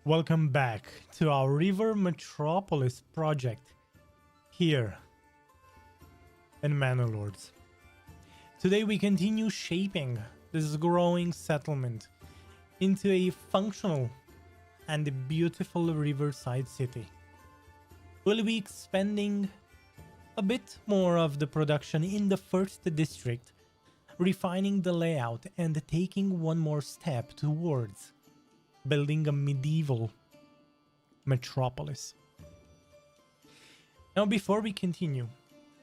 Welcome back to our River Metropolis project here in Manor Lords. Today we continue shaping this growing settlement into a functional and beautiful riverside city. We'll be expanding a bit more of the production in the first district, refining the layout and taking one more step towards building a medieval metropolis. Now, before we continue,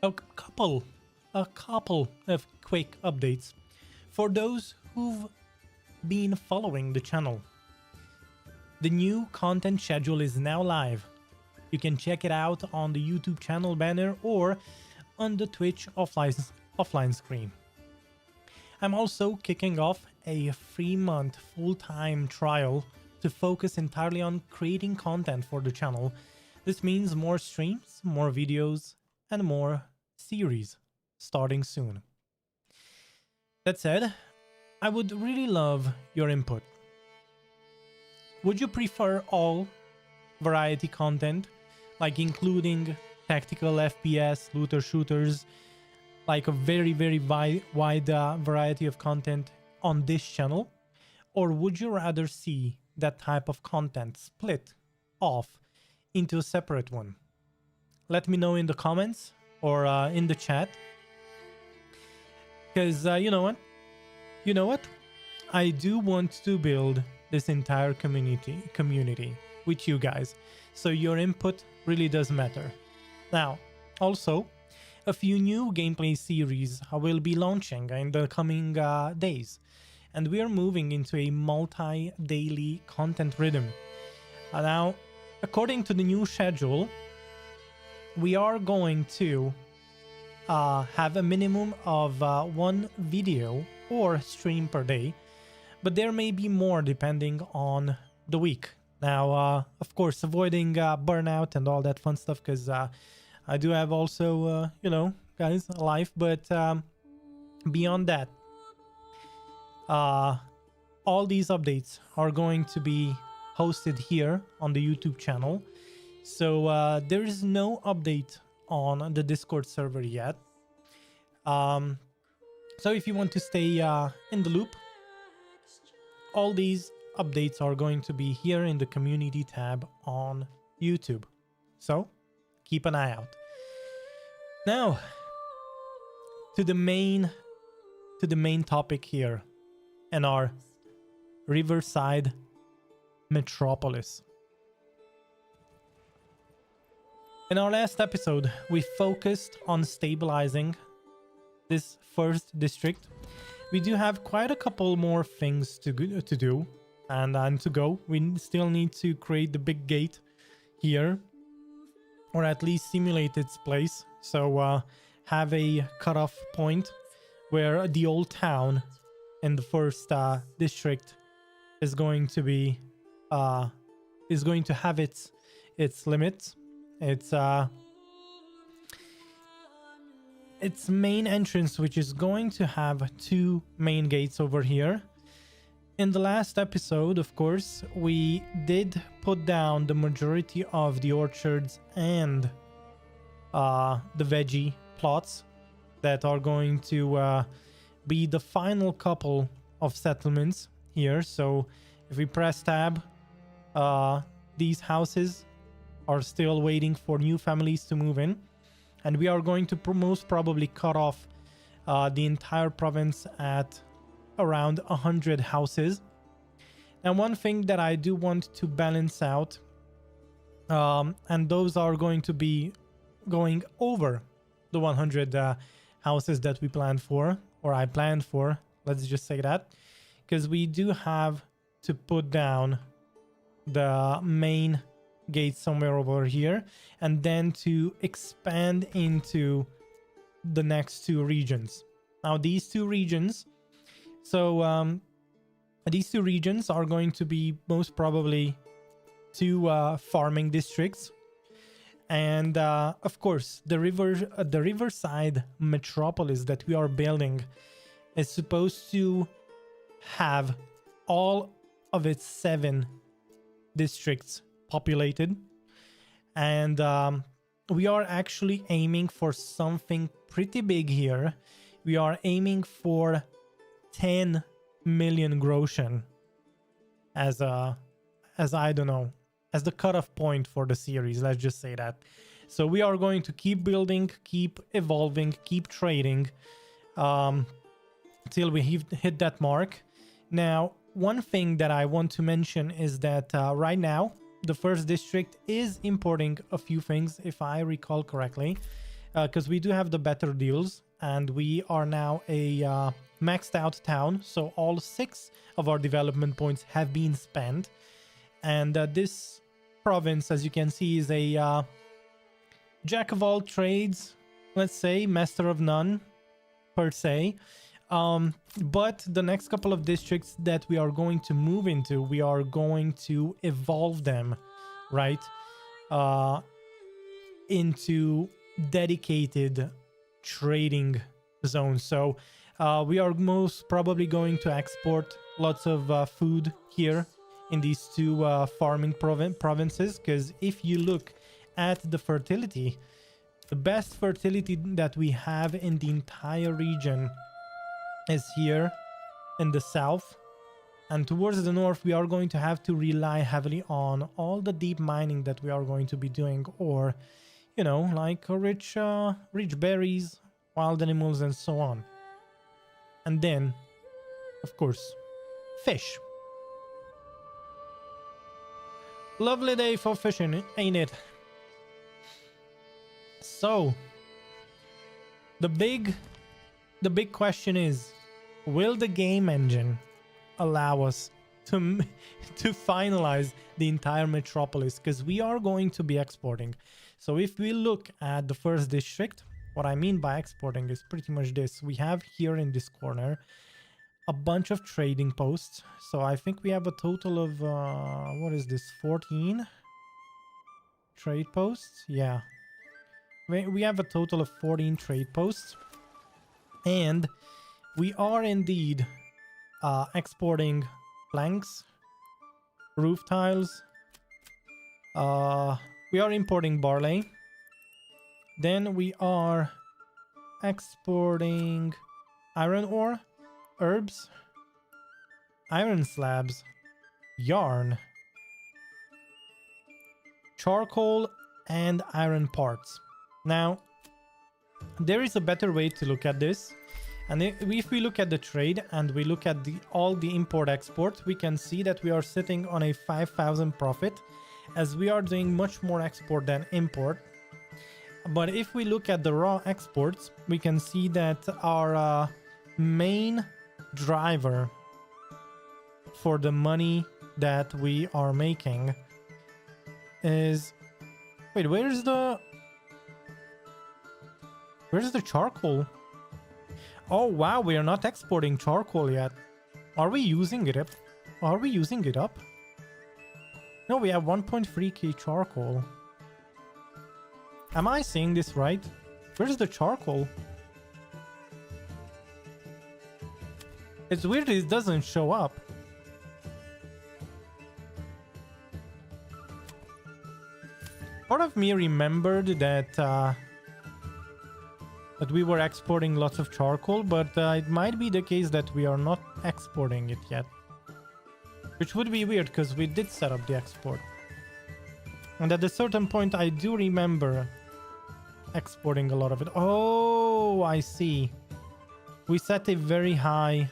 a couple of quick updates for those who've been following the channel. The new content schedule is now live. You can check it out on the YouTube channel banner or on the Twitch offline screen. I'm also kicking off a 3-month full-time trial to focus entirely on creating content for the channel. This means more streams, more videos, and more series starting soon. That said, I would really love your input. Would you prefer all variety content, like including tactical FPS, looter shooters, like a very wide variety of content on this channel? Or would you rather see that type of content split off into a separate one? Let me know in the comments or in the chat, because you know what, I do want to build this entire community with you guys, so your input really does matter. Now, also, a few new gameplay series I will be launching in the coming days, and we are moving into a multi-daily content rhythm. Now, according to the new schedule, we are going to have a minimum of one video or stream per day, but there may be more depending on the week. Now, of course, avoiding burnout and all that fun stuff, because I do have also, guys, a life, but beyond that, all these updates are going to be hosted here on the YouTube channel. So there is no update on the Discord server yet. So if you want to stay in the loop, all these updates are going to be here in the community tab on YouTube. So keep an eye out. Now, to the main topic here in our Riverside Metropolis. In our last episode, we focused on stabilizing this first district. We do have quite a couple more things to do and to go. We still need to create the big gate here, or at least simulate its place. So have a cutoff point where the old town in the first district is going to be have its limits. Its main entrance, which is going to have 2 main gates over here. In the last episode, of course, we did put down the majority of the orchards and the veggie plots that are going to be the final couple of settlements here. So if we press tab, these houses are still waiting for new families to move in, and we are going to most probably cut off the entire province at around 100 houses. And one thing that I do want to balance out, and those are going to be going over the 100 houses that we planned for, or I planned for, let's just say that, because we do have to put down the main gate somewhere over here, and then to expand into the next 2 regions. Now, these 2 regions, these 2 regions are going to be most probably 2 farming districts. And of course, the Riverside Metropolis that we are building is supposed to have all of its 7 districts populated. And we are actually aiming for something pretty big here. We are aiming for 10 million groschen as I don't know, as the cutoff point for the series. Let's just say that. So we are going to keep building, keep evolving, keep trading till we hit that mark. Now, one thing that I want to mention is that right now, the first district is importing a few things, if I recall correctly, because we do have the better deals, and we are now a maxed out town. So all 6 of our development points have been spent. And this province, as you can see, is a jack of all trades, let's say, master of none, per se. But the next couple of districts that we are going to move into, we are going to evolve them, right, into dedicated trading zones. So we are most probably going to export lots of food here in these 2 farming provinces, because if you look at the fertility, the best fertility that we have in the entire region is here in the south, and towards the north we are going to have to rely heavily on all the deep mining that we are going to be doing, or you know, like rich berries, wild animals, and so on. And then of course fish. Lovely day for fishing, ain't it? So the big question is, will the game engine allow us to finalize the entire metropolis? Because we are going to be exporting. So if we look at the first district, what I mean by exporting is pretty much this. We have here in this corner a bunch of trading posts. So I think we have a total of what is this, 14 trade posts? Yeah, we have a total of 14 trade posts, and we are indeed exporting planks, roof tiles. We are importing barley. Then we are exporting iron ore, herbs, iron slabs, yarn, charcoal, and iron parts. Now, there is a better way to look at this. And if we look at the trade and we look at all the import-export, we can see that we are sitting on a 5,000 profit, as we are doing much more export than import. But if we look at the raw exports, we can see that our main driver for the money that we are making is... Wait, where's the charcoal? Oh wow, we are not exporting charcoal yet. Are we using it up? Are we using it up? No, we have 1.3k charcoal. Am I saying this right? Where's the charcoal? It's weird it doesn't show up. Part of me remembered that that we were exporting lots of charcoal, but it might be the case that we are not exporting it yet. Which would be weird, because we did set up the export. And at a certain point, I do remember exporting a lot of it. Oh, I see. We set a very high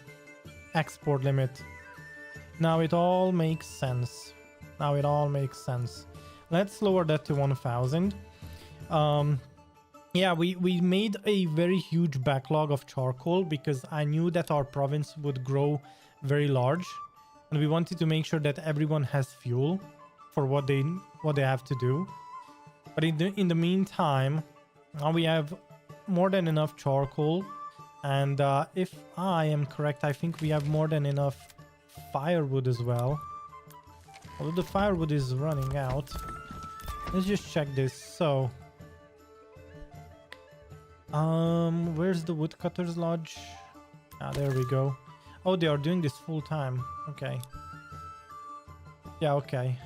export limit. Now it all makes sense. Now it all makes sense. Let's lower that to 1,000. Yeah, we made a very huge backlog of charcoal because I knew that our province would grow very large, and we wanted to make sure that everyone has fuel for what they have to do. But in the meantime, now we have more than enough charcoal, and if I am correct, I think we have more than enough firewood as well. Although the firewood is running out. Let's just check this. So, where's the woodcutter's lodge? Ah, there we go. Oh, they are doing this full time. Okay. Yeah, okay.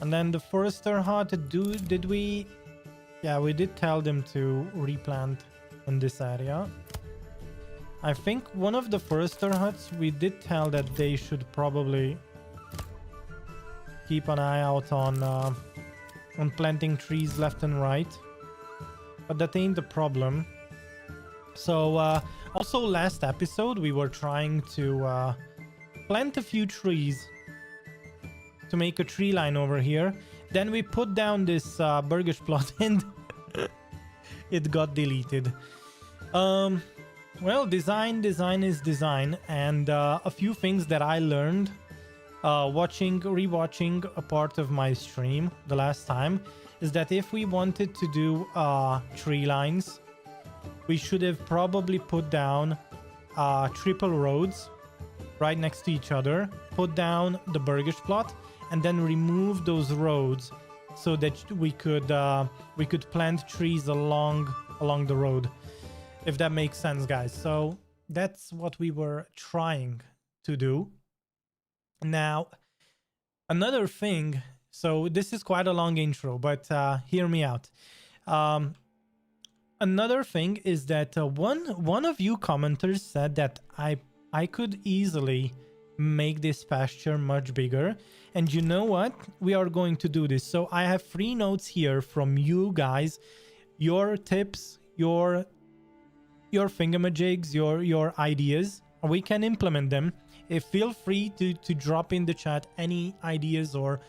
And then the forester hut, did we... Yeah, we did tell them to replant in this area. I think one of the forester huts, we did tell that they should probably keep an eye out on planting trees left and right. But that ain't the problem. So, also last episode, we were trying to plant a few trees to make a tree line over here. Then we put down this burgage plot and it got deleted. Well, design is design. And a few things that I learned rewatching a part of my stream the last time is that if we wanted to do tree lines, we should have probably put down triple roads right next to each other, put down the burgage plot, and then remove those roads so that we could plant trees along the road, if that makes sense, guys. So that's what we were trying to do. Now, another thing, so this is quite a long intro, but hear me out. Another thing is that one of you commenters said that I could easily make this pasture much bigger. And you know what? We are going to do this. So I have 3 notes here from you guys, your tips, your thingamajigs, your ideas. We can implement them. Feel free to drop in the chat any ideas or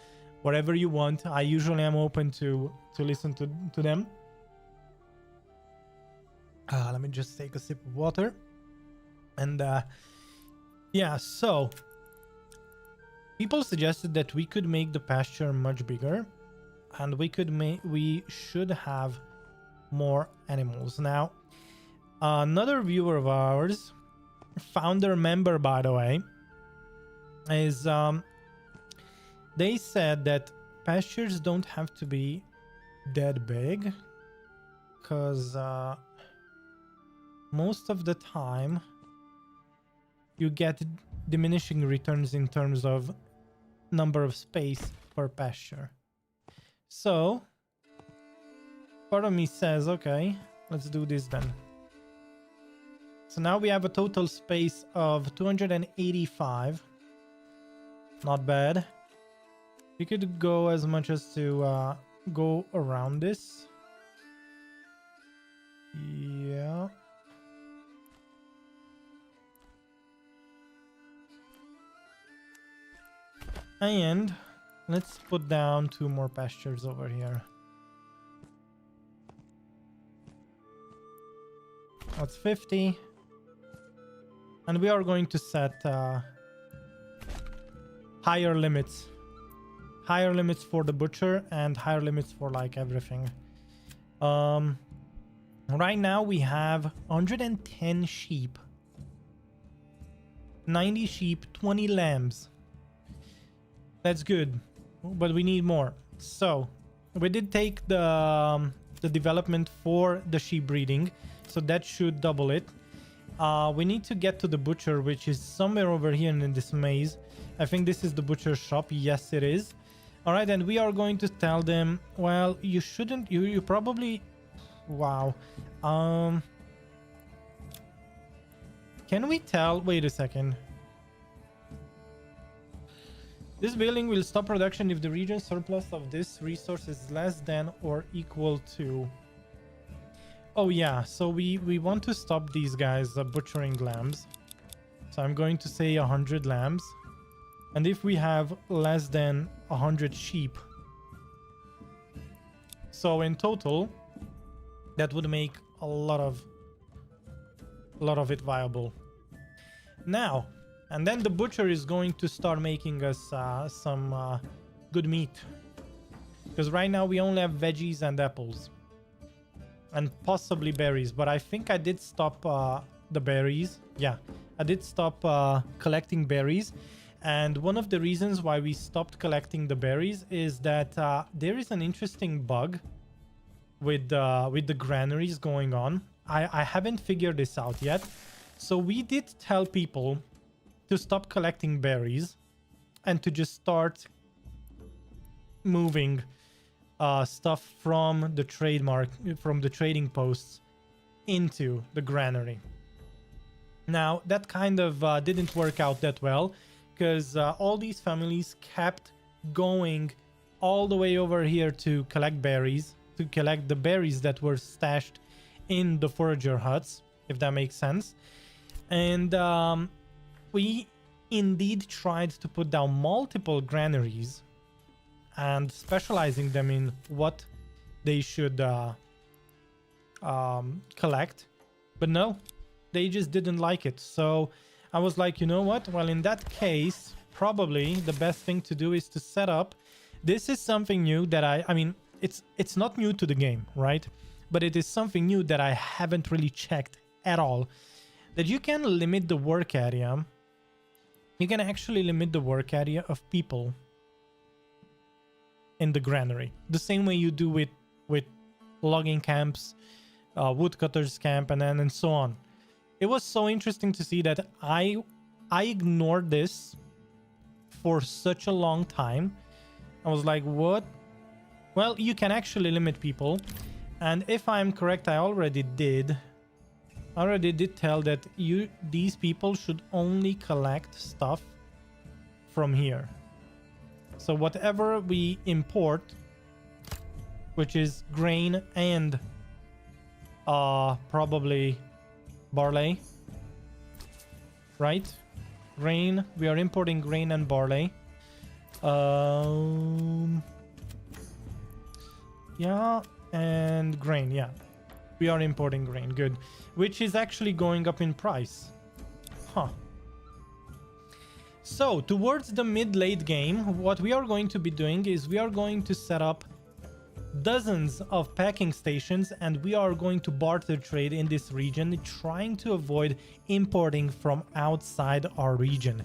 whatever you want. I usually am open to listen to them. Let me just take a sip of water. And yeah, so people suggested that we could make the pasture much bigger, and we should have more animals. Now, another viewer of ours, founder member by the way, is they said that pastures don't have to be that big, because most of the time you get diminishing returns in terms of number of space per pasture. So part of me says, okay, let's do this then. So now we have a total space of 285. Not bad. We could go as much as to go around this. Yeah. And let's put down 2 more pastures over here. That's 50. And we are going to set higher limits. Higher limits for the butcher and higher limits for like everything. Right now we have 110 sheep. 90 sheep, 20 lambs. That's good, but we need more. So we did take the development for the sheep breeding, so that should double it. We need to get to the butcher, which is somewhere over here in this maze. I think this is the butcher shop. Yes, it is. All right, and we are going to tell them, well, you shouldn't, you probably, wow. Can we tell, wait a second. This building will stop production if the region surplus of this resource is less than or equal to... Oh yeah, so we want to stop these guys butchering lambs. So I'm going to say 100 lambs. And if we have less than 100 sheep, so in total, that would make a lot of it viable. Now, and then the butcher is going to start making us some good meat. Because right now we only have veggies and apples. And possibly berries. But I think I did stop the berries. Yeah, I did stop collecting berries. And one of the reasons why we stopped collecting the berries is that there is an interesting bug with the granaries going on. I haven't figured this out yet. So we did tell people to stop collecting berries and to just start moving stuff from the trading posts into the granary. Now that kind of didn't work out that well, because all these families kept going all the way over here to collect berries, to collect the berries that were stashed in the forager huts, if that makes sense. And we indeed tried to put down multiple granaries and specializing them in what they should collect, but no, they just didn't like it. So I was like, you know what, well, in that case, probably the best thing to do is to set up. This is something new that I mean, it's not new to the game, right? But it is something new that I haven't really checked at all, that you can limit the work area. You can actually limit the work area of people in the granary, the same way you do with logging camps, woodcutters camp, and so on. It was so interesting to see that I ignored this for such a long time. I was like, what? Well, you can actually limit people, and if I'm correct, I already did tell that these people should only collect stuff from here. So whatever we import, which is grain and probably barley, right? Grain, we are importing grain and barley. Yeah, and grain, yeah. We are importing grain, good. Which is actually going up in price. Huh. So, towards the mid-late game, what we are going to be doing is we are going to set up dozens of packing stations, and we are going to barter trade in this region, trying to avoid importing from outside our region.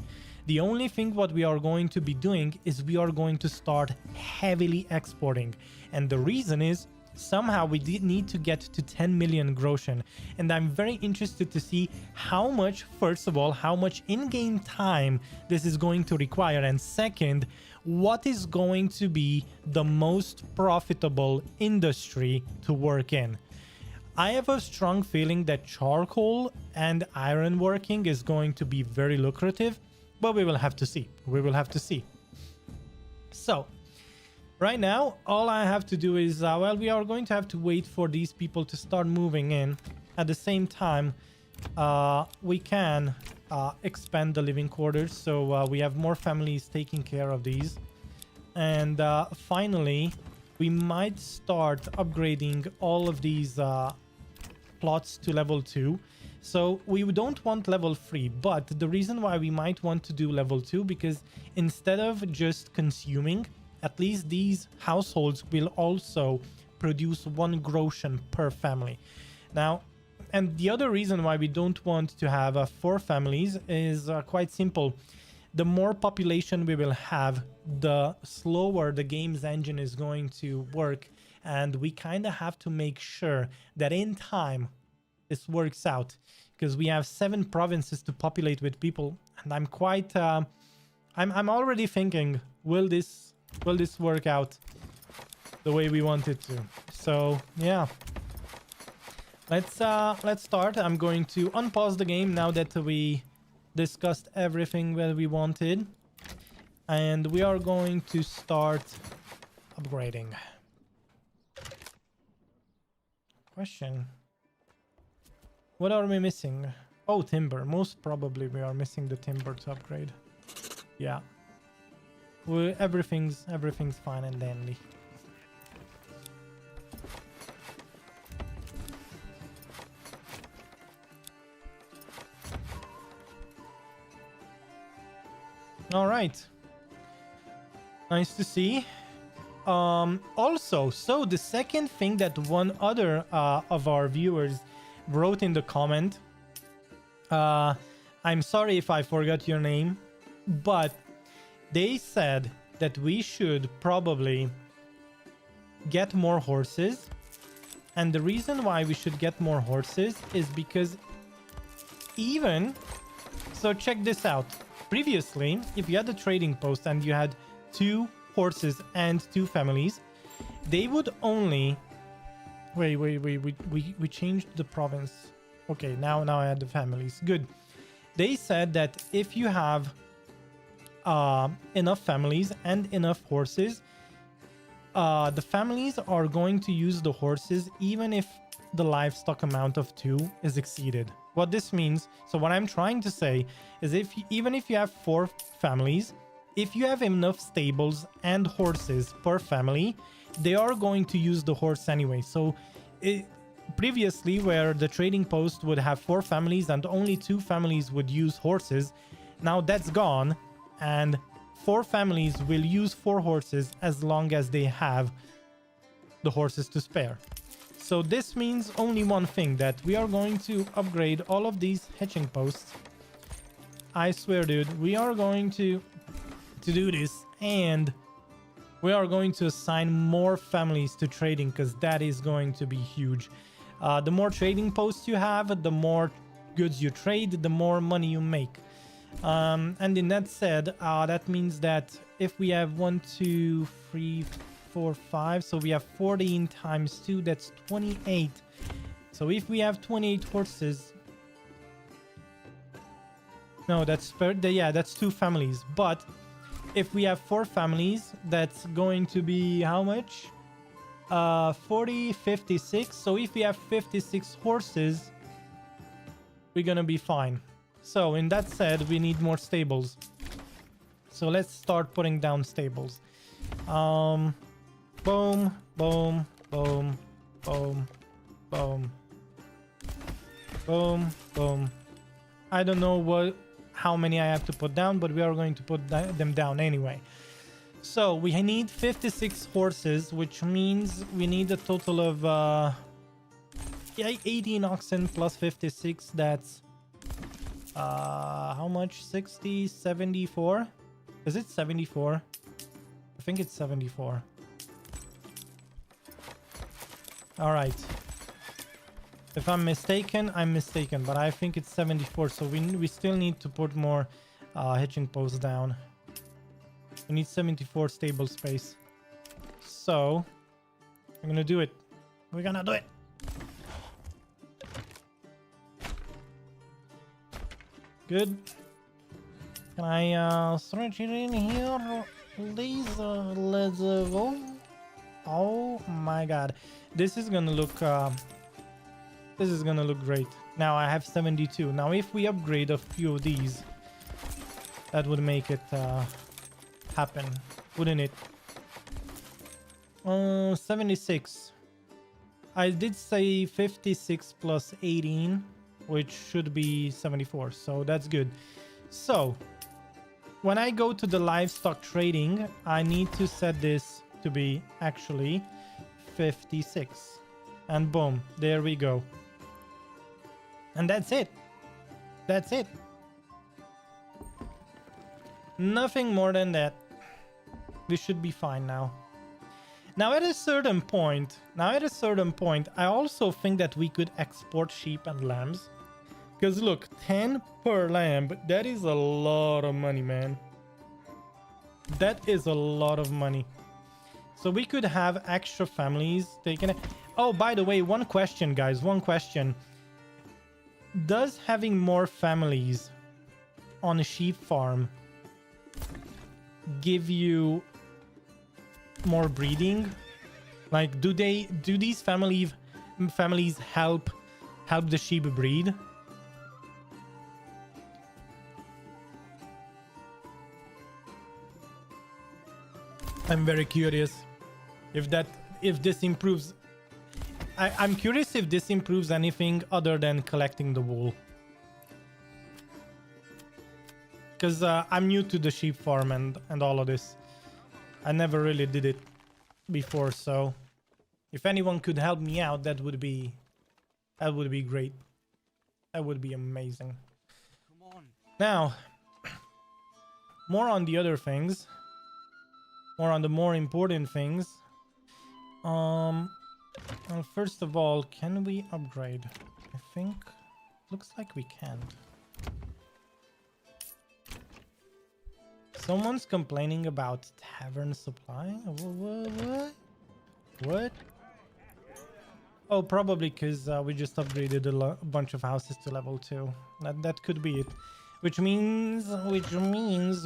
The only thing what we are going to be doing is we are going to start heavily exporting. And the reason is somehow we did need to get to 10 million groschen. And I'm very interested to see how much, first of all, how much in-game time this is going to require. And second, what is going to be the most profitable industry to work in. I have a strong feeling that charcoal and iron working is going to be very lucrative, but we will have to see. We will have to see. So, right now, all I have to do is, well, we are going to have to wait for these people to start moving in. At the same time, we can expand the living quarters, so we have more families taking care of these. And finally, we might start upgrading all of these plots to level 2. So we don't want level 3, but the reason why we might want to do level 2, because instead of just consuming, at least these households will also produce 1 groschen per family. Now, and the other reason why we don't want to have 4 families is quite simple. The more population we will have, the slower the game's engine is going to work. And we kind of have to make sure that in time this works out, because we have 7 provinces to populate with people. And I'm quite, I'm already thinking, will this work out the way we want it to? So yeah, let's start. I'm going to unpause the game now that we discussed everything that we wanted, and we are going to start upgrading. Question: what are we missing? Oh, timber. Most probably we are missing the timber to upgrade. Yeah. Everything's fine and dandy. All right. Nice to see. Also, so the second thing that one other of our viewers wrote in the comment, I'm sorry if I forgot your name, but they said that we should probably get more horses. And the reason why we should get more horses is because so check this out. Previously, if you had a trading post and you had 2 horses and 2 families, they would only... Wait, we changed the province. Okay, now I had the families. Good. They said that if you have enough families and enough horses, the families are going to use the horses even if the livestock amount of 2 is exceeded. What this means, so what I'm trying to say is even if you have 4 families, if you have enough stables and horses per family, they are going to use the horse anyway. So previously, where the trading post would have 4 families and only 2 families would use horses, now that's gone, and 4 families will use 4 horses as long as they have the horses to spare. So this means only one thing, that we are going to upgrade all of these hitching posts. I swear, dude, we are going to do this, and we are going to assign more families to trading, because that is going to be huge. The more trading posts you have, the more goods you trade, the more money you make. And in that said, that means that if we have 1, 2, 3, 4, 5, so we have 14 times 2, that's 28. So if we have 28 horses, no, that's that's 2 families. But if we have 4 families, that's going to be how much? 40, 56. So if we have 56 horses, we're gonna be fine. So in that said, we need more stables. So let's start putting down stables. Boom, boom, boom, boom, boom, boom, boom. I don't know how many I have to put down, but we are going to put them down anyway. So we need 56 horses, which means we need a total of 18 oxen plus 56. That's how much? 60, 74? Is it 74? I think it's 74. All right. If I'm mistaken, I'm mistaken, but I think it's 74. So we still need to put more hitching posts down. We need 74 stable space. So I'm gonna do it. We're gonna do it. Good. Can I stretch it in here, please? Let's go. Oh my god, this is gonna look great. Now I have 72. Now if we upgrade a few of these, that would make it happen, wouldn't it? 76. I did say 56 plus 18, which should be 74, so that's good. So when I go to the livestock trading, I need to set this to be actually 56, and boom, there we go. And that's it. That's it. Nothing more than that. We should be fine now. Now at a certain point, I also think that we could export sheep and lambs. Because look, 10 per lamb, that is a lot of money, man. That is a lot of money. So we could have extra families taken. Oh, by the way, one question, guys, one question. Does having more families on a sheep farm give you more breeding? Like, do these families help the sheep breed? I'm very curious if this improves. I'm curious if this improves anything other than collecting the wool. Because I'm new to the sheep farm and all of this. I never really did it before, so if anyone could help me out, that would be great. That would be amazing. Come on. Now, more on the other things. More on the more important things. Well, first of all, can we upgrade? I think looks like we can't. Someone's complaining about tavern supply? What? Oh, probably because we just upgraded a bunch of houses to level 2. That could be it. Which means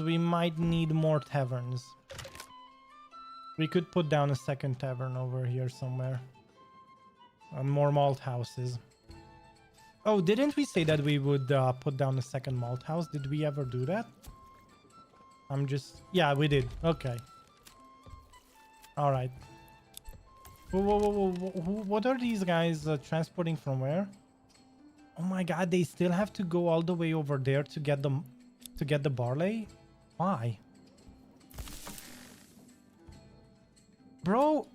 we might need more taverns. We could put down a second tavern over here somewhere. And more malt houses. Oh, didn't we say that we would put down a second malt house? Did we ever do that? Yeah, we did. Okay. All right. Whoa. What are these guys transporting from where? Oh my god, they still have to go all the way over there to get the barley? Why? Bro,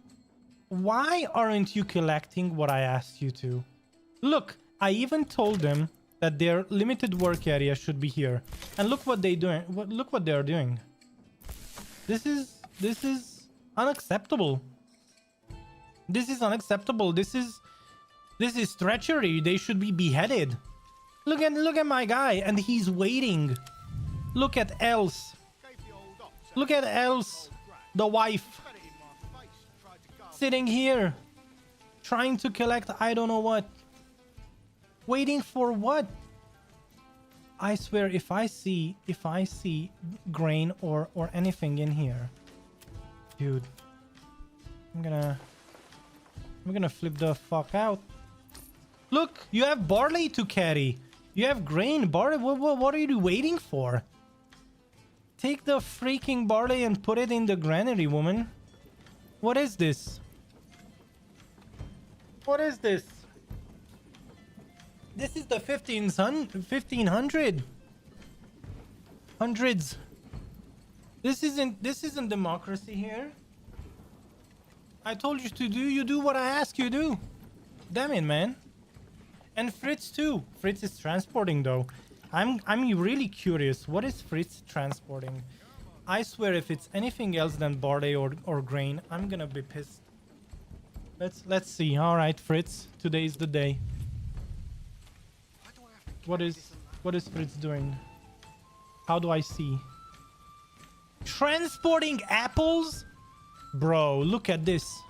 why aren't you collecting what I asked you to? Look, I even told them that their limited work area should be here. And look what they're doing. Look what they're doing. This is unacceptable. This is unacceptable. This is treachery. They should be beheaded. Look at my guy, and he's waiting. Look at Else. Look at Else, the wife, sitting here, trying to collect I don't know what. Waiting for what? I swear, if I see grain or anything in here, dude, I'm gonna flip the fuck out. Look, you have barley to carry. You have grain, barley. What are you waiting for? Take the freaking barley and put it in the granary, woman. What is this? What is this? This is the 1500. Hundreds. This isn't democracy here. I told you to do. You do what I ask you to do. Damn it, man. And Fritz too. Fritz is transporting though. I'm really curious. What is Fritz transporting? I swear, if it's anything else than barley or grain, I'm gonna be pissed. Let's see. All right, Fritz. Today's the day. What is Fritz doing? How do I see? Transporting apples? Bro, look at this.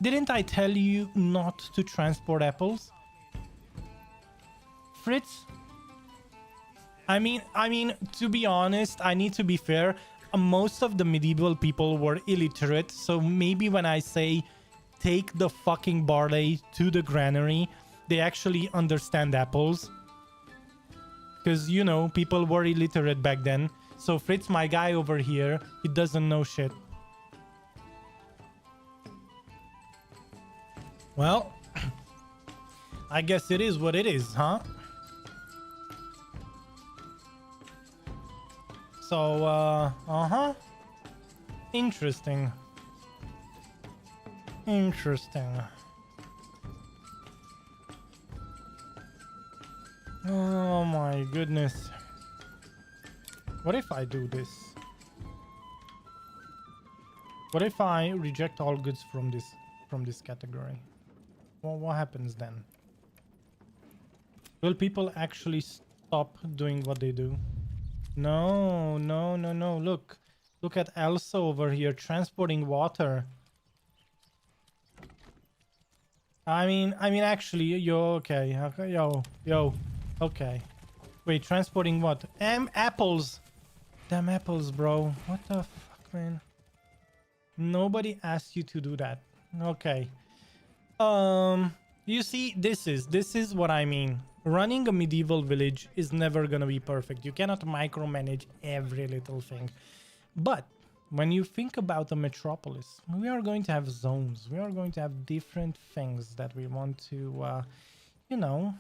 Didn't I tell you not to transport apples? Fritz? I mean, to be honest, I need to be fair. Most of the medieval people were illiterate, so maybe when I say take the fucking barley to the granary, they actually understand apples. Because, you know, people were illiterate back then. So Fritz, my guy over here, he doesn't know shit. Well, I guess it is what it is, huh? So, Interesting. Oh my goodness. What if I do this? What if I reject all goods from this category? Well, what happens then? Will people actually stop doing what they do? No. Look at Elsa over here transporting water. I mean, actually, okay. Okay. Wait, transporting what? Apples. Damn apples, bro. What the fuck, man? Nobody asked you to do that. Okay. You see, this is what I mean. Running a medieval village is never gonna be perfect. You cannot micromanage every little thing. But when you think about a metropolis, we are going to have zones. We are going to have different things that we want to, you know,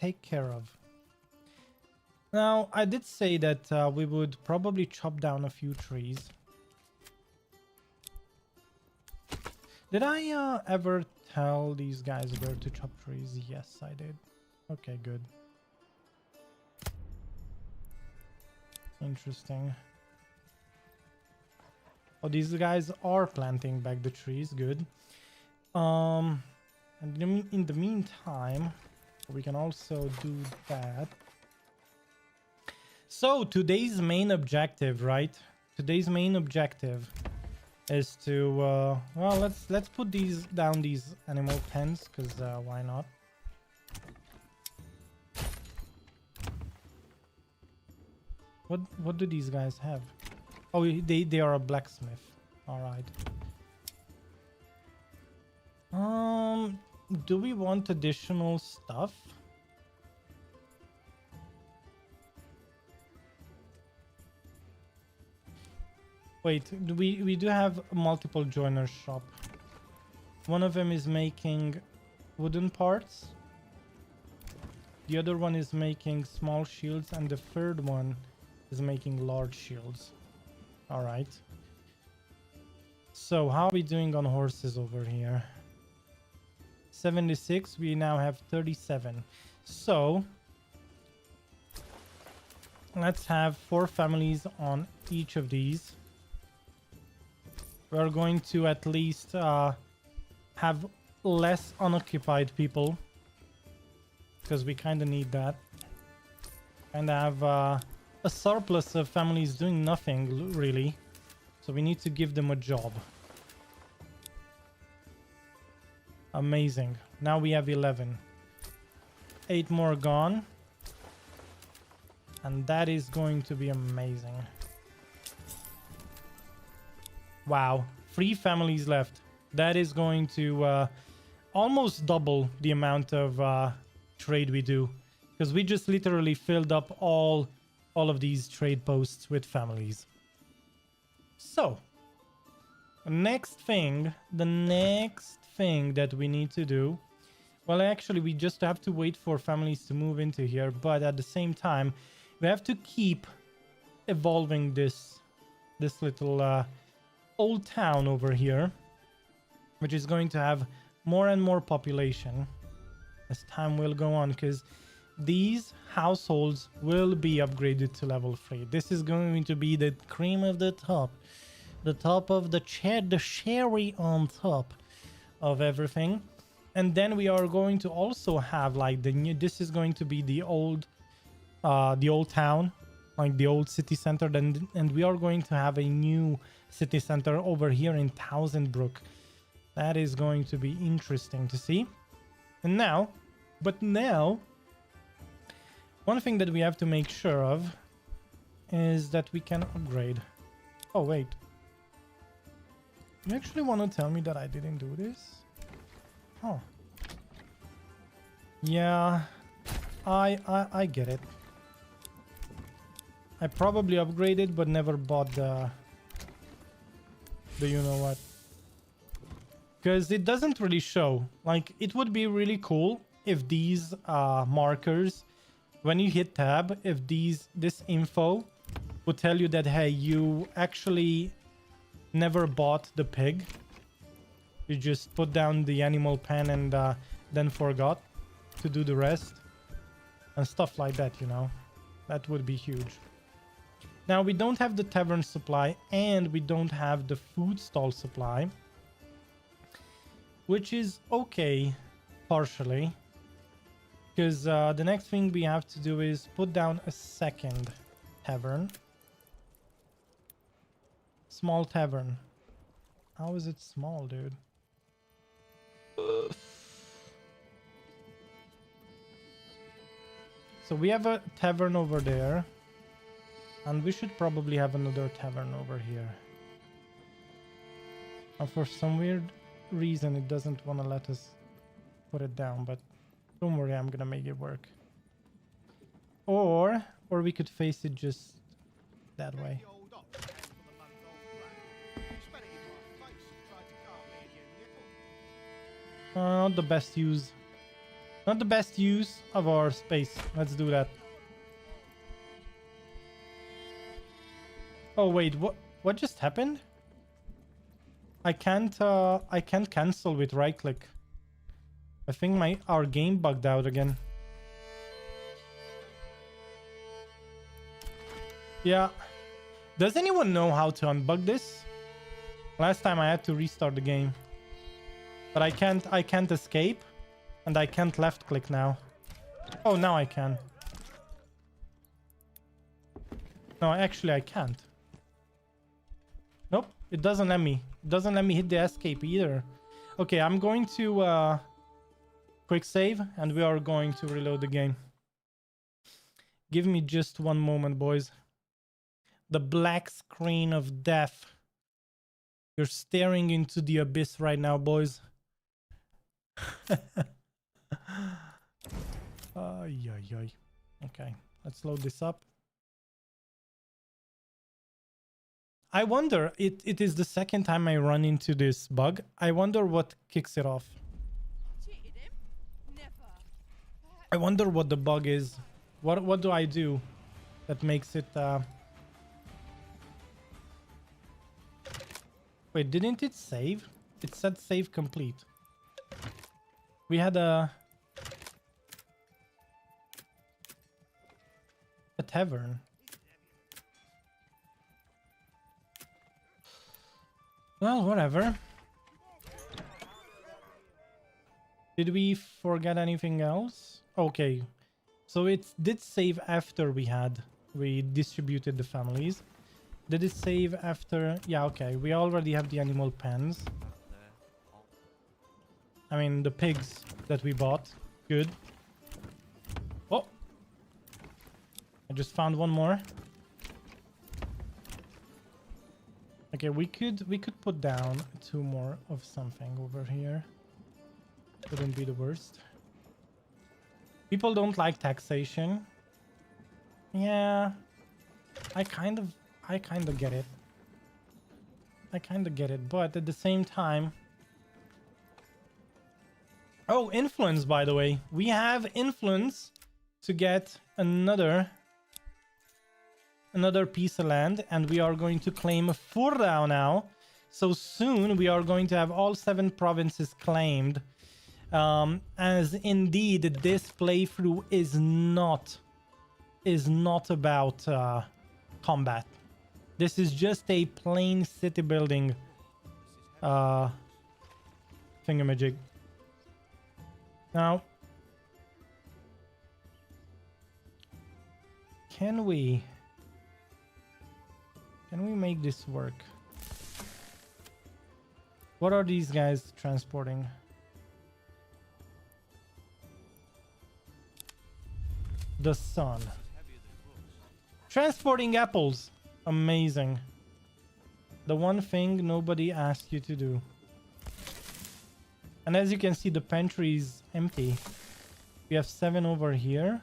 take care of. Now, I did say that we would probably chop down a few trees. Did I ever tell these guys where to chop trees? Yes, I did. Okay, good. Interesting. Oh, these guys are planting back the trees. Good. And in the meantime, we can also do that. So today's main objective, right? Today's main objective is to well, let's put these down, these animal pens, because why not? What do these guys have? Oh, they are a blacksmith. All right. Do we want additional stuff? Wait, we do have multiple joiners shop. One of them is making wooden parts. The other one is making small shields, and the third one is making large shields. All right. So how are we doing on horses over here? 76. We now have 37. So let's have 4 families on each of these. We're going to at least have less unoccupied people, because we kind of need that, and have a surplus of families doing nothing really, so we need to give them a job. Amazing. Now we have 11. 8 more gone, and that is going to be amazing. Wow, 3 families left. That is going to almost double the amount of trade we do, because we just literally filled up all of these trade posts with families. So the next thing that we need to do, well, actually we just have to wait for families to move into here, but at the same time we have to keep evolving this little old town over here, which is going to have more and more population as time will go on, because these households will be upgraded to level 3. This is going to be the cream of the top of the cherry on top of everything. And then we are going to also have like the new, this is going to be the old town, like the old city center, and we are going to have a new city center over here in Thousand Brook. That is going to be interesting to see. And now, one thing that we have to make sure of is that we can upgrade. Oh wait, you actually want to tell me that I didn't do this? Oh yeah, I get it. I probably upgraded but never bought the you know what, because it doesn't really show. Like, it would be really cool if these markers, when you hit tab, if this info would tell you that, hey, you actually never bought the pig, you just put down the animal pen and then forgot to do the rest and stuff like that, you know. That would be huge. Now, we don't have the tavern supply and we don't have the food stall supply, which is okay, partially, because the next thing we have to do is put down a second tavern. Small tavern. How is it small, dude? So we have a tavern over there. And we should probably have another tavern over here. And for some weird reason, it doesn't want to let us put it down. But don't worry, I'm going to make it work. Or we could face it just that way. Not the best use. Not the best use of our space. Let's do that. Oh wait, what just happened? I can't cancel with right click. I think our game bugged out again. Yeah. Does anyone know how to unbug this? Last time I had to restart the game. But I can't escape, and I can't left click now. Oh, now I can. No, actually I can't. Nope, it doesn't let me. It doesn't let me hit the escape either. Okay, I'm going to quick save and we are going to reload the game. Give me just one moment, boys. The black screen of death. You're staring into the abyss right now, boys. Ay, ay, ay. Okay, let's load this up. I wonder, it is the second time I run into this bug. I wonder what kicks it off. I wonder what the bug is. What do I do that makes it... Wait, didn't it save? It said save complete. We had a tavern. Well, whatever. Did we forget anything else? Okay. So it did save after we distributed the families. Did it save after? Yeah, okay. We already have the animal pens. I mean, the pigs that we bought. Good. Oh! I just found one more. Okay, we could put down 2 more of something over here. Wouldn't be the worst. People don't like taxation. Yeah. I kind of get it. I kind of get it, but at the same time... Oh, influence, by the way. We have influence to get another piece of land, and we are going to claim Furdau now. So soon we are going to have all 7 provinces claimed. As indeed this playthrough is not about combat. This is just a plain city building thingamajig. Now, can we make this work? What are these guys transporting? The sun. Transporting apples. Amazing. The one thing nobody asked you to do. And as you can see, the pantry is empty. We have 7 over here.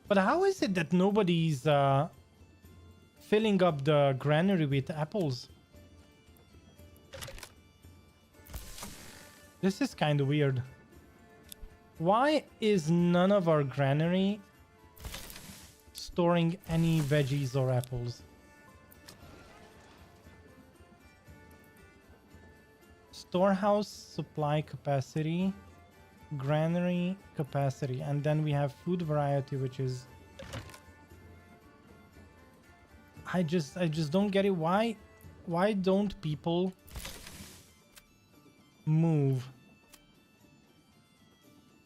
But how is it that nobody's filling up the granary with apples? This is kind of weird. Why is none of our granary storing any veggies or apples? Storehouse supply capacity, granary capacity, and then we have food variety, which is... I just don't get it. Why don't people move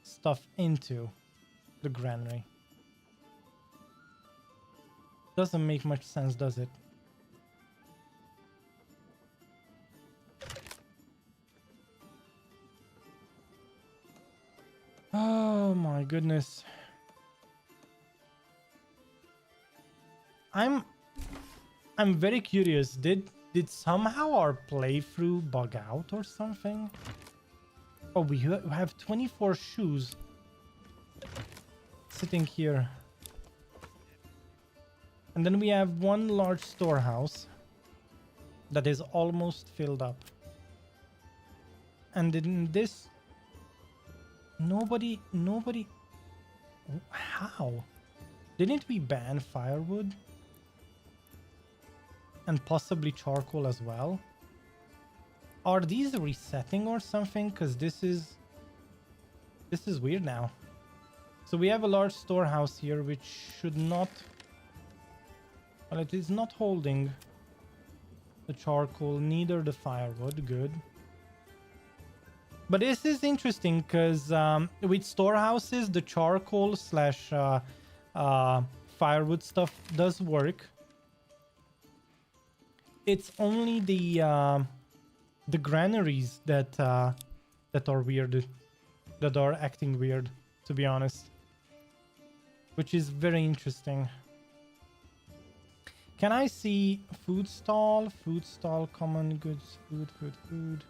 stuff into the granary? Doesn't make much sense, does it? Oh my goodness. I'm very curious. Did somehow our playthrough bug out or something? Oh, we have 24 shoes sitting here. And then we have 1 large storehouse that is almost filled up. And in this... Nobody... How? Didn't we ban firewood? And possibly charcoal as well? Are these resetting or something? Because this is weird now. So we have a large storehouse here, which should not... Well, it is not holding the charcoal, neither the firewood. Good. But this is interesting because with storehouses, the charcoal slash firewood stuff does work. It's only the granaries that are weird, that are acting weird, to be honest, which is very interesting. Can I see food stall, common goods, food?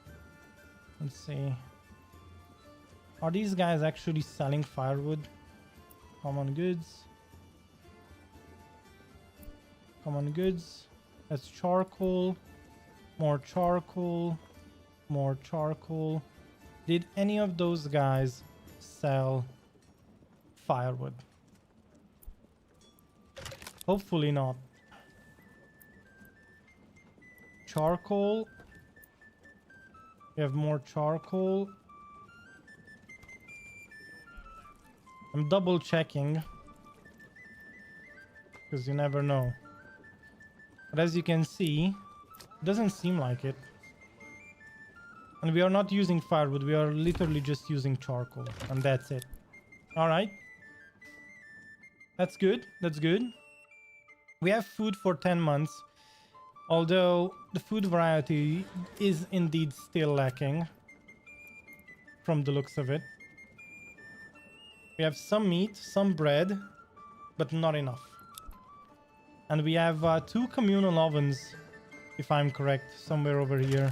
Let's see. Are these guys actually selling firewood? Common goods. Common goods. That's charcoal. More charcoal. More charcoal. Did any of those guys sell firewood? Hopefully not. Charcoal. We have more charcoal. I'm double checking because you never know. But as you can see, it doesn't seem like it. And we are not using firewood, we are literally just using charcoal, and that's it. Alright. That's good, that's good. We have food for 10 months. Although the food variety is indeed still lacking from the looks of it. We have some meat, some bread, but not enough. And we have 2 communal ovens, if I'm correct, somewhere over here.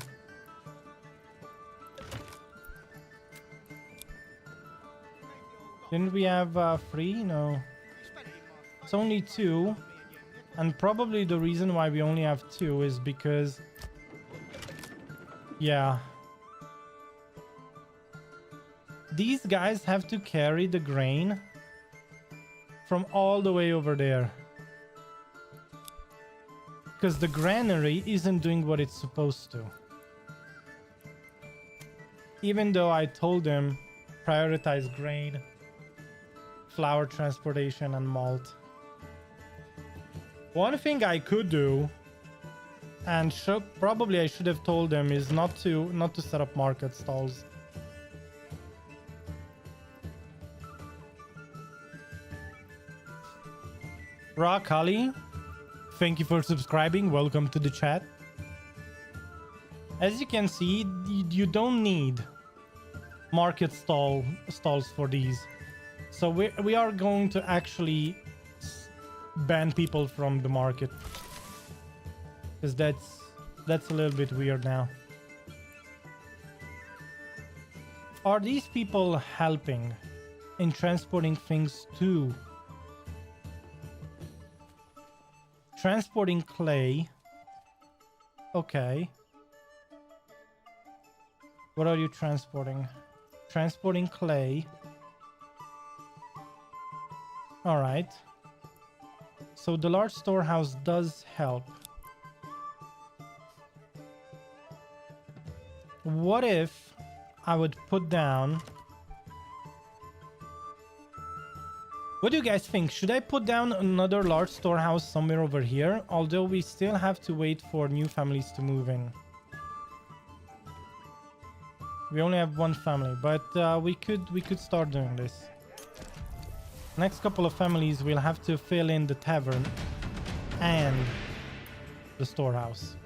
Didn't we have 3? No. It's only 2. And probably the reason why we only have 2 is because... yeah. These guys have to carry the grain from all the way over there. Because the granary isn't doing what it's supposed to. Even though I told them prioritize grain, flour transportation, and malt. One thing I could do, and probably I should have told them, is not to set up market stalls. Rock Ali, thank you for subscribing. Welcome to the chat. As you can see, you don't need market stalls for these. So we are going to actually ban people from the market, because that's a little bit weird now. Are these people helping in transporting things too? Transporting clay. Okay. What are you transporting? Transporting clay. All right. So the large storehouse does help. What if I would put down... What do you guys think? Should I put down another large storehouse somewhere over here? Although we still have to wait for new families to move in. We only have 1 family, but we could start doing this. Next couple of families will have to fill in the tavern and the storehouse.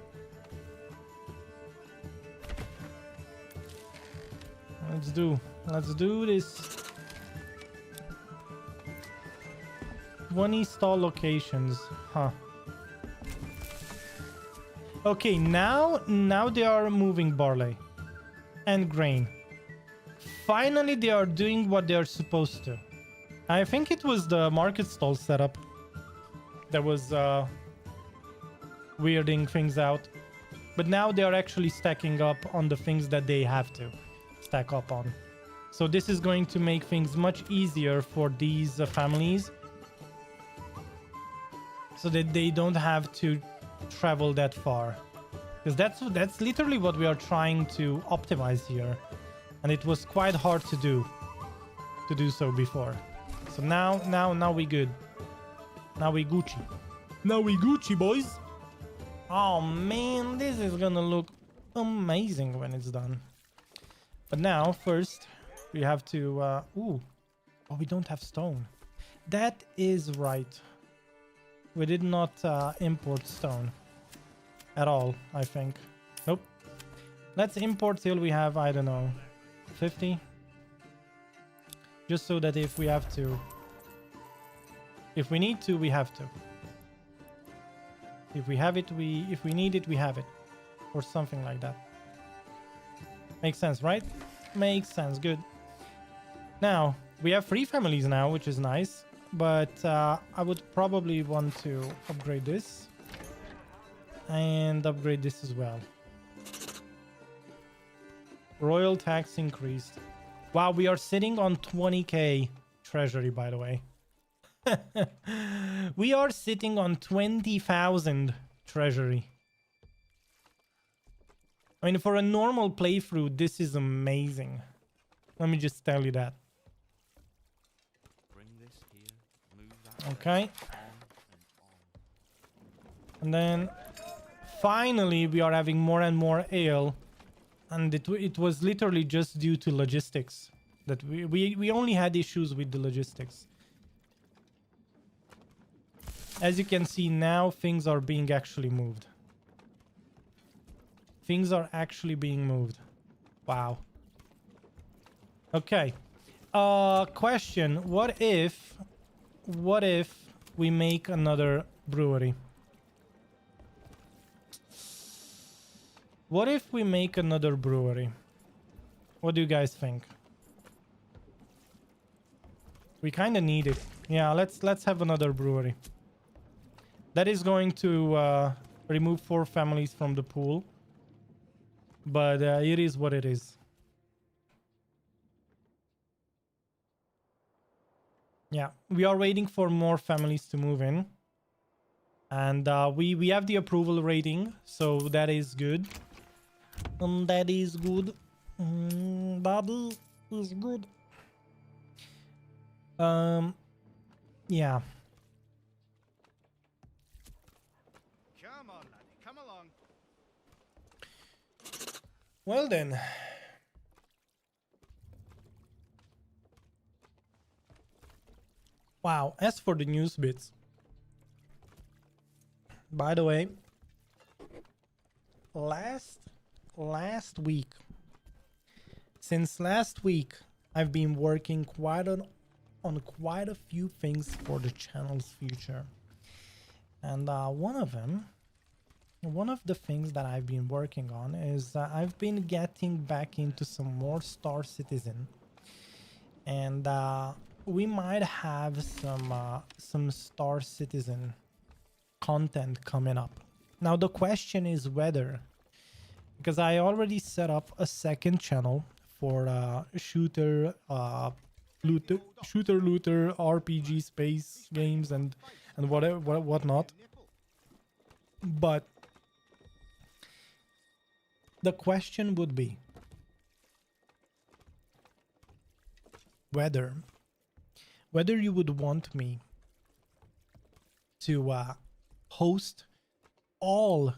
Let's do this. 20 stall locations, huh? Okay, now they are moving barley and grain. Finally, they are doing what they are supposed to. I think it was the market stall setup that was weirding things out. But now they are actually stacking up on the things that they have to stack up on. So this is going to make things much easier for these families, so that they don't have to travel that far. Because that's literally what we are trying to optimize here. And it was quite hard to do so before. So now we good. Now we Gucci. Now we Gucci, boys. Oh man, this is gonna look amazing when it's done. But now, first, we have to... oh, we don't have stone. That is right. We did not import stone at all, I think. Nope. Let's import till we have, I don't know, 50. Just so that if we have to, if we need to, we have to. If we have it, if we need it, we have it. Or something like that. Makes sense, right? Makes sense. Good. Now, we have 3 families now, which is nice. But I would probably want to upgrade this. And upgrade this as well. Royal tax increased. Wow, we are sitting on 20k treasury, by the way. We are sitting on 20,000 treasury. I mean, for a normal playthrough, this is amazing. Let me just tell you that. Bring this here, move that Okay. on. And then finally we are having more and more ale. And it was literally just due to logistics that we only had issues with the logistics. As you can see now, things are being actually moved. Things are actually being moved. Wow. Okay. Question. What if we make another brewery? What if we make another brewery? What do you guys think? We kind of need it. Yeah, let's have another brewery. That is going to remove 4 families from the pool. But it is what it is. Yeah, we are waiting for more families to move in. And we have the approval rating, so that is good. That is good. That is good. Yeah. Come on, laddie, come along. Well then. Wow, as for the news bits. By the way, last week, since last week, I've been working on quite a few things for the channel's future. And one of the things that I've been working on is I've been getting back into some more Star Citizen. And we might have some Star Citizen content coming up. Now the question is whether, because I already set up a second channel for shooter looter RPG space games and whatnot, but the question would be whether you would want me to host all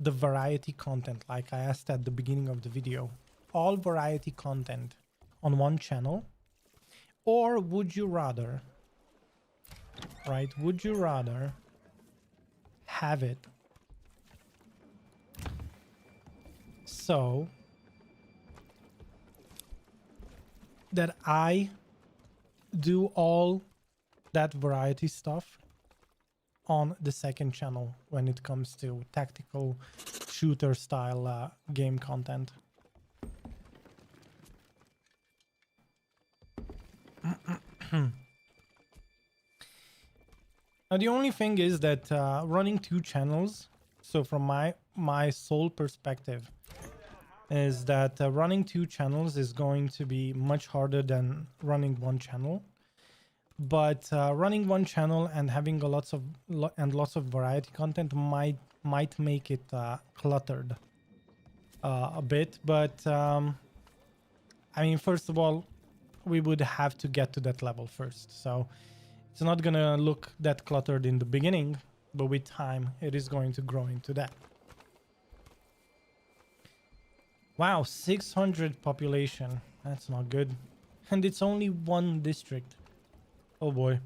the variety content, like I asked at the beginning of the video, all variety content on one channel, or would you rather, right, would you rather have it so that I do all that variety stuff on the second channel when it comes to tactical shooter style game content? Now the only thing is that running 2 channels, so from my sole perspective, is that running 2 channels is going to be much harder than running 1 channel. But running 1 channel and having lots of variety content might make it cluttered a bit. But I mean, first of all, we would have to get to that level first. So it's not gonna look that cluttered in the beginning, but with time, it is going to grow into that. Wow, 600 population. That's not good. And it's only 1 district. Oh boy.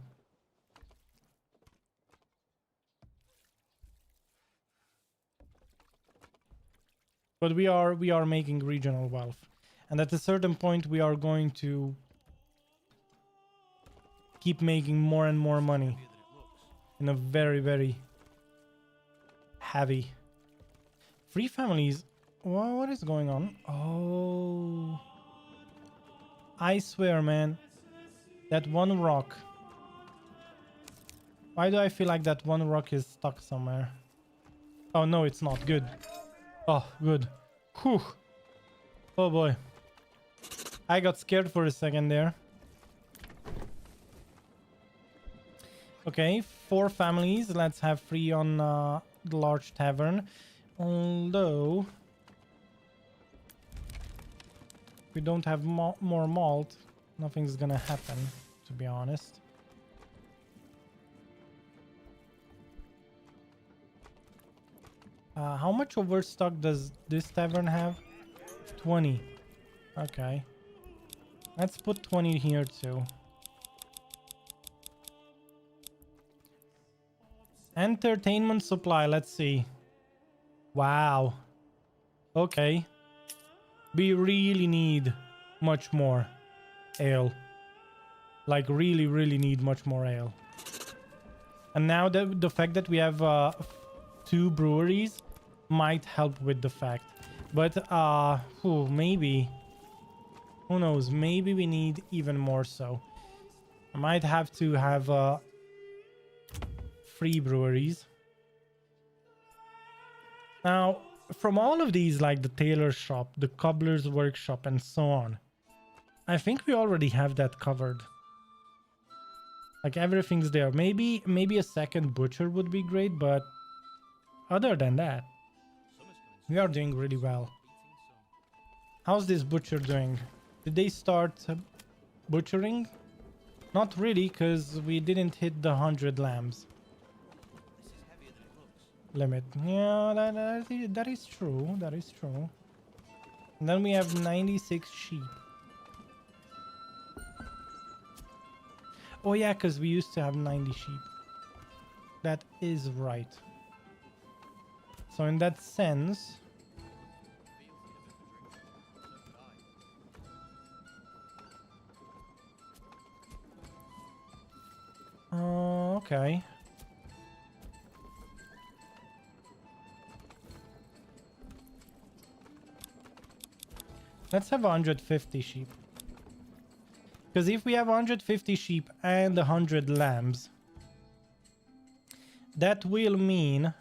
But we are making regional wealth, and at a certain point we are going to keep making more and more money Heavier than it looks. in a very, very heavy. Free families. What is going on? Oh, I swear, man, that one rock. Why do I feel like that one rock is stuck somewhere? Oh no, it's not. Good. Oh, good. Whew. Oh boy. I got scared for a second there. Okay, 4 families. Let's have 3 on the large tavern. Although we don't have more malt, nothing's gonna happen, to be honest. How much overstock does this tavern have? 20. Okay. Let's put 20 here too. Entertainment supply, let's see. Wow. Okay. We really need much more ale. Like really need much more ale. And now the fact that we have 2 breweries might help with the fact. But maybe, who knows, maybe we need even more so. I might have to have 3 breweries. Now, from all of these, like the tailor shop, the cobbler's workshop, and so on, I think we already have that covered. Like everything's there. Maybe a second butcher would be great, but other than that, we are doing really well. How's this butcher doing? Did they start butchering? Not really, because we didn't hit the 100 lambs This is heavier than it looks. limit. Yeah, that is true. That is true. And then we have 96 sheep. Oh yeah, because we used to have 90 sheep. That is right. So in that sense, okay. Let's have 150 sheep. Because if we have 150 sheep and 100 lambs, that will mean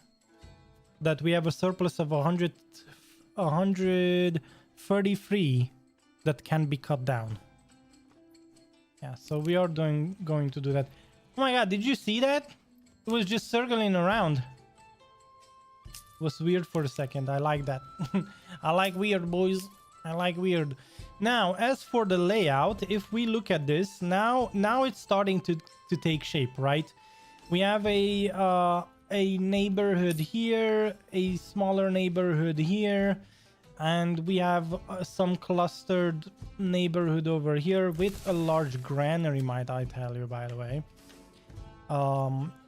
that we have a surplus of 133 that can be cut down. Yeah, so we are going to do that. Oh my god, did you see that? It was just circling around. It was weird for a second. I like that. I like weird, boys. I like weird. Now, as for the layout, if we look at this, now it's starting to take shape, right? We have a neighborhood here, a smaller neighborhood here, and we have some clustered neighborhood over here with a large granary, might I tell you, by the way.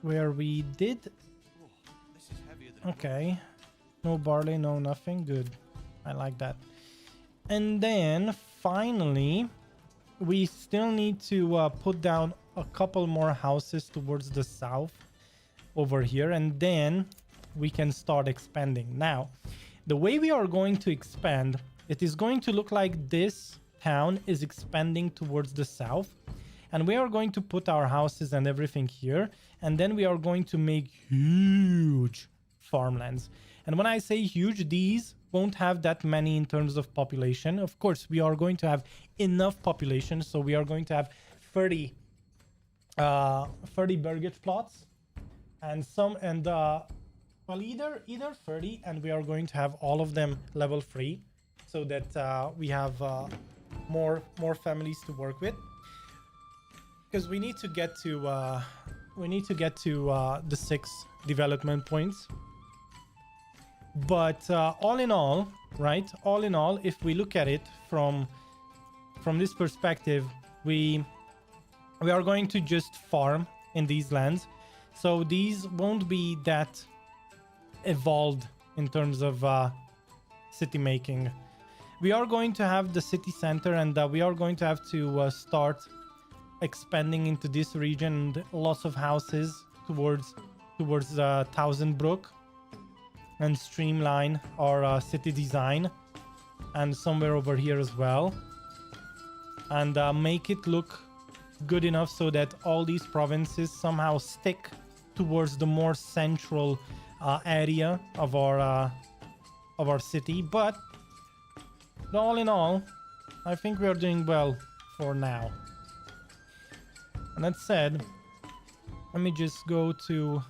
Where we did... This is heavier than Okay. No barley, no nothing. Good. I like that. And then, finally, we still need to put down a couple more houses towards the south over here, and then we can start expanding. Now, the way we are going to expand, it is going to look like this town is expanding towards the south, and we are going to put our houses and everything here, and then we are going to make huge farmlands. And when I say huge, these won't have that many in terms of population. Of course, we are going to have enough population, so we are going to have 30 burgage plots and well, either 30, and we are going to have all of them level 3 so that we have more families to work with, because we need to get to the 6 development points. But all in all, right? All in all, if we look at it from this perspective, we are going to just farm in these lands. So these won't be that evolved in terms of city making. We are going to have the city center, and we are going to have to start expanding into this region, and lots of houses towards Thousand Brook, and streamline our city design, and somewhere over here as well, and make it look good enough so that all these provinces somehow stick towards the more central area of our city. But all in all, I think we are doing well for now. And that said, let me just go to...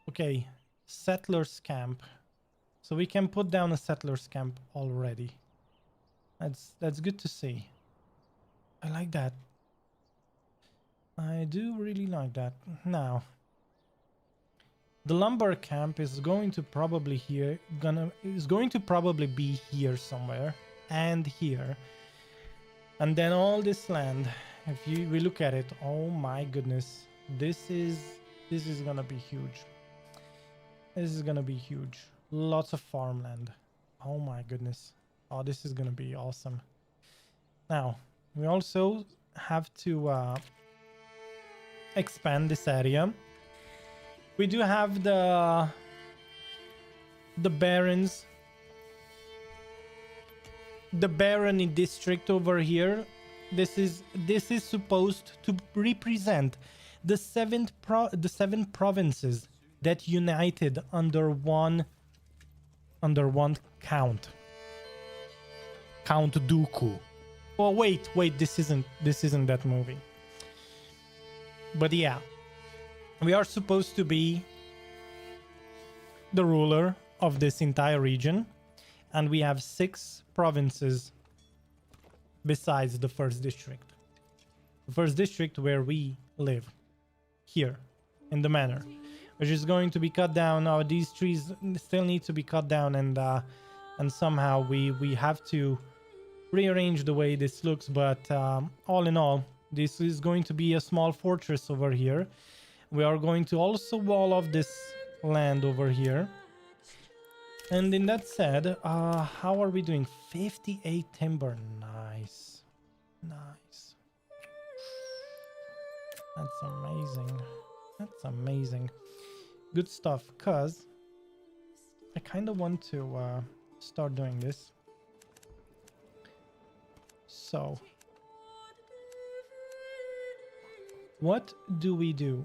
Okay, settlers camp. So we can put down a settlers camp already. That's good to see. I like that. I do really like that. Now, the lumber camp is going to probably be here somewhere, and here. And then all this land, if we look at it, oh my goodness, this is gonna be huge. This is gonna be huge. Lots of farmland. Oh my goodness. Oh, this is gonna be awesome. Now, we also have to expand this area. We do have the barons, the barony district over here. This is supposed to represent the seven provinces that united under one Count Dooku. Oh wait, this isn't that movie. But yeah, we are supposed to be the ruler of this entire region, and we have 6 provinces besides the first district. The first district where we live, here in the manor, which is going to be cut down. Now these trees still need to be cut down, and somehow we have to rearrange the way this looks. But all in all, this is going to be a small fortress over here. We are going to also wall off this land over here. And in that said, how are we doing? 58 timber. Nice. That's amazing. That's amazing. Good stuff, because I kind of want to start doing this. So, what do we do?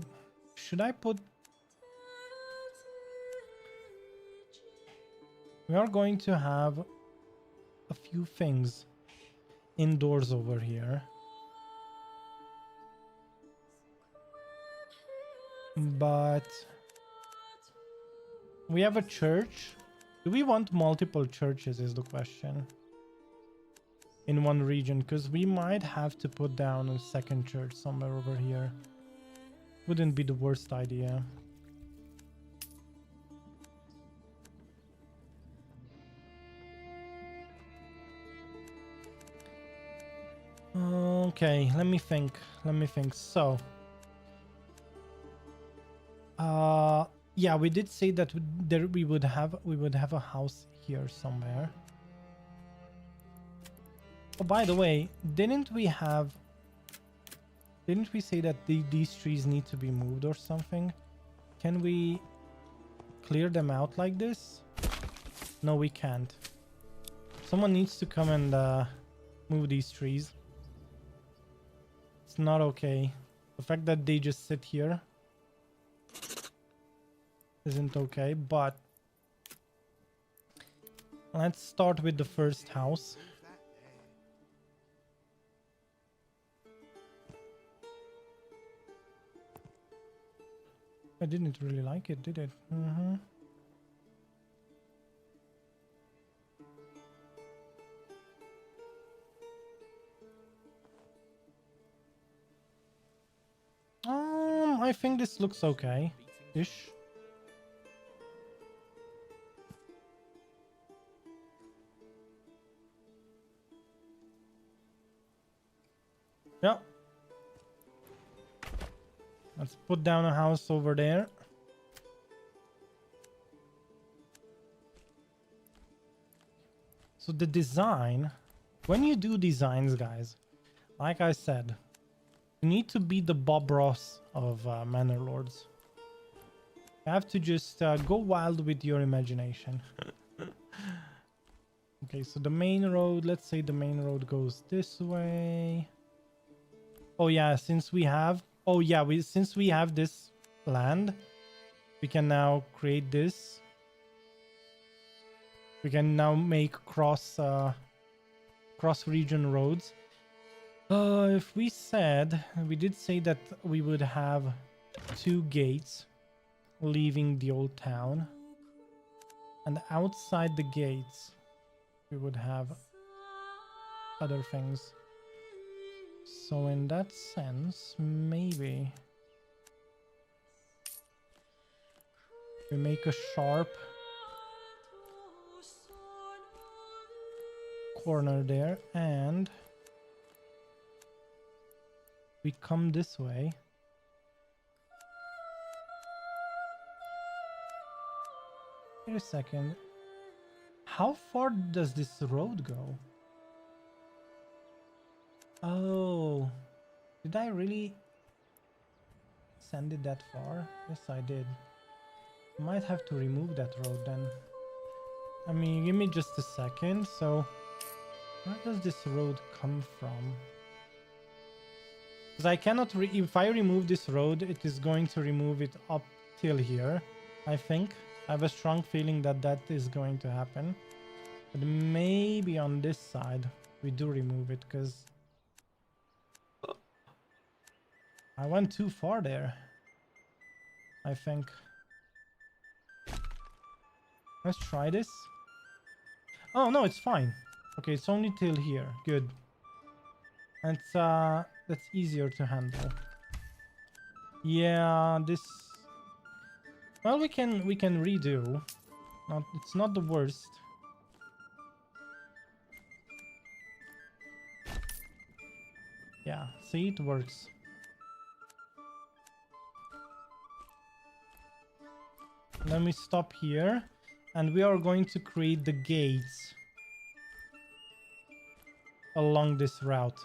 Should I put... We are going to have a few things indoors over here. But we have a church. Do we want multiple churches is the question. In one region, because we might have to put down a second church somewhere over here. Wouldn't be the worst idea. Okay, let me think. So, yeah, we did say that we would have a house here somewhere. Oh, by the way, didn't we say that these trees need to be moved or something? Can we clear them out like this? No, we can't. Someone needs to come and move these trees. It's not okay. The fact that they just sit here isn't okay, but let's start with the first house. I didn't really like it, did it? I think this looks okay-ish. Yeah. Let's put down a house over there. So the design, when you do designs, guys, like I said, you need to be the Bob Ross of Manor Lords. You have to just go wild with your imagination. Okay, so the main road, let's say the main road goes this way. Oh yeah, since we have, since we have this land, we can now create this. We can now make cross region roads. If we did say that we would have 2 gates leaving the old town, and outside the gates we would have other things. So in that sense, maybe we make a sharp corner there, and we come this way. Wait a second. How far does this road go? Oh, did I really send it that far? Yes, I did. Might have to remove that road then. I mean, give me just a second. So, where does this road come from? Because I cannot, if I remove this road, it is going to remove it up till here, I think. I have a strong feeling that that is going to happen. But maybe on this side, we do remove it, because I went too far there, I think. Let's try this. Oh, no, it's fine. Okay, it's only till here. Good. And that's easier to handle. Yeah, this... Well, we can redo. It's not the worst. Yeah, see, it works. Let me stop here, and we are going to create the gates along this route.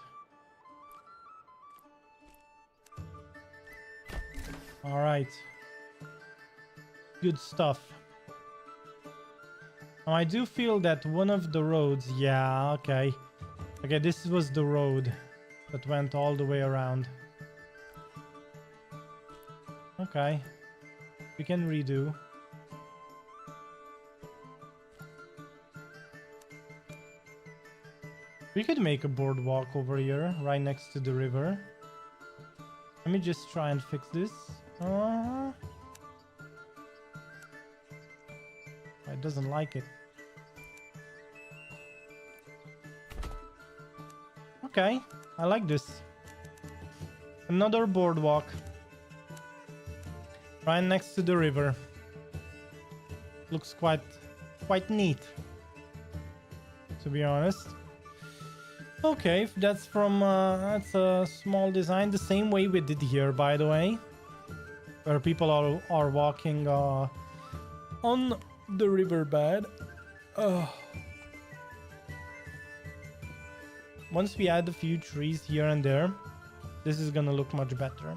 All right. Good stuff. Now, I do feel that one of the roads... Yeah, okay. Okay, this was the road that went all the way around. Okay. We can redo. We could make a boardwalk over here, right next to the river. Let me just try and fix this. It doesn't like it. Okay, I like this. Another boardwalk. Right next to the river. Looks quite neat, to be honest. Okay, if that's from that's a small design, the same way we did here, by the way, where people are walking on the riverbed. Once we add a few trees here and there, this is gonna look much better.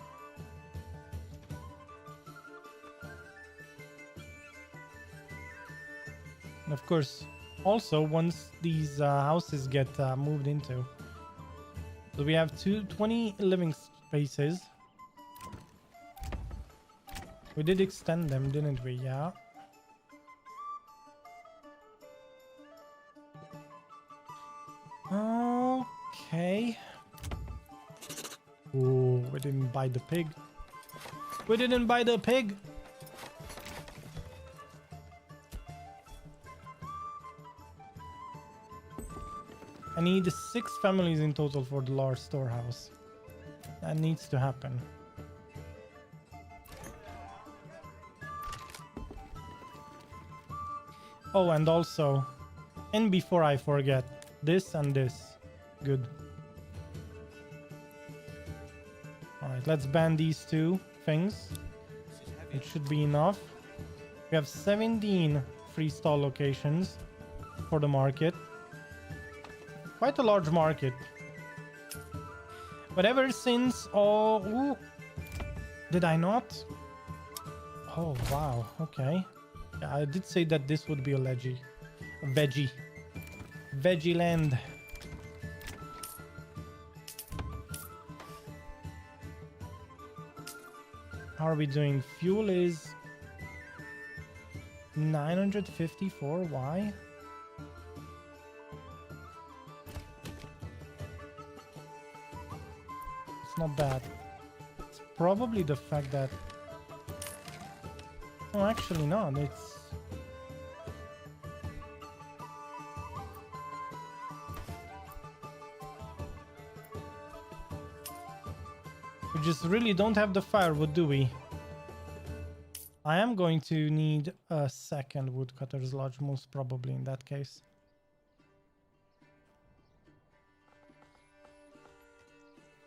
And of course, also once these houses get moved into, so we have 20 living spaces. We did extend them, didn't we? Yeah. Okay. Oh, we didn't buy the pig. We didn't buy the pig. I need 6 families in total for the large storehouse. That needs to happen. Oh, and also, and before I forget, this and this. Good. Alright, let's ban these 2 things. It should be enough. We have 17 free stall locations for the market. quite a large market. But ever since... Oh... Ooh, did I not? Oh, wow. Okay. Yeah, I did say that this would be a veggie. Veggie land. How are we doing? Fuel is 954. Why? It's not bad. It's probably the fact that... Oh, actually not. It's... We just really don't have the firewood, do we? I am going to need a second woodcutter's lodge, most probably in that case.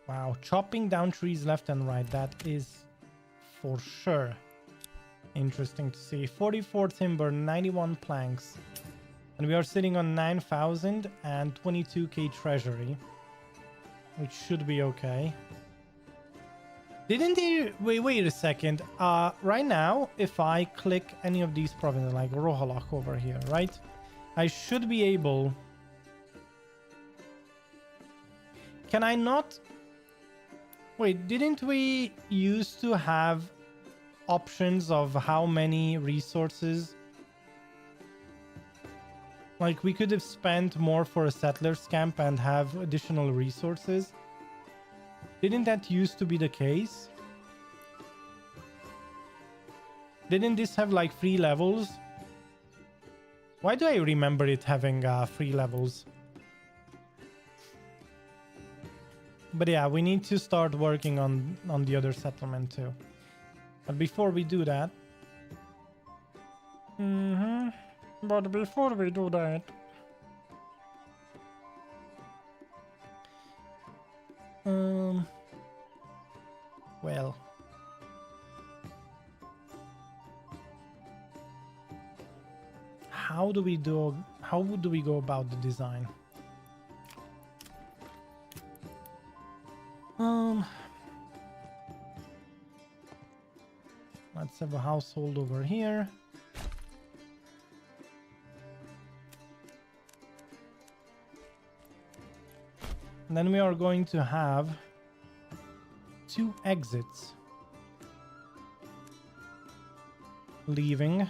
Wow, chopping down trees left and right, that is for sure interesting to see. 44 timber, 91 planks. And we are sitting on 9,000 and 22k treasury, which should be okay. Didn't he... Wait a second. Right now, if I click any of these provinces, like Rohalach over here, right? I should be able... Can I not... Wait, didn't we used to have options of how many resources? Like, we could have spent more for a settler's camp and have additional resources. Didn't that used to be the case? Didn't this have like 3 levels? Why do I remember it having 3 levels? But yeah, we need to start working on the other settlement too. But before we do that... But before we do that... Well... How do we go about the design? Let's have a household over here. And then we are going to have 2 exits leaving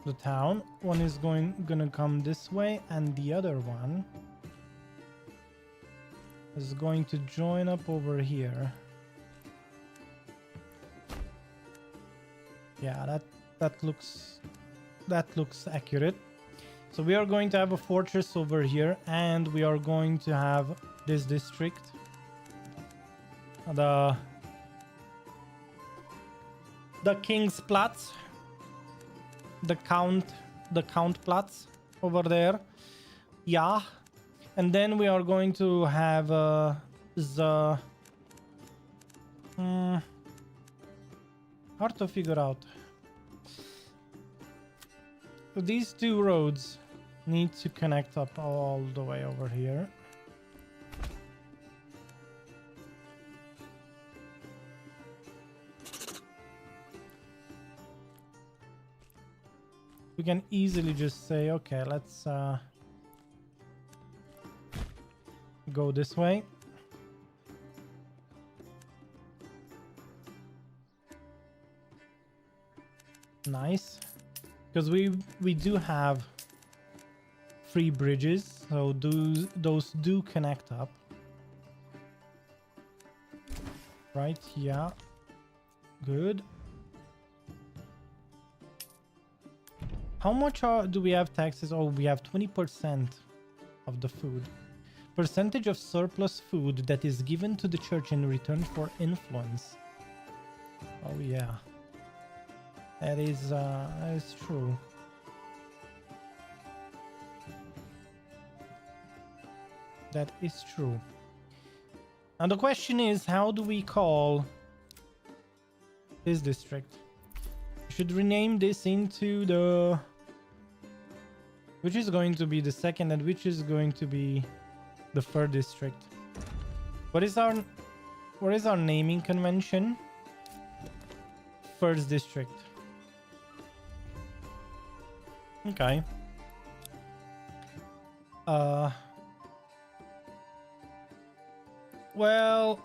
the town. One is gonna come this way, and the other one is going to join up over here. Yeah, that looks accurate. So we are going to have a fortress over here, and we are going to have this district, the King's Platz, the Count Platz over there. Yeah. And then we are going to have the hard to figure out. So these 2 roads need to connect up all the way over here. We can easily just say, okay, let's go this way. Nice. Because we do have 3 bridges, so those do connect up. Right, yeah. Good. How much do we have taxes? Oh, we have 20% of the food. Percentage of surplus food that is given to the church in return for influence. Oh yeah. That is true. That is true. And the question is, how do we call this district? We should rename this into the Which is going to be the second and which is going to be the third district? What is our naming convention? First district. Okay. Well,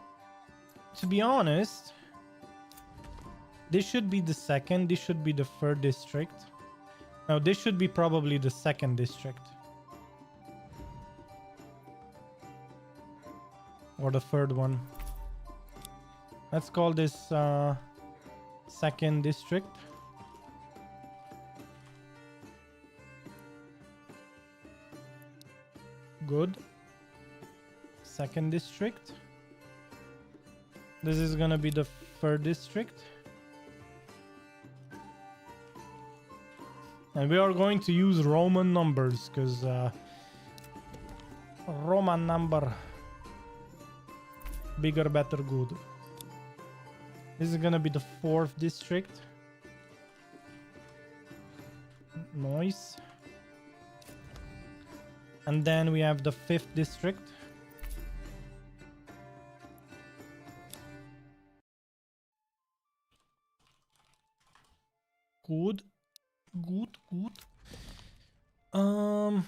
to be honest, this should be the second, this should be the third district. No, this should be probably the second district. Or the third one. Let's call this second district. Good. Second district. This is gonna be the third district. And we are going to use Roman numbers because Roman number. Bigger, better, good. This is gonna be the fourth district. Nice. And then we have the fifth district. Good. Good, good. And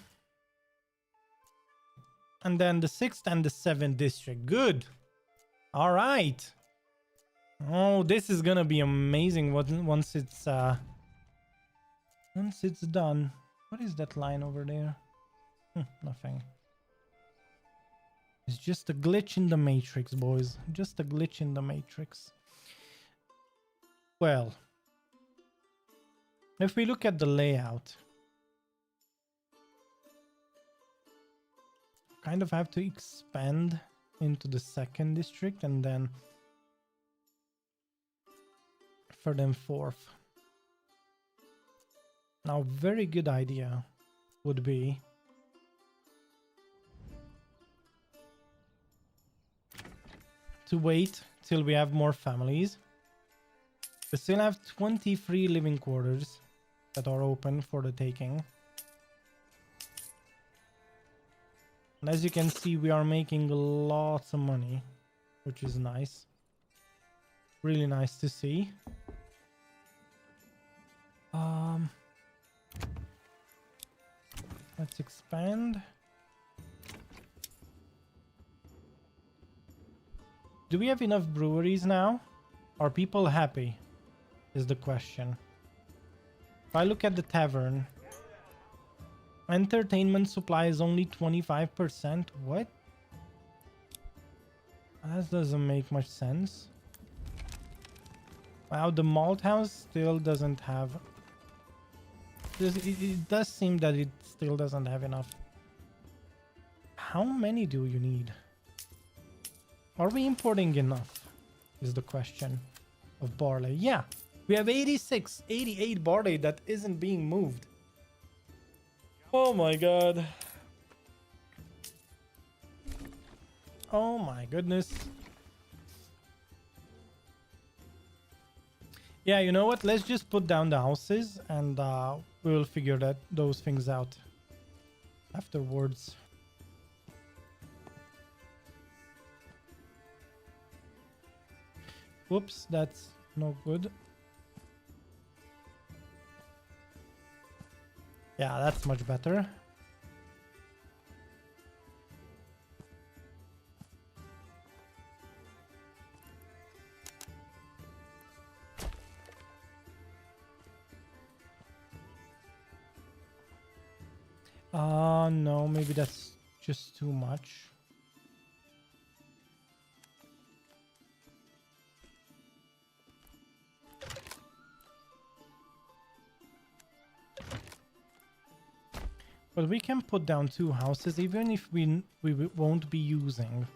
then the sixth and the seventh district. Good. All right. Oh, this is gonna be amazing once it's done. What is that line over there? Nothing. It's just a glitch in the matrix, boys. Just a glitch in the matrix. Well, if we look at the layout, kind of have to expand into the second district and then third and fourth. Now, very good idea would be to wait till we have more families. We still have 23 living quarters that are open for the taking. And as you can see, we are making lots of money, which is nice. Really nice to see. Let's expand. Do we have enough breweries now? Are people happy? Is the question. If I look at the tavern, entertainment supply is only 25%. What? That doesn't make much sense. Wow, the malt house still doesn't have... It does seem that it still doesn't have enough. How many do you need? Are we importing enough? Is the question of barley. Yeah, we have 88 barley that isn't being moved. Oh my god. Oh my goodness. Yeah, you know what? Let's just put down the houses and we will figure those things out afterwards. Whoops, that's no good. Yeah, that's much better. No, maybe that's just too much. But we can put down 2 houses even if we won't be using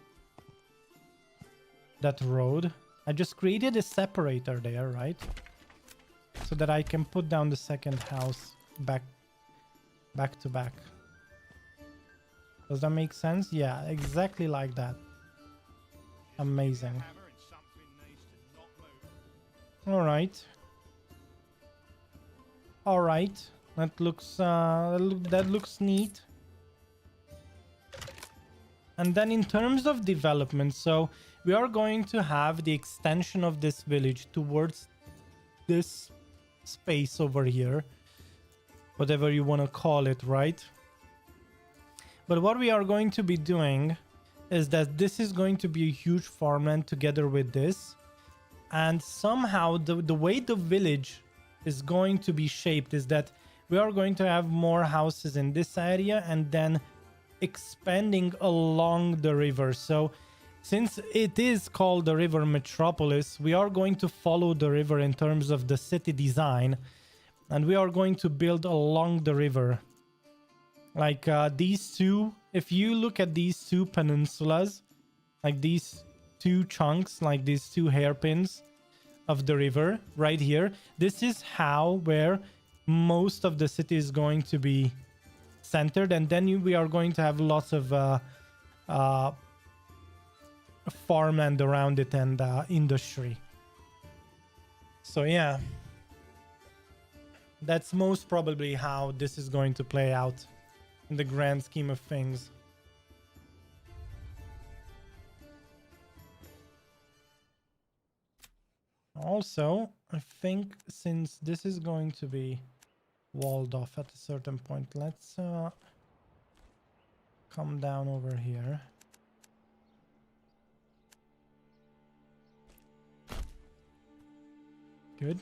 that road. I just created a separator there, right? So that I can put down the second house back to back. Does that make sense? Yeah, exactly like that. Amazing. All right. All right. That looks neat. And then in terms of development, so we are going to have the extension of this village towards this space over here, whatever you want to call it, right? But what we are going to be doing is that this is going to be a huge farmland together with this, and somehow the way the village is going to be shaped is that we are going to have more houses in this area and then expanding along the river. So since it is called the river Metropolis, we are going to follow the river in terms of the city design, and we are going to build along the river. Like these two, if you look at these two peninsulas, like these two chunks, like these two hairpins of the river right here, this is where most of the city is going to be centered, and then we are going to have lots of farmland around it and industry. So yeah, that's most probably how this is going to play out in the grand scheme of things. Also, I think since this is going to be walled off at a certain point, let's come down over here. Good.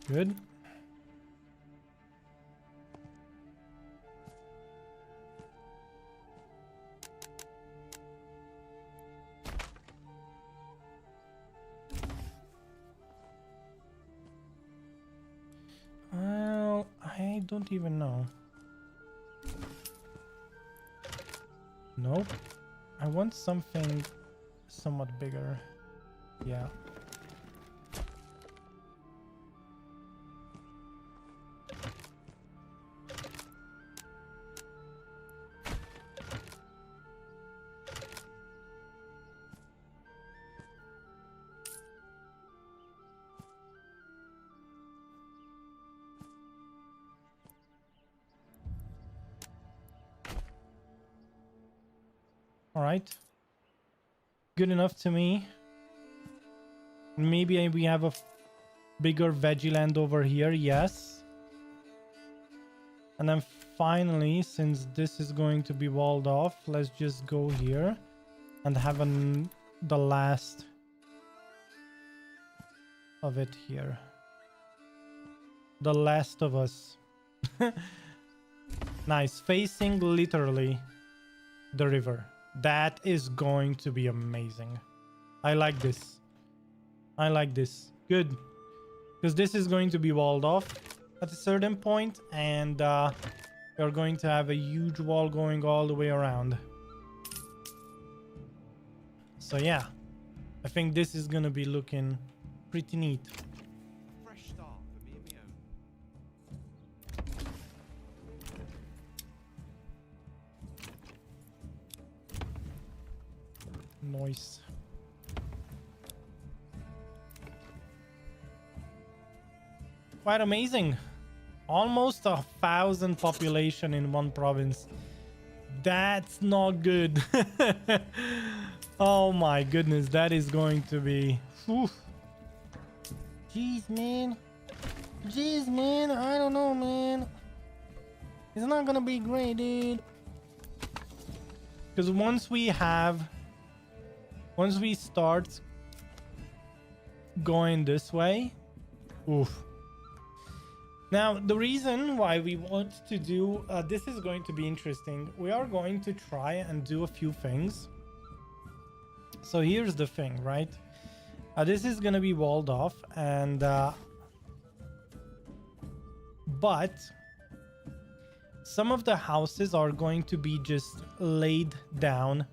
Good. Well, I don't even know. Nope. I want something somewhat bigger. Yeah. All right. Good enough to me. Maybe we have a bigger veggie land over here. Yes. And then finally, since this is going to be walled off, let's just go here and have the last of it here. The Last of Us. Nice. Facing literally the river. That is going to be amazing. I like this. I like this. Good. Because this is going to be walled off at a certain point, and we're going to have a huge wall going all the way around. So yeah, I think this is going to be looking pretty neat. A fresh start for me and me own. Nice. Quite amazing. Almost 1,000 population in one province. That's not good. Oh my goodness, that is going to be... Whew. Jeez, man. Jeez, man. I don't know, man. It's not gonna be great, dude. Because once we start going this way, oof. Now, the reason why we want to do this is going to be interesting. We are going to try and do a few things. So here's the thing, right? This is going to be walled off, and but some of the houses are going to be just laid down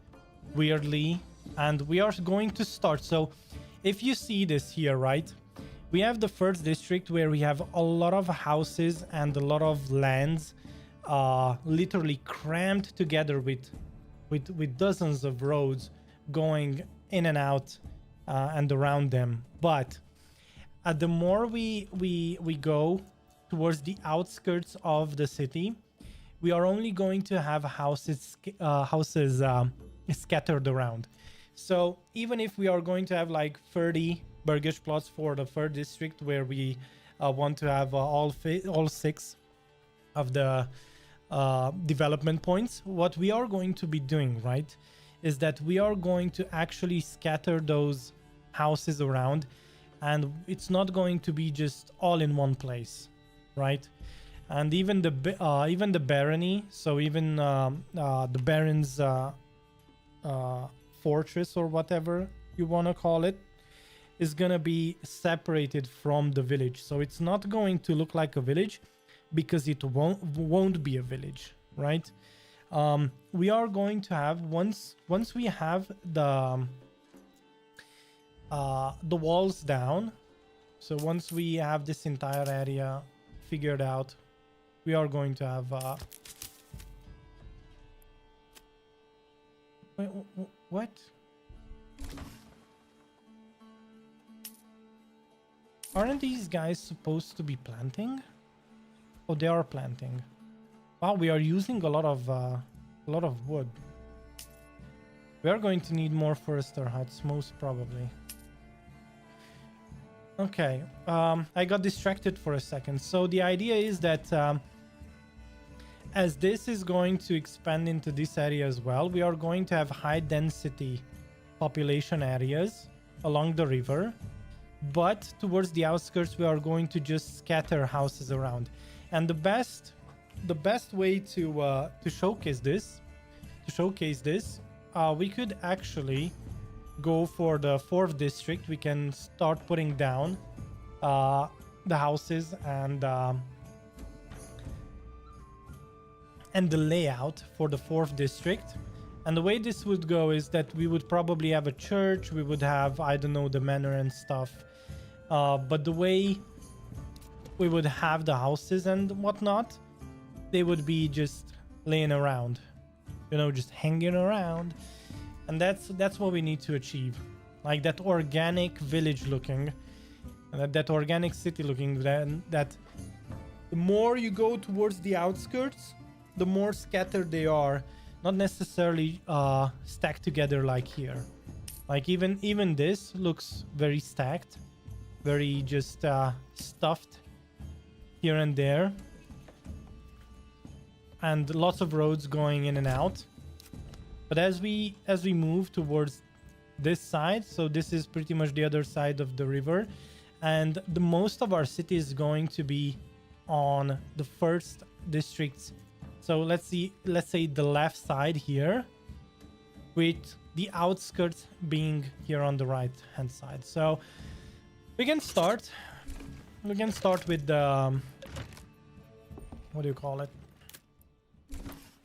weirdly, and we are going to start. So if you see this here, right? We have the first district where we have a lot of houses and a lot of lands literally crammed together with with dozens of roads going in and out and around them. But the more we go towards the outskirts of the city, we are only going to have houses scattered around. So even if we are going to have like 30 burgage plots for the third district, where we want to have all 6 of the development points, what we are going to be doing, right, is that we are going to actually scatter those houses around, and it's not going to be just all in one place, right? And even the barony, so even the baron's fortress, or whatever you want to call it, is gonna be separated from the village. So it's not going to look like a village, because it won't be a village, right? We are going to have, once we have the walls down, so once we have this entire area figured out, we are going to have wait, what? Aren't these guys supposed to be planting? Oh, they are planting. Wow, we are using a lot of wood. We are going to need more forester huts, most probably. Okay, I got distracted for a second. So the idea is that as this is going to expand into this area as well, we are going to have high density population areas along the river, but towards the outskirts we are going to just scatter houses around. And the best way to showcase this, we could actually go for the 4th district. We can start putting down the houses and the layout for the 4th district. And the way this would go is that we would probably have a church, we would have, I don't know, the manor and stuff, but the way we would have the houses and whatnot, they would be just laying around, you know, just hanging around. And that's what we need to achieve, like that organic village looking, that organic city looking. Then that the more you go towards the outskirts, the more scattered they are, not necessarily stacked together like here. Like even this looks very stacked, very just stuffed here and there, and lots of roads going in and out. But as we move towards this side, so this is pretty much the other side of the river, and the most of our city is going to be on the 1st districts. So let's say the left side here, with the outskirts being here on the right hand side. So we can start with the what do you call it,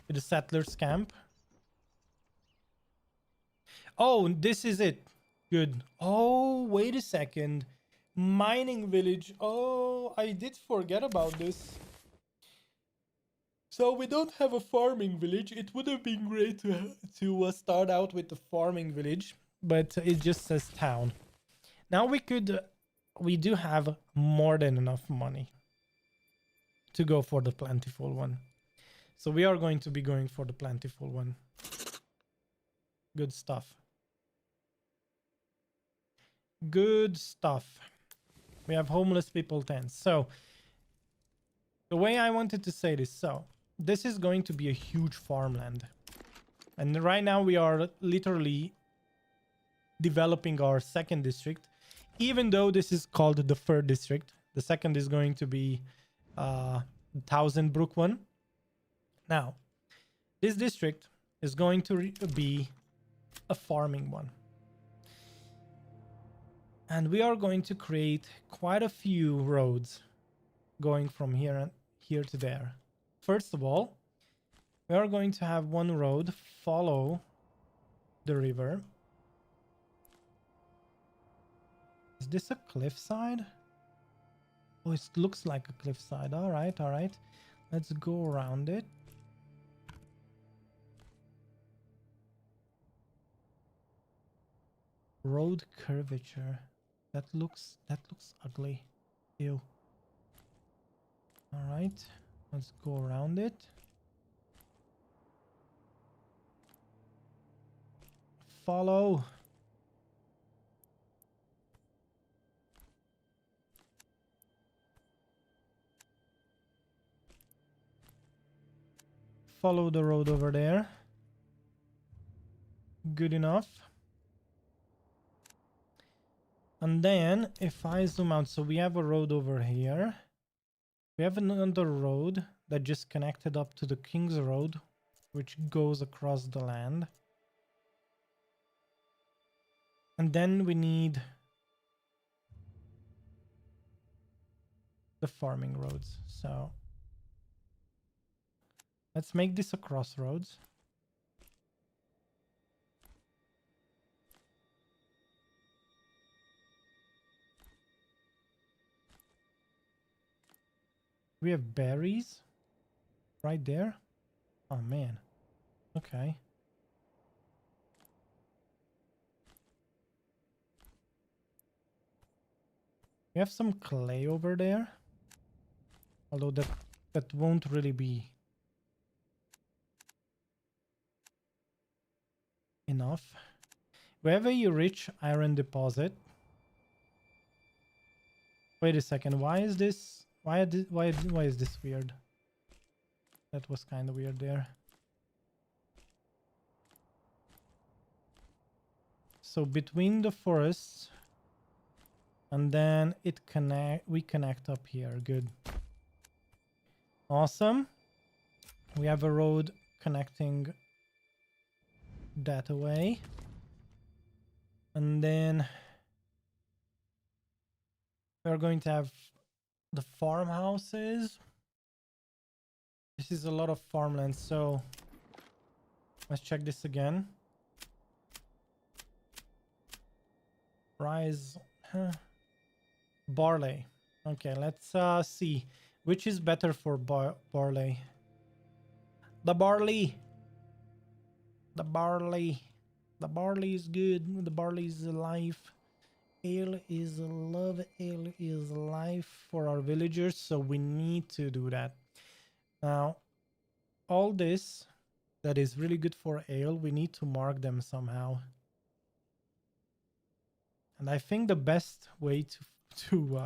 with the settlers camp. Oh, this is it. Good. Oh, wait a second. Mining village. Oh, I did forget about this. So we don't have a farming village. It would have been great to start out with the farming village, but it just says town. Now we do have more than enough money to go for the plentiful one. So we are going to be going for the plentiful one. Good stuff. Good stuff. We have homeless people tents. So the way I wanted to say this, so this is going to be a huge farmland. And right now we are literally developing our 2nd district. Even though this is called the 3rd district, the 2nd is going to be 1000 Brook one. Now, this district is going to be a farming one. And we are going to create quite a few roads going from here to there. First of all, we are going to have one road follow the river. Is this a cliffside? Oh, it looks like a cliffside. All right, all right. Let's go around it. Road curvature. That looks ugly. Ew. All right, let's go around it. Follow. Follow the road over there. Good enough. And then if I zoom out, so we have a road over here. We have another road that just connected up to the King's Road, which goes across the land. And then we need the farming roads. So let's make this a crossroads. We have berries right there. Oh man. Okay. We have some clay over there. Although that won't really be enough. Wherever you reach iron deposit. Wait a second. Why is this? Why is this weird? That was kind of weird there. So between the forests, and then we connect up here. Good. Awesome. We have a road connecting that away. And then we're going to have the farmhouses. This is a lot of farmland, so let's check this again. Rice, barley. Okay, let's see which is better for barley. The barley. The barley. The barley is good. The barley is life. Ale is love. Ale is life for our villagers, so we need to do that. Now, all this that is really good for ale, we need to mark them somehow. And I think the best way to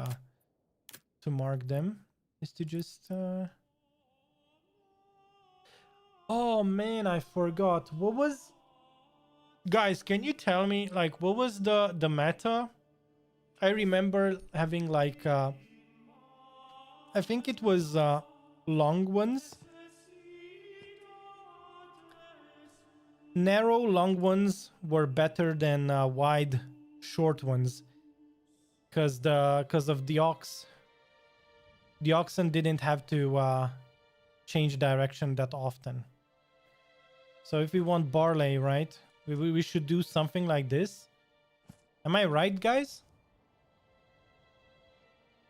mark them is to just oh man, I forgot. What was, guys, can you tell me like what was the meta? I remember having like I think it was long ones. Narrow long ones were better than wide short ones because of the ox. The oxen didn't have to change direction that often. So if we want barley, right, we should do something like this. Am I right, guys?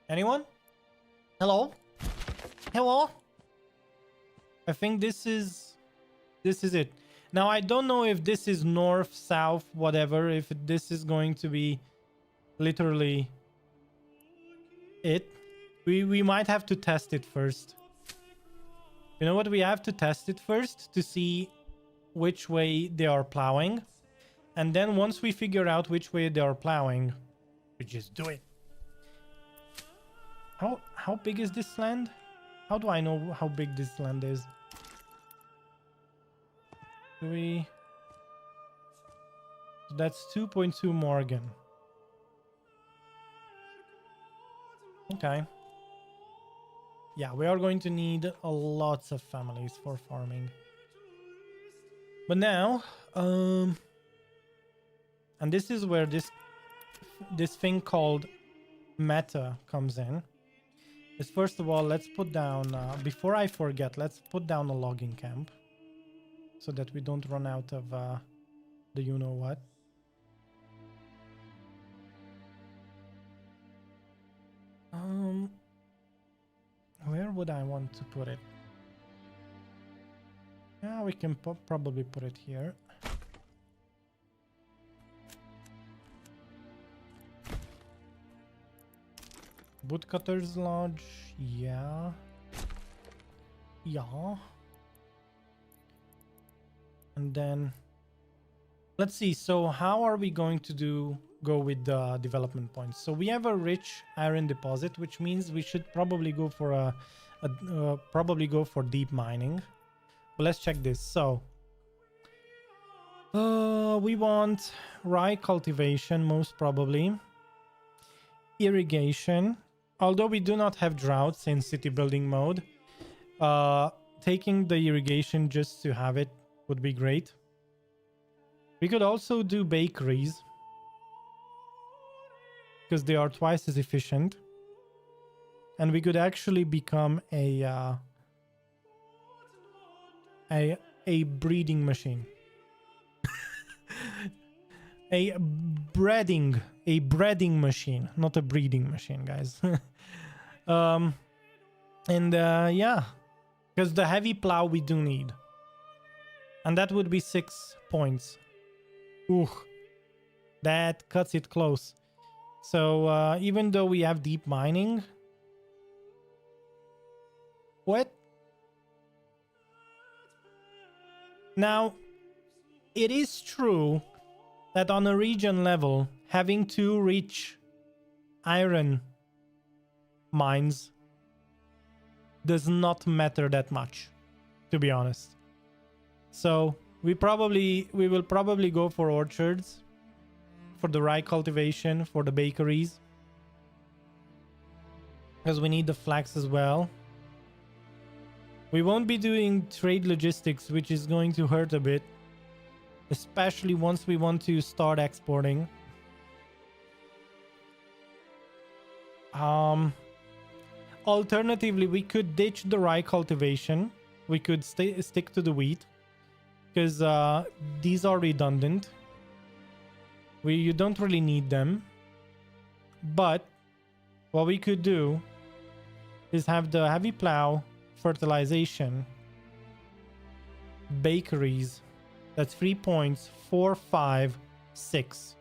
Anyone? Hello? Hello? I think this is it. Now, I don't know if this is north, south, whatever, if this is going to be literally it. We might have to test it first. You know what? We have to test it first to see which way they are plowing. And then once we figure out which way they are plowing, we just do it. How big is this land? How do I know how big this land is? That's 2.2 Morgan. Okay. Yeah, we are going to need lots of families for farming. But now, and this is where this thing called meta comes in. Is first of all, let's put down, before I forget, let's put down a logging camp so that we don't run out of the you-know-what. Where would I want to put it? Yeah, we can probably put it here. Woodcutter's Lodge. Yeah. Yeah. And then let's see. So how are we going to go with the development points? So we have a rich iron deposit, which means we should probably go for probably go for deep mining. But let's check this. So we want rye cultivation, most probably. Irrigation. Although we do not have droughts in city building mode, taking the irrigation just to have it would be great. We could also do bakeries, because they are twice as efficient. And we could actually become a breeding machine. a breading machine, not a breeding machine, guys. Yeah, because the heavy plow we do need, and that would be 6 points. Ooh, that cuts it close. So even though we have deep mining, what? Now, it is true that on a region level, having 2 rich iron mines does not matter that much, to be honest. So we will probably go for orchards, for the rye cultivation, for the bakeries, because we need the flax as well. We won't be doing trade logistics, which is going to hurt a bit, especially once we want to start exporting. Alternatively, we could ditch the rye cultivation. We could stick to the wheat, because these are redundant. You don't really need them. But what we could do is have the heavy plow, fertilization, bakeries. That's 3 points. 4, 5, 6.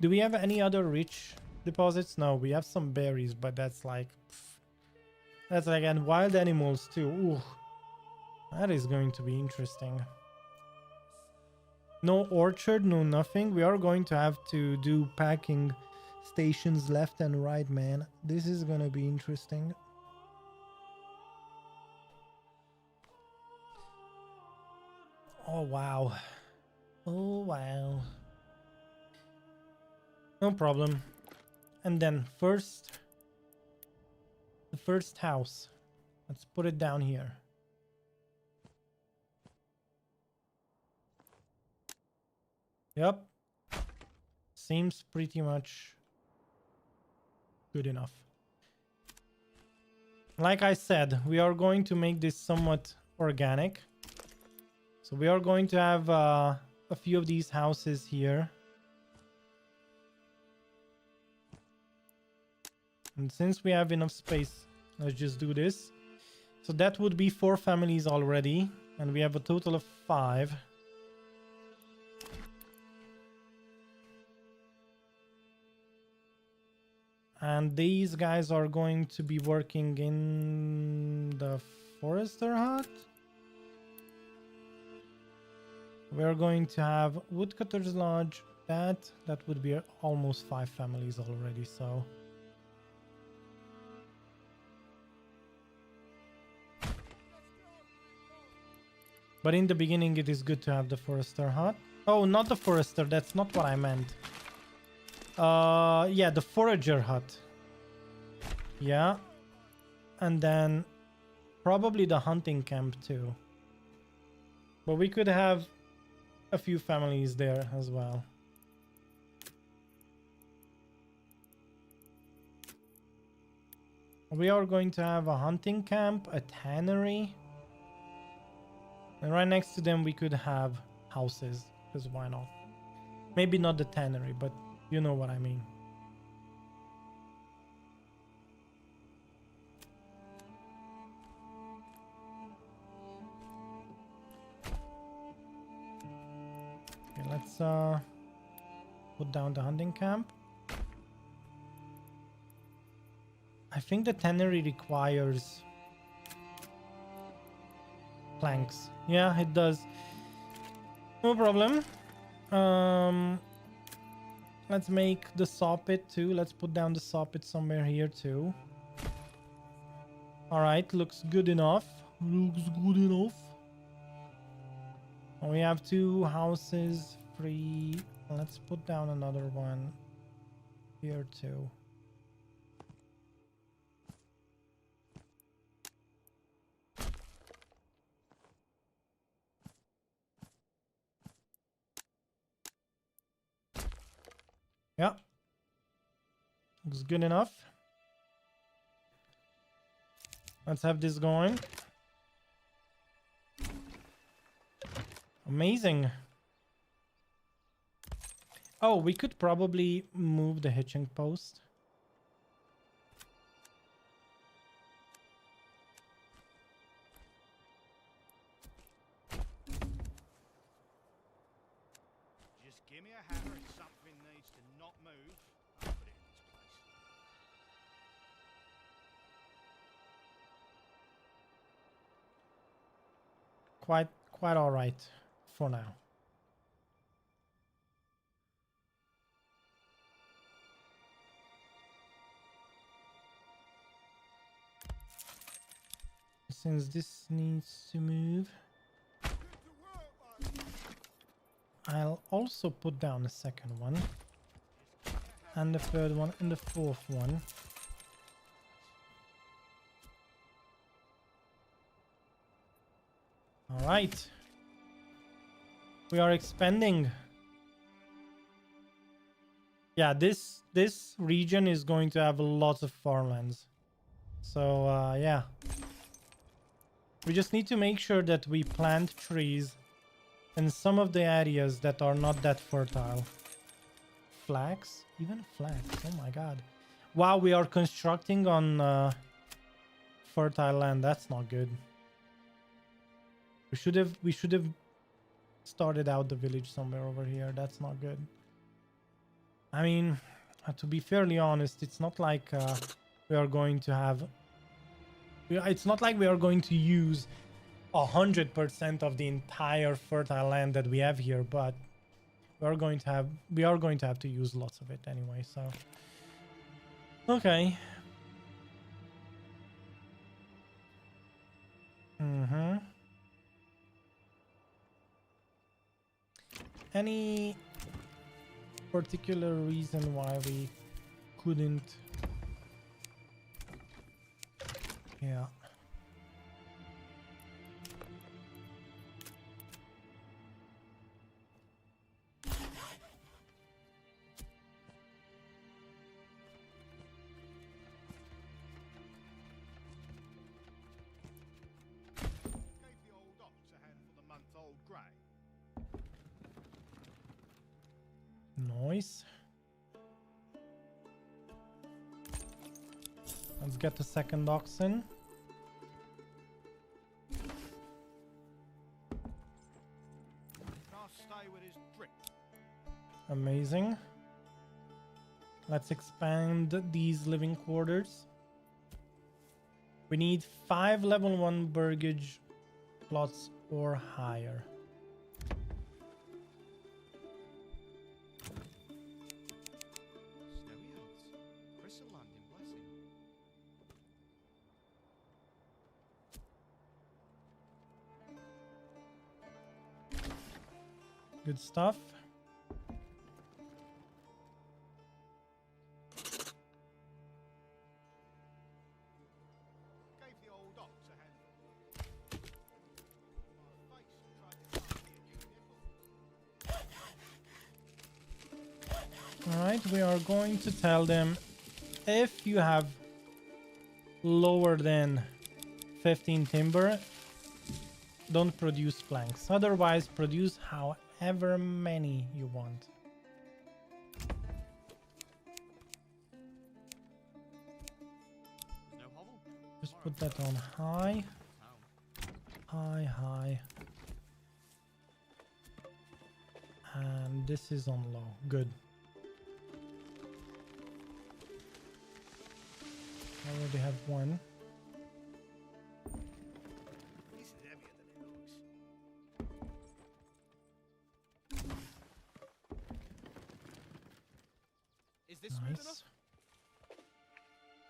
Do we have any other rich deposits? No, we have some berries, but that's like and wild animals too. Ooh, that is going to be interesting. No orchard, no nothing. We are going to have to do packing stations left and right, man. This is gonna be interesting. Oh wow. Oh wow. No problem. And then the first house. Let's put it down here. Yep. Seems pretty much good enough. Like I said, we are going to make this somewhat organic. So we are going to have a few of these houses here. And since we have enough space, let's just do this. So that would be 4 families already. And we have a total of 5. And these guys are going to be working in the forester hut. We're going to have woodcutter's lodge. That would be almost 5 families already, so. But in the beginning, it is good to have the forester hut. Oh, not the forester. That's not what I meant. Yeah, the forager hut. Yeah. And then probably the hunting camp too. But we could have a few families there as well. We are going to have a hunting camp, a tannery. And right next to them we could have houses, because why not? Maybe not the tannery, but you know what I mean. Okay, let's put down the hunting camp. I think the tannery requires planks. Yeah, it does. No problem. Let's make the saw pit too. Let's put down the saw pit somewhere here too. All right, looks good enough. Looks good enough. We have 2 houses free. Let's put down another one here too. Yeah. Looks good enough. Let's have this going. Amazing. Oh, we could probably move the hitching post. Just give me a hammer if something needs to not move. I'll put it in its place. Quite all right for now. Since this needs to move, I'll also put down the second one, and the third one, and the fourth one. All right. We are expanding. Yeah, this region is going to have lots of farmlands. So, yeah. We just need to make sure that we plant trees in some of the areas that are not that fertile. Flax? Even flax. Oh my god. Wow, we are constructing on fertile land. That's not good. We should have started out the village somewhere over here. That's not good. I mean, to be fairly honest, it's not like we are going to have... It's not like we are going to use 100% of the entire fertile land that we have here, but we are going to have to use lots of it anyway, so... Okay. Any particular reason why we couldn't... Yeah. Gave the old ox a handful of month-old grey. Nice. Let's get the second ox in. Can't stay with his drip. Amazing. Let's expand these living quarters. We need 5 level 1 burgage plots or higher. Snowy Hills. Crystal Landing blessing. Good stuff. Gave the old ox a handful. My face tried to nibble. Alright, we are going to tell them if you have lower than 15 timber, don't produce planks. Otherwise, produce however many you want. There's no hovel. Just put that on high. High, high. And this is on low. Good. I already have one. This is heavier than it looks. Is this smooth enough? Nice.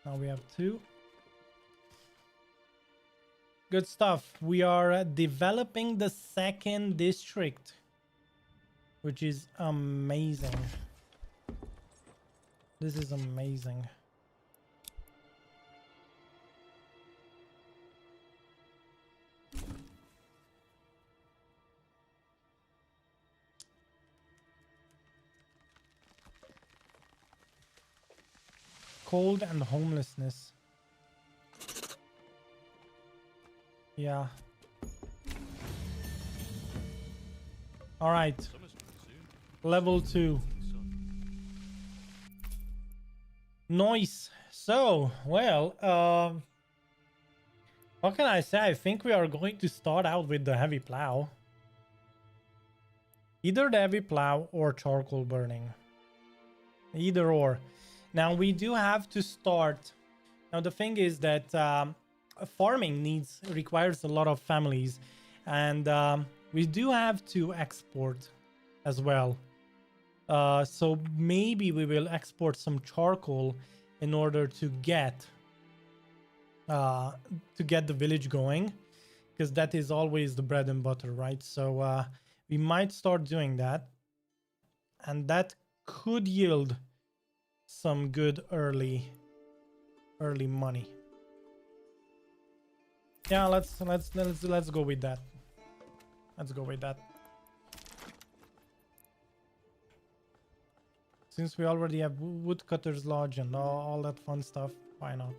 Now we have two. Good stuff. We are developing the second district, which is amazing. This is amazing. Cold and homelessness. Yeah. All right. Summer's coming soon. Level 2. Sun. Noise. So, well, what can I say? I think we are going to start out with the heavy plow. Either the heavy plow or charcoal burning. Either or. Now, we do have to start. Now, the thing is that farming requires a lot of families. And we do have to export as well. So maybe we will export some charcoal in order to get the village going, because that is always the bread and butter, right? So we might start doing that, and that could yield some good early money. Yeah, let's go with that. Let's go with that. Since we already have woodcutter's lodge and all that fun stuff, why not?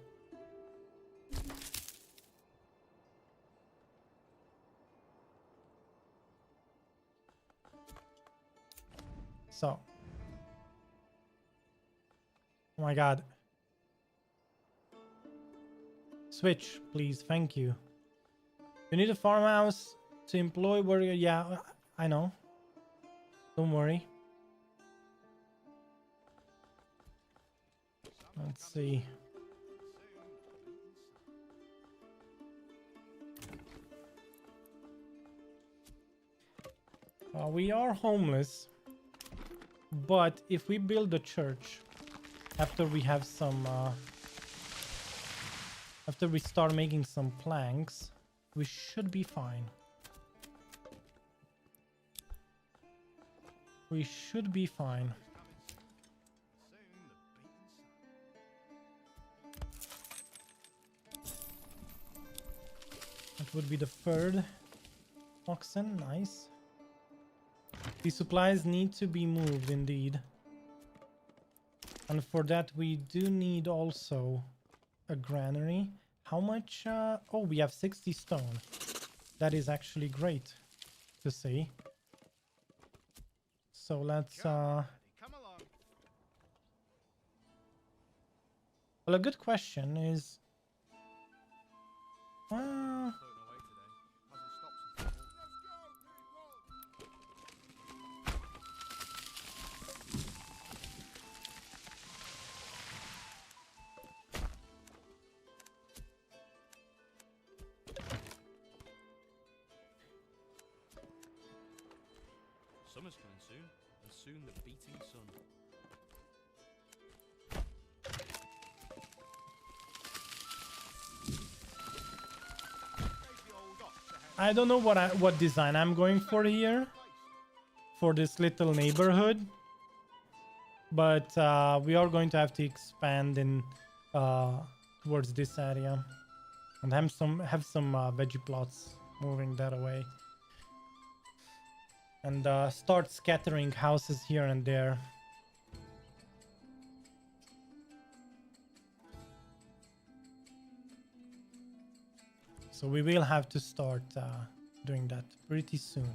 So. Oh my god. Switch, please. Thank you. You need a farmhouse to employ warrior. Yeah, I know. Don't worry. Let's see. We are homeless, but if we build a church after we have some after we start making some planks, we should be fine. We should be fine. That would be the third oxen. Nice. The supplies need to be moved indeed. And for that we do need also a granary. How much? Oh, we have 60 stone. That is actually great to see. So let's Come along. well, a good question is Floating away today. Hasn't stopped since summer's coming soon, and soon the beating sun. I don't know what design I'm going for here for this little neighborhood, but we are going to have to expand in towards this area and have some veggie plots moving that away, and start scattering houses here and there. So we will have to start doing that pretty soon.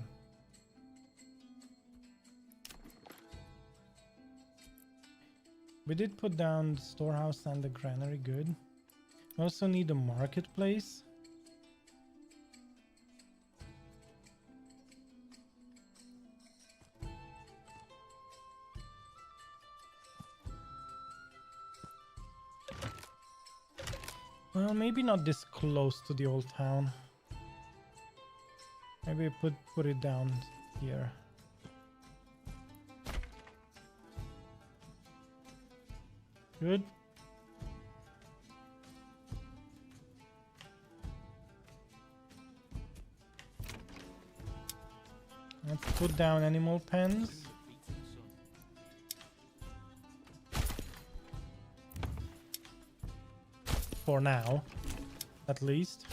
We did put down the storehouse and the granary, good. We also need a marketplace. Well, maybe not this close to the old town. Maybe put it down here. Good. Let's put down animal pens. Soon the beating sun. For now, at least.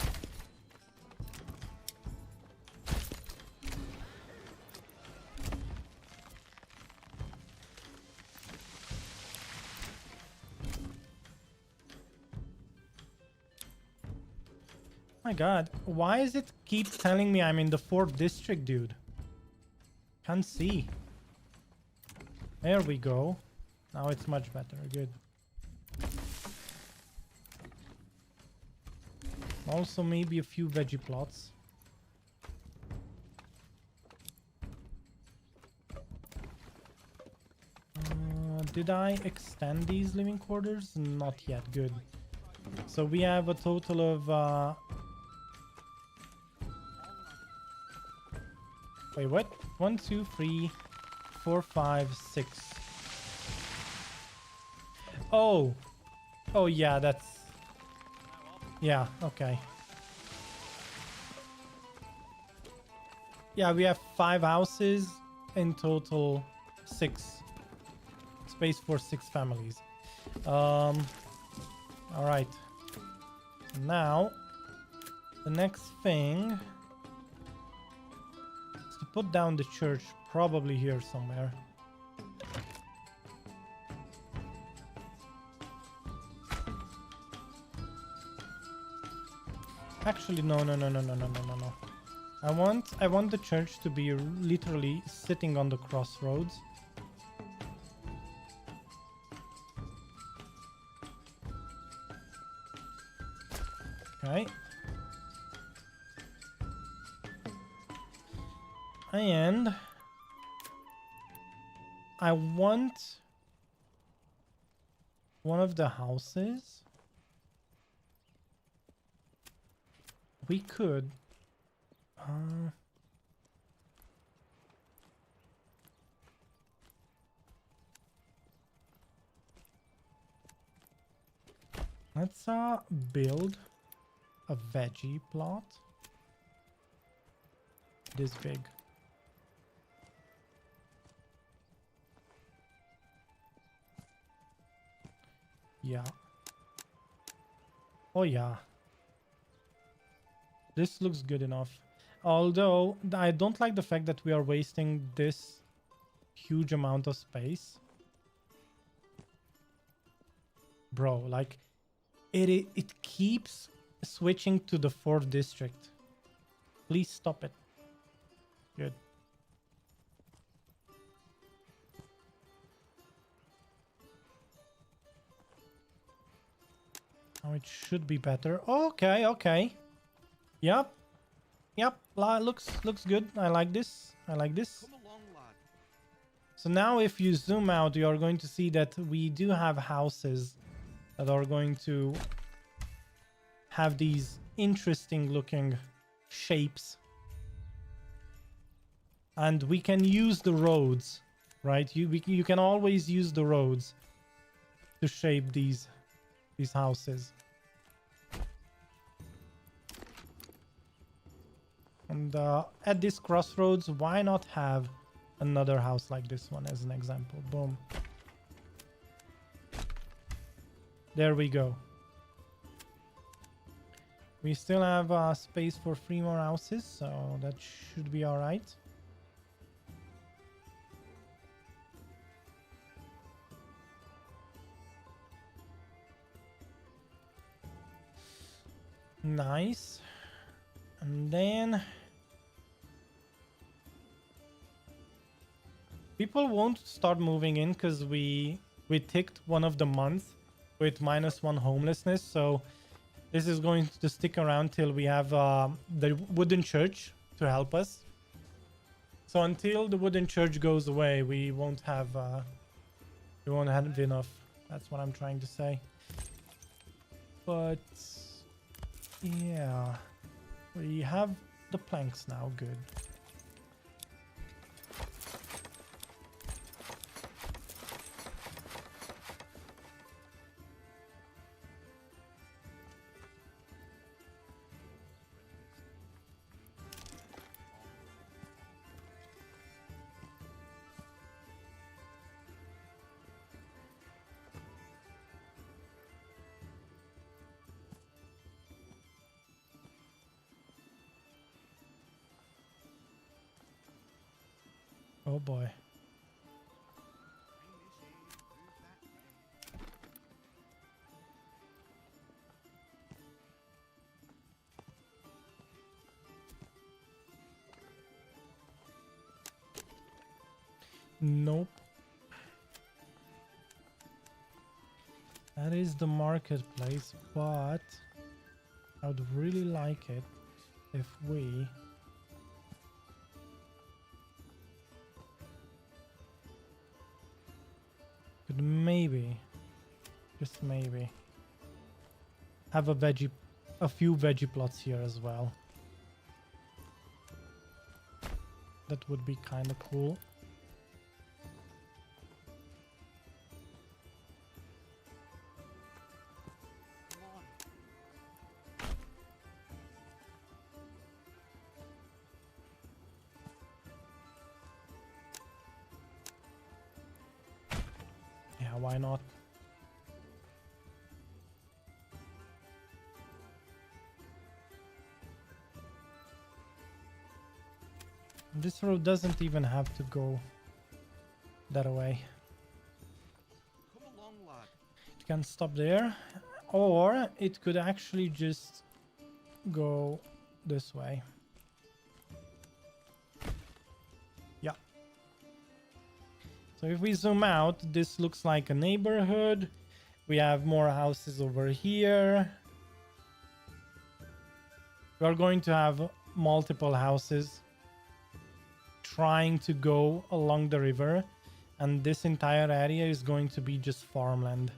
My god, why is it keep telling me I'm in the 4th district, dude? Can't see. There we go. Now it's much better. Good. Also maybe a few veggie plots. Did I extend these living quarters? Not yet. Good. So we have a total of wait, what? 1, 2, 3, 4, 5, 6. Oh. Oh yeah, that's... Yeah, okay. Yeah, we have 5 houses, in total 6. Space for 6 families. All right. Now, the next thing is to put down the church, probably here somewhere. Actually, no. I want the church to be literally sitting on the crossroads. Okay. And I want one of the houses. We could let's build a veggie plot this big. Yeah. Oh yeah. This looks good enough. Although I don't like the fact that we are wasting this huge amount of space. Bro, like it keeps switching to the 4th district. Please stop it. Good. Now it should be better. Okay, okay. Yep. Yep. Looks good. I like this. I like this. Come along, lad. So now if you zoom out, you are going to see that we do have houses that are going to have these interesting looking shapes. And we can use the roads, right? You can always use the roads to shape these houses. And at this crossroads, why not have another house like this one as an example? Boom. There we go. We still have space for 3 more houses, so that should be all right. Nice. And then people won't start moving in because we ticked one of the months with -1 homelessness, so this is going to stick around till we have the wooden church to help us. So until the wooden church goes away, we won't have enough. That's what I'm trying to say. But Yeah. We have the planks now, good. Oh boy. Nope. That is the marketplace, but I would really like it if we could maybe, just maybe, have a few veggie plots here as well. That would be kind of cool. Yeah, why not? This road doesn't even have to go that way. Come along, lad. It can stop there, or it could actually just go this way. Yeah. So if we zoom out, this looks like a neighborhood. We have more houses over here. We are going to have multiple houses trying to go along the river, and this entire area is going to be just farmland.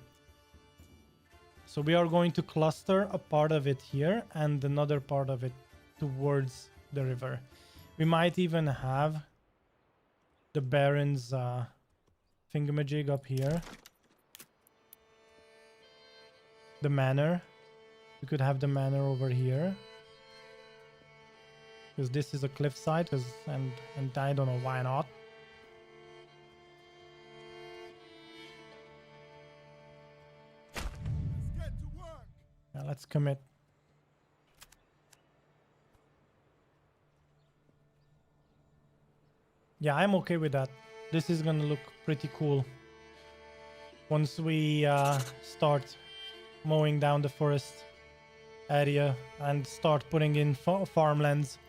So we are going to cluster a part of it here and another part of it towards the river. We might even have the Baron's thingamajig up here. The manor. We could have the manor over here. Because this is a cliffside, and I don't know why not. Let's get to work. Yeah, let's commit. Yeah, I'm okay with that. This is gonna look pretty cool once we start mowing down the forest area and start putting in farmlands.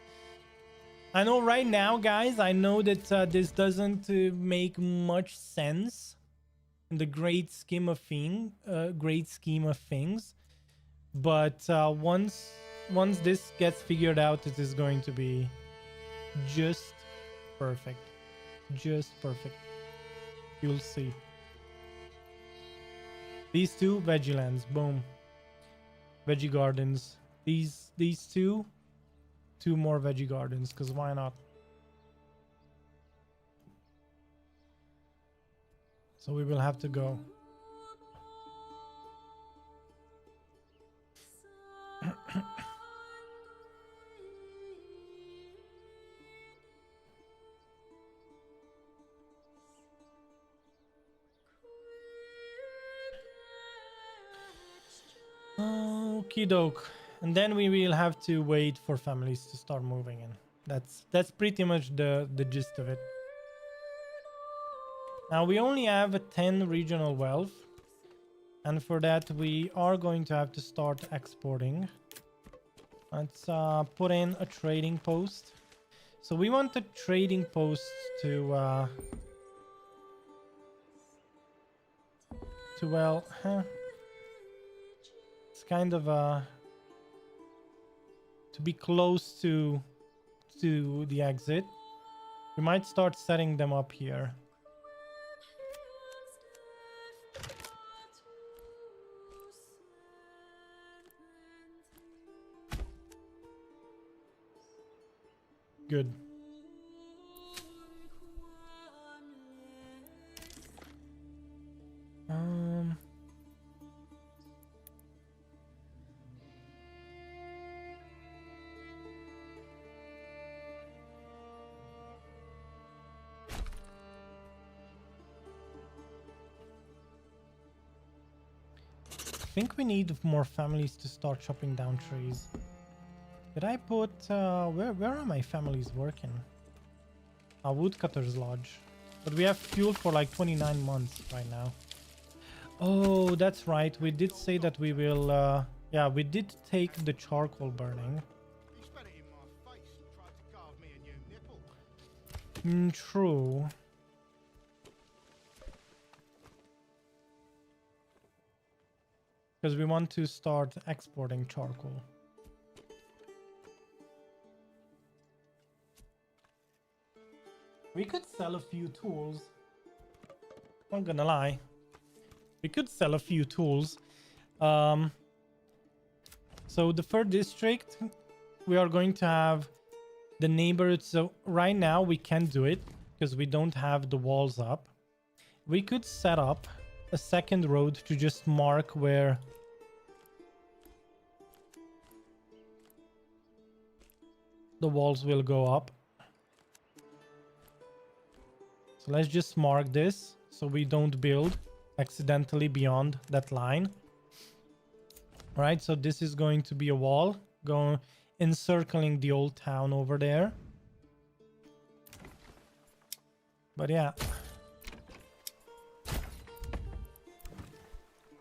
I know right now, guys, I know that this doesn't make much sense in the great scheme of things, but once this gets figured out, it is going to be just perfect. Just perfect. You'll see. These two veggie lands, boom. Veggie gardens. These two more veggie gardens, because why not? So we will have to go. Okie doke. And then we will have to wait for families to start moving in. That's pretty much the gist of it. Now we only have a 10 regional wealth, and for that we are going to have to start exporting. Let's put in a trading post. So we want the trading post to well, it's kind of to be close to the exit. We might start setting them up here. Good. Um. I think we need more families to start chopping down trees. Did I put where are my families working? Woodcutter's Lodge. But we have fuel for like 29 months right now. Oh, that's right. We did say that we will yeah, we did take the charcoal burning. You spat it in my face and tried to carve me a new nipple. True. Because we want to start exporting charcoal. We could sell a few tools. Not gonna lie. We could sell a few tools. So the third district, we are going to have the neighborhood. So right now we can't do it because we don't have the walls up. We could set up a second road to just mark where the walls will go up. So let's just mark this so we don't build accidentally beyond that line. All right, so this is going to be a wall going encircling the old town over there. But yeah,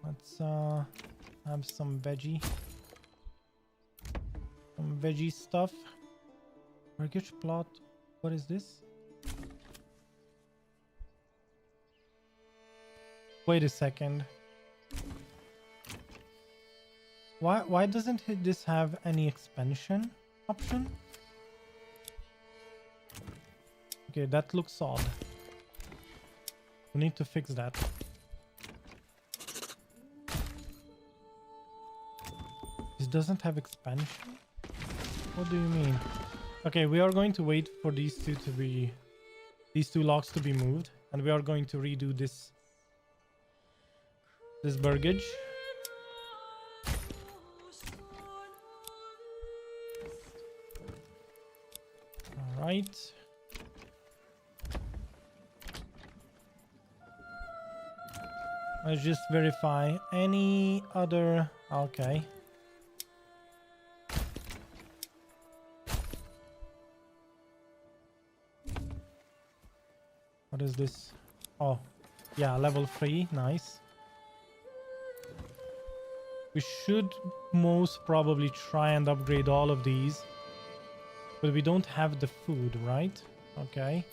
let's have some veggie stuff. Mortgage plot. What is this? Wait a second. Why doesn't this have any expansion option? Okay, that looks odd. We need to fix that. This doesn't have expansion? What do you mean? Okay, we are going to wait for these two logs to be moved, and we are going to redo this burgage. All right. Let's just verify any other. Okay. What is this? Oh, yeah, level 3. Nice. We should most probably try and upgrade all of these. But we don't have the food, right? Okay.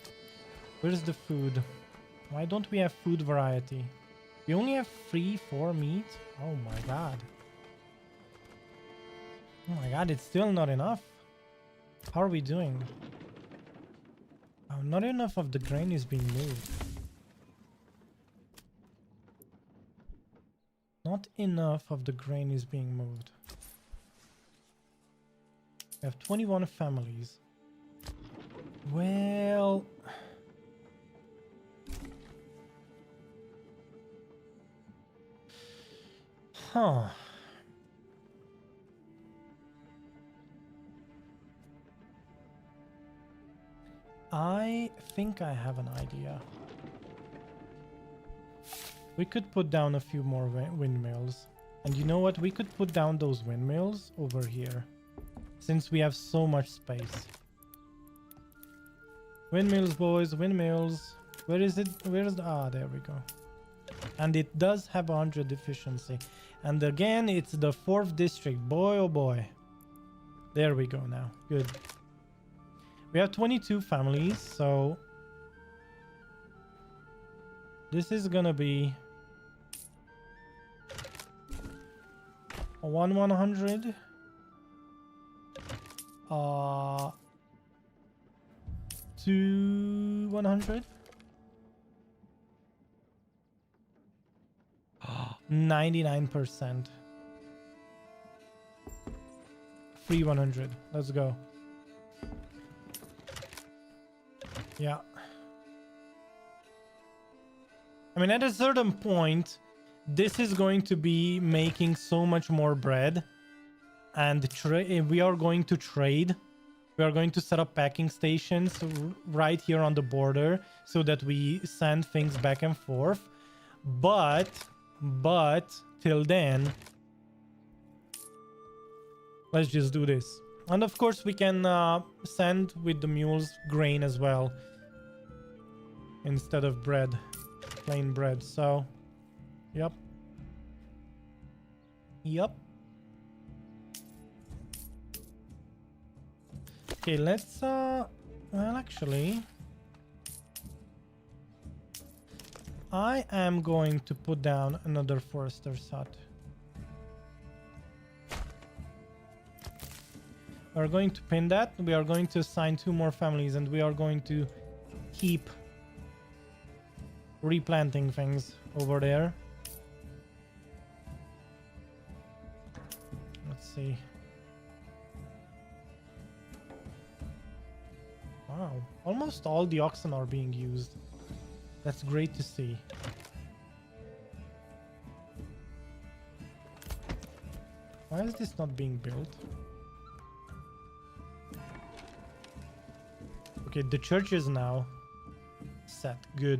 Where's the food? Why don't we have food variety? We only have 3 for meat? Oh my god. Oh my god, it's still not enough. How are we doing? Oh, not enough of the grain is being moved. Not enough of the grain is being moved. We have 21 families. Well... Huh. I think I have an idea. We could put down a few more windmills. And you know what? We could put down those windmills over here. Since we have so much space. Windmills, boys, windmills. Where is it? Where is the... Ah, there we go. And it does have 100 efficiency. And again, it's the 4th district. Boy, oh boy. There we go now. Good. We have 22 families, so... This is gonna be... a 100. 2 100. 99%. 3 100. Let's go. Yeah. I mean, at a certain point, this is going to be making so much more bread. And we are going to trade. We are going to set up packing stations right here on the border so that we send things back and forth. But till then, let's just do this. And of course, we can send with the mules grain as well instead of bread, plain bread. So, yep. Okay, let's well, actually, I am going to put down another forester's hut. We're going to pin that. We are going to assign 2 more families, and we are going to keep replanting things over there. Let's see. Wow, almost all the oxen are being used. That's great to see. Why is this not being built? Okay, the church is now set. Good.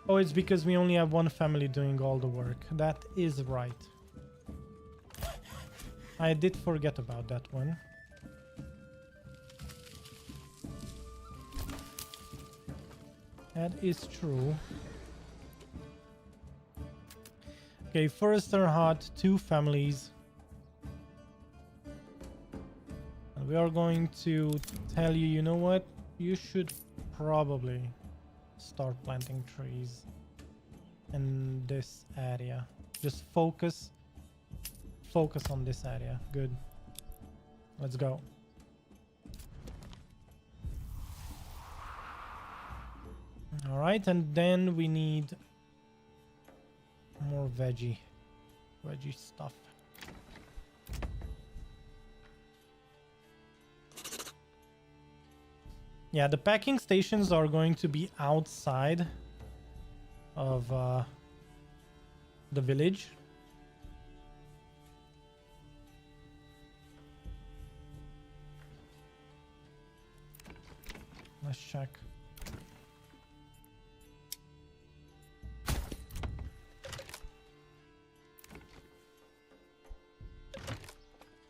Oh, it's because we only have one family doing all the work. That is right. I did forget about that one. That is true. Okay, Forester Hut, 2 families. And we are going to tell you, you know what? You should probably start planting trees in this area. Just focus on this area. Good. Let's go. All right, and then we need more veggie stuff. Yeah, the packing stations are going to be outside of the village. Let's check.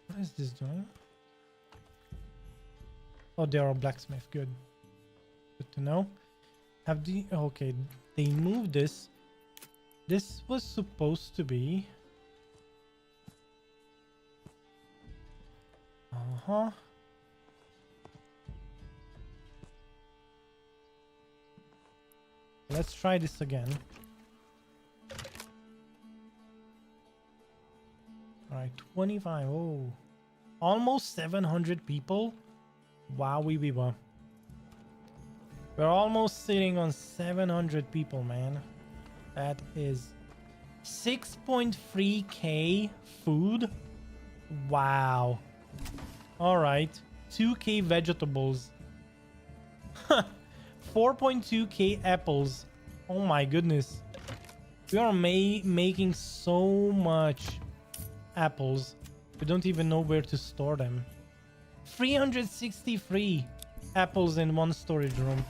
What is this doing? Oh, they are a blacksmith. Good. Good to know. Have the... Okay, they moved this. This was supposed to be... Uh-huh. Let's try this again. Alright, 25. Oh. Almost 700 people. Wow, we're almost sitting on 700 people, man. That is 6.3k food. Wow. Alright. 2k vegetables. 4.2k apples. Oh my goodness. We are making so much apples. We don't even know where to store them. 363 apples in one storage room.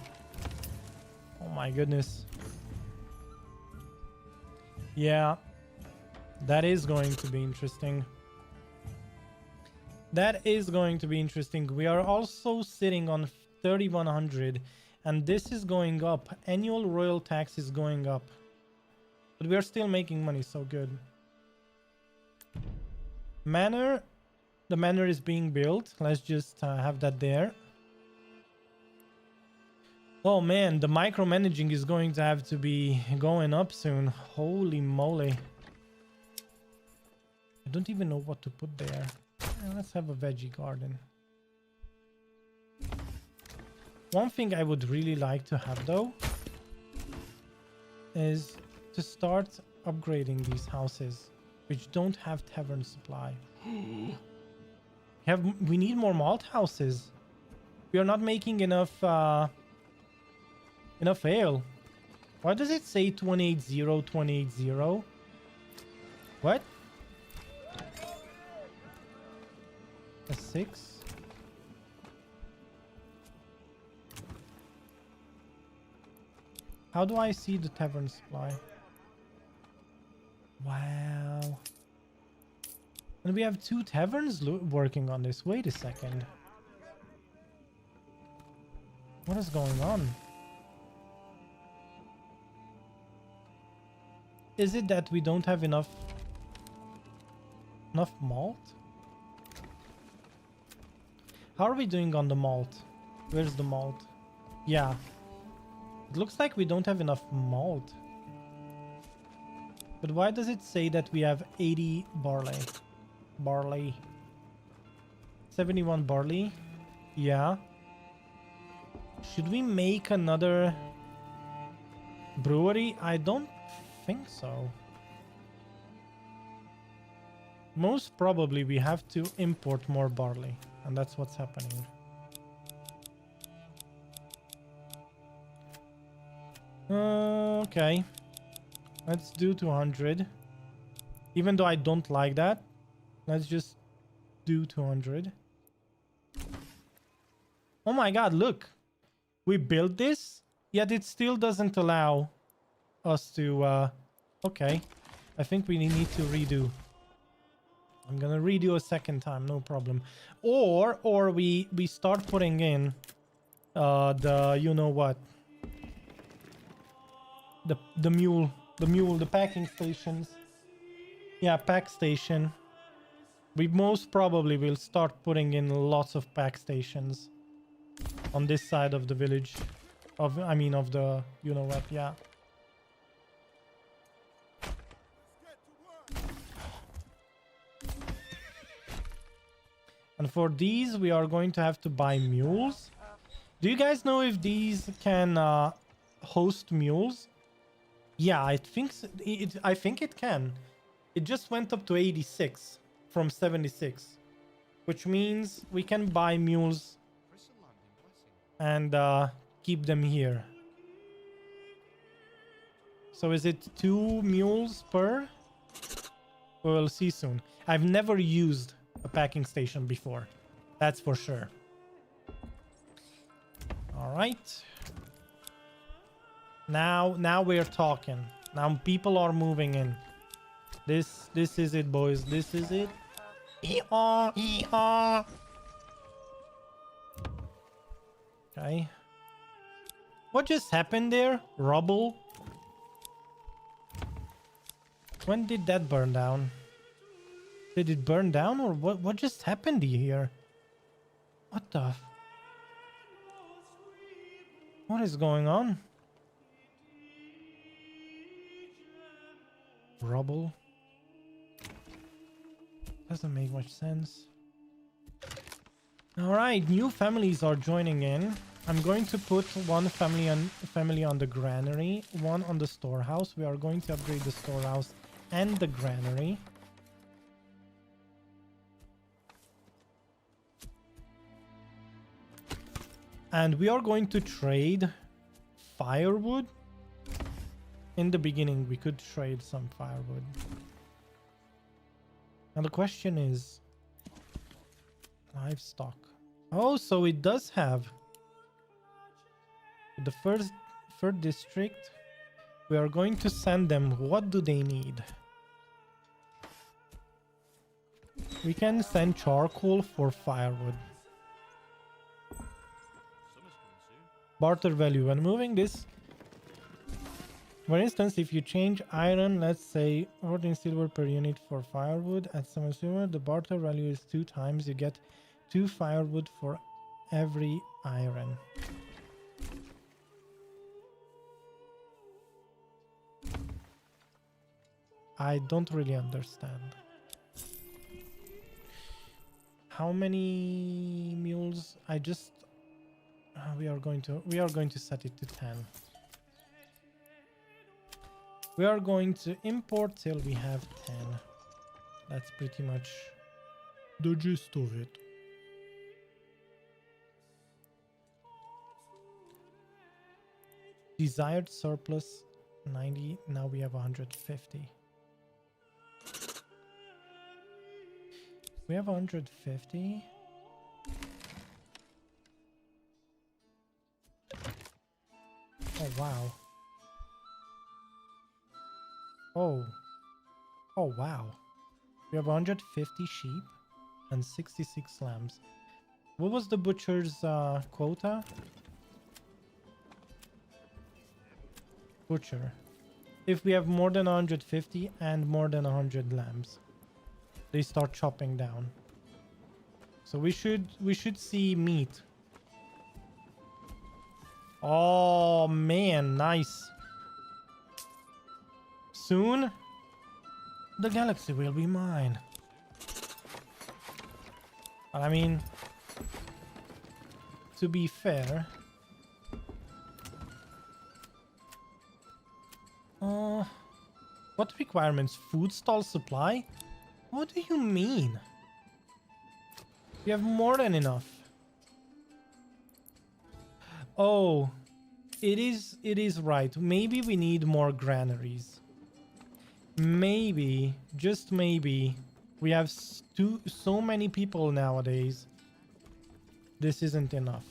Oh my goodness. Yeah, that is going to be interesting. That is going to be interesting. We are also sitting on 3,100, and this is going up. Annual royal tax is going up, but we are still making money, so good. Manor. The manor is being built. Let's just have that there. Oh man, the micromanaging is going to have to be going up soon. Holy moly. I don't even know what to put there. Let's have a veggie garden. One thing I would really like to have though is to start upgrading these houses which don't have tavern supply. We need more malt houses. We are not making enough enough ale. Why does it say 280, 280? What? A 6? How do I see the tavern supply? Wow. And we have 2 taverns working on this. Wait a second. What is going on? Is it that we don't have enough malt? How are we doing on the malt? Where's the malt? Yeah. It looks like we don't have enough malt. But why does it say that we have 80 barley? 71 barley? Yeah. Should we make another brewery? I don't think so. Most probably we have to import more barley, and that's what's happening. Okay. Let's do 200. Even though I don't like that, let's just do 200. Oh my god, look. We built this, yet it still doesn't allow us to... Okay. I think we need to redo. I'm gonna redo a second time, no problem. Or we start putting in the you know what, the packing stations. Yeah, pack station. We most probably will start putting in lots of pack stations on this side of the village. Of the you know what, yeah. And for these, we are going to have to buy mules. Do you guys know if these can host mules? Yeah, I think it can. It just went up to 86 from 76, which means we can buy mules and keep them here. So is it 2 mules per? We'll see soon. I've never used a packing station before, that's for sure. All right, now we're talking. Now people are moving in. This is it, boys. This is it. Ee-haw, ee-haw. Okay, what just happened there? Rubble. When did that burn down? Did it burn down, or what just happened here? What the... What is going on? Rubble. Doesn't make much sense. Alright, new families are joining in. I'm going to put one family on the granary, one on the storehouse. We are going to upgrade the storehouse and the granary. And we are going to trade firewood. In the beginning, we could trade some firewood. And the question is... livestock. Oh, so it does have... the third district. We are going to send them... what do they need? We can send charcoal for firewood. Barter value. When moving this, for instance, if you change iron, let's say 14 silver per unit for firewood at some silver, the barter value is 2 times. You get 2 firewood for every iron. I don't really understand. How many mules? I just... we are going to set it to 10. We are going to import till we have 10. That's pretty much the gist of it. Desired surplus 90. Now we have 150. We have 150. Oh wow. Oh. Oh wow. We have 150 sheep and 66 lambs. What was the butcher's quota? Butcher. If we have more than 150 and more than 100 lambs, they start chopping down. So we should see meat. Oh man, nice. Soon the galaxy will be mine. But I mean, to be fair, what requirements? Food stall supply? What do you mean? We have more than enough. Oh, it is right. Maybe we need more granaries. Maybe, just maybe, we have so many people nowadays. This isn't enough.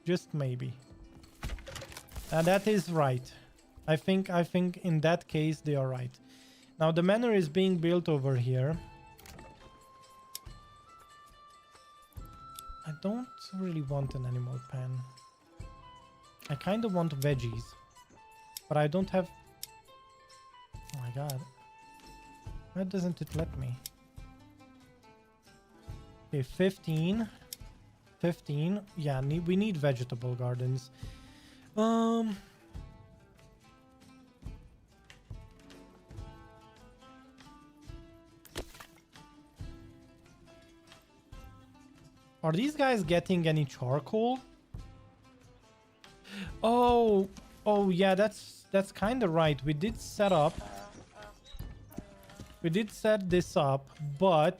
Just maybe. That is right. I think in that case they are right. Now the manor is being built over here. I don't really want an animal pen. I kind of want veggies, but I don't have... Oh my god. Why doesn't it let me? Okay, 15. 15. Yeah, we need vegetable gardens. Are these guys getting any charcoal? Oh, yeah, that's kind of right. We did set this up, but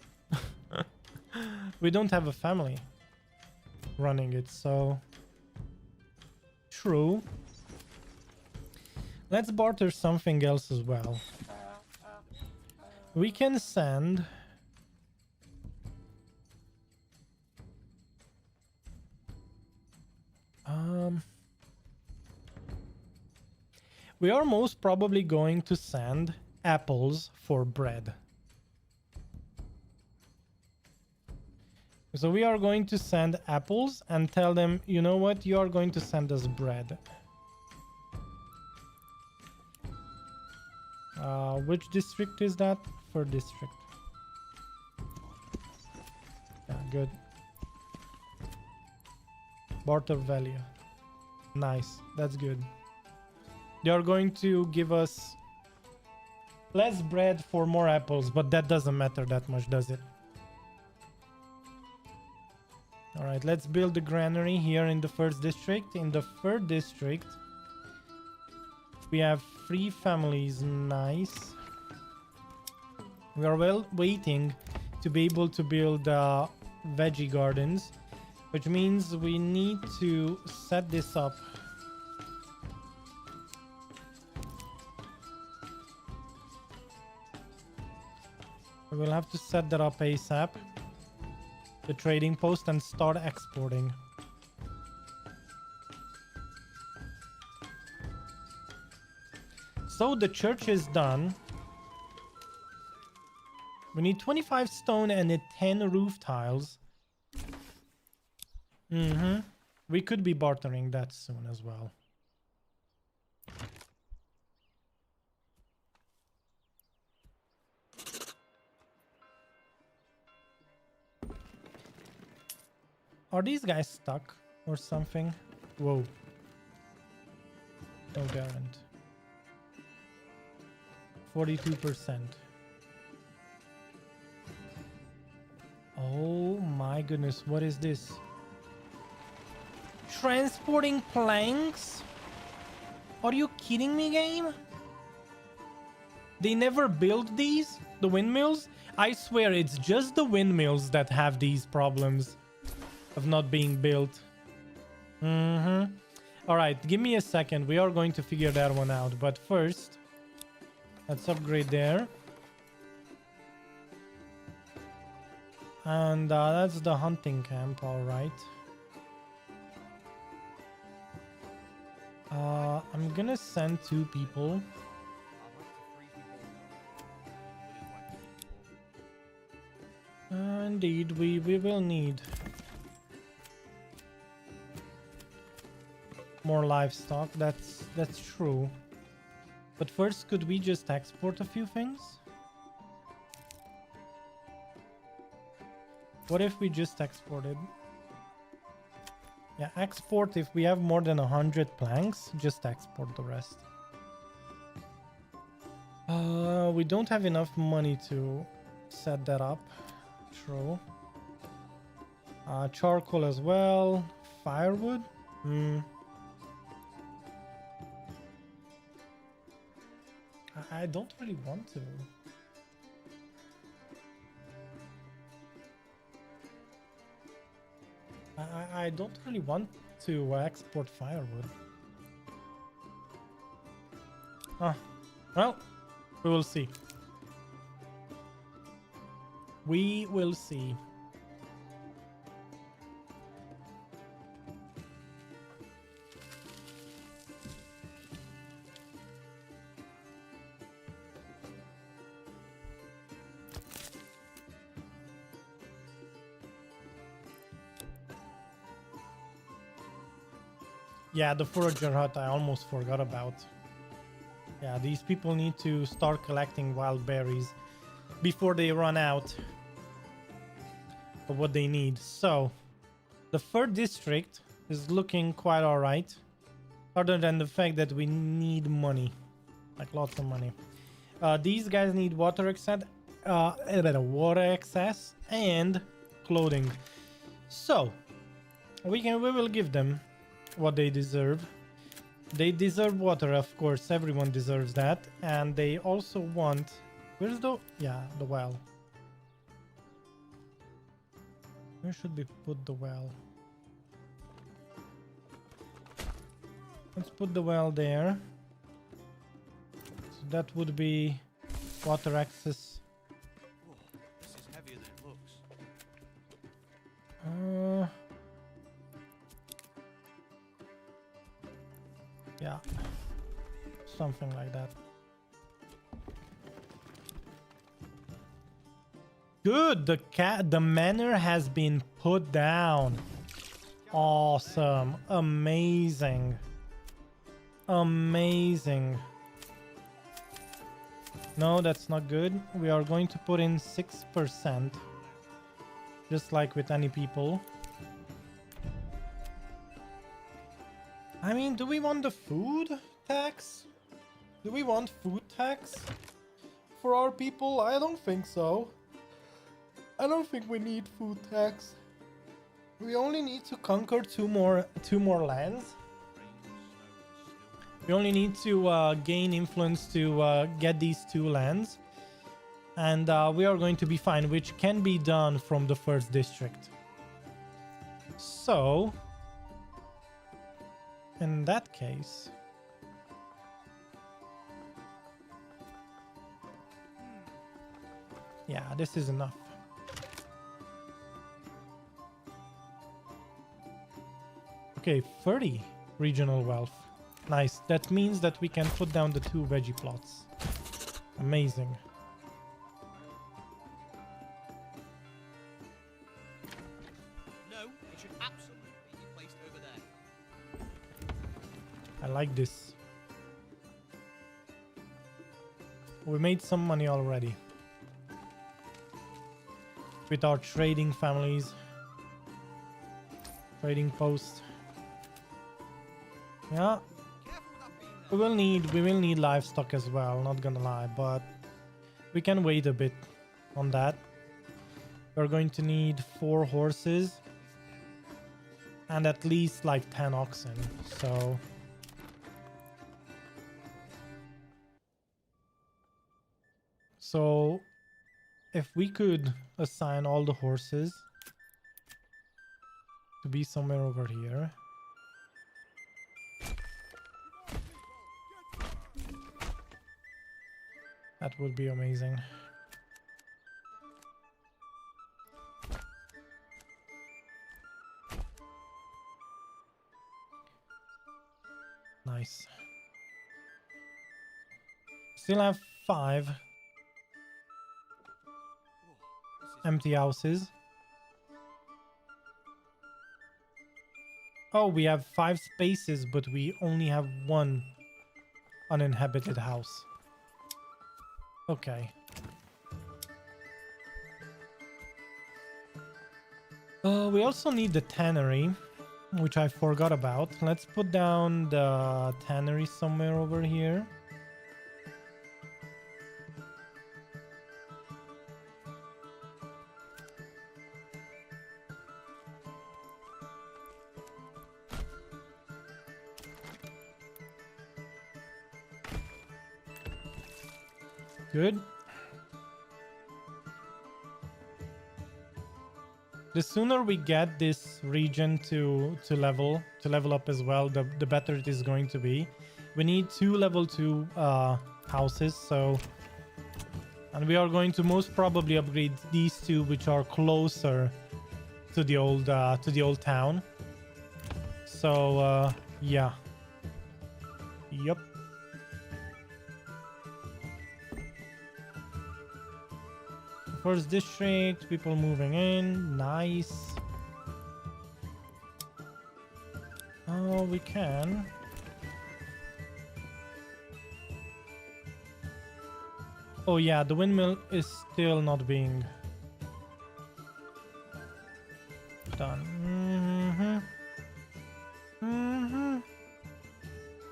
we don't have a family running it, so true. Let's barter something else as well. We can send we are most probably going to send apples for bread. So we are going to send apples and tell them, you know what, you are going to send us bread. Which district is that? For district. Yeah, good. Barter value. Nice, that's good. They are going to give us less bread for more apples, but that doesn't matter that much, does it? Alright, let's build the granary here in the first district. In the third district, we have 3 families. Nice. We are waiting to be able to build veggie gardens, which means we need to set this up. We will have to set that up ASAP. The trading post, and start exporting. So the church is done. We need 25 stone and 10 roof tiles. We could be bartering that soon as well. Are these guys stuck or something? Whoa. No, they aren't. 42%. Oh my goodness, what is this? Transporting planks? Are you kidding me, game? They never build these? The windmills? I swear it's just the windmills that have these problems of not being built. All right, give me a second. We are going to figure that one out. But first, let's upgrade there. And that's the hunting camp, all right. I'm gonna send 2 people. Indeed, we will need more livestock. That's true. But first, could we just export a few things? What if we just exported? Yeah, export if we have more than 100 planks, just export the rest. We don't have enough money to set that up. True. Charcoal as well. Firewood? I don't really want to. I don't really want to export firewood. Well, we will see. We will see. Yeah, the forager hut I almost forgot about. Yeah, these people need to start collecting wild berries before they run out of what they need. So, the third district is looking quite alright. Other than the fact that we need money. Like lots of money. These guys need water access and clothing. So, we will give them what they deserve. They deserve water, of course. Everyone deserves that. And they also want... Where's the... Yeah, the well. Where should we put the well? Let's put the well there. So that would be water access. Whoa, this is heavier than it looks. Yeah, something like that. Good, the manor has been put down. Awesome, amazing, amazing. No, that's not good. We are going to put in 6%, just like with any people. I mean, do we want the food tax? Do we want food tax for our people? I don't think so. I don't think we need food tax. We only need to conquer two more lands. We only need to gain influence to get these 2 lands. And we are going to be fine, which can be done from the first district. So... in that case, yeah, this is enough. Okay, 30 regional wealth. Nice. That means that we can put down the 2 veggie plots. Amazing. No, it should absolutely be placed over there. I like this. We made some money already. With our trading families. Trading posts. Yeah. We will need livestock as well, not gonna lie, but we can wait a bit on that. We're going to need 4 horses and at least like 10 oxen, so... So, if we could assign all the horses to be somewhere over here. That would be amazing. Nice. Still have 5 empty houses. Oh, we have 5 spaces, but we only have 1 uninhabited house. Okay. We also need the tannery, which I forgot about. Let's put down the tannery somewhere over here. Good. The sooner we get this region to level up as well, the better it is going to be. We need 2 level 2 houses, so, and we are going to most probably upgrade these 2, which are closer to the old town. So yeah. Yep. First district, people moving in. Nice. Oh, we can. Oh yeah, the windmill is still not being done.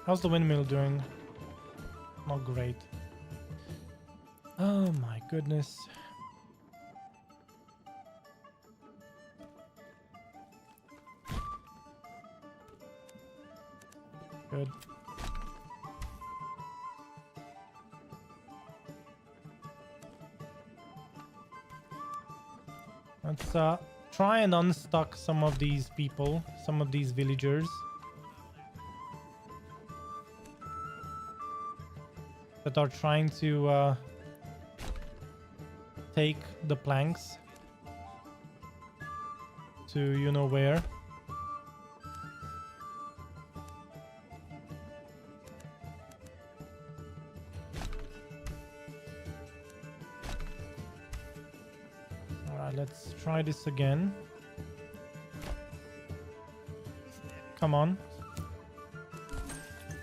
How's the windmill doing? Not great. Oh my goodness. Good. Let's try and unstuck some of these people, some of these villagers that are trying to take the planks to you know where. Let's try this again. Come on.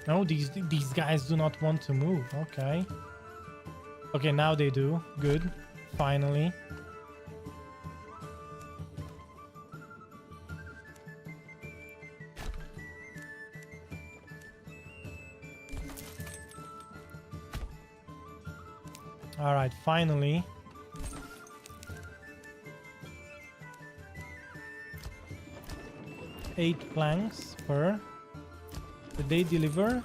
No, these guys do not want to move. Okay. Okay, now they do. Good. Finally. All right, finally. Eight planks per. Did they deliver?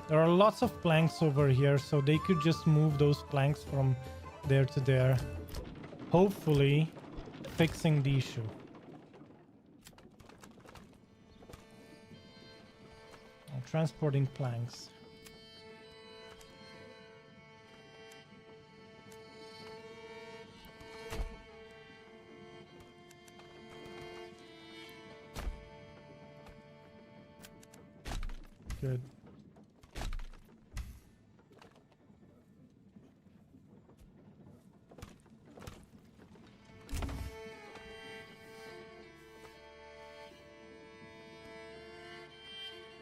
There are lots of planks over here, so they could just move those planks from there to there. Hopefully, fixing the issue. Transporting planks. Good.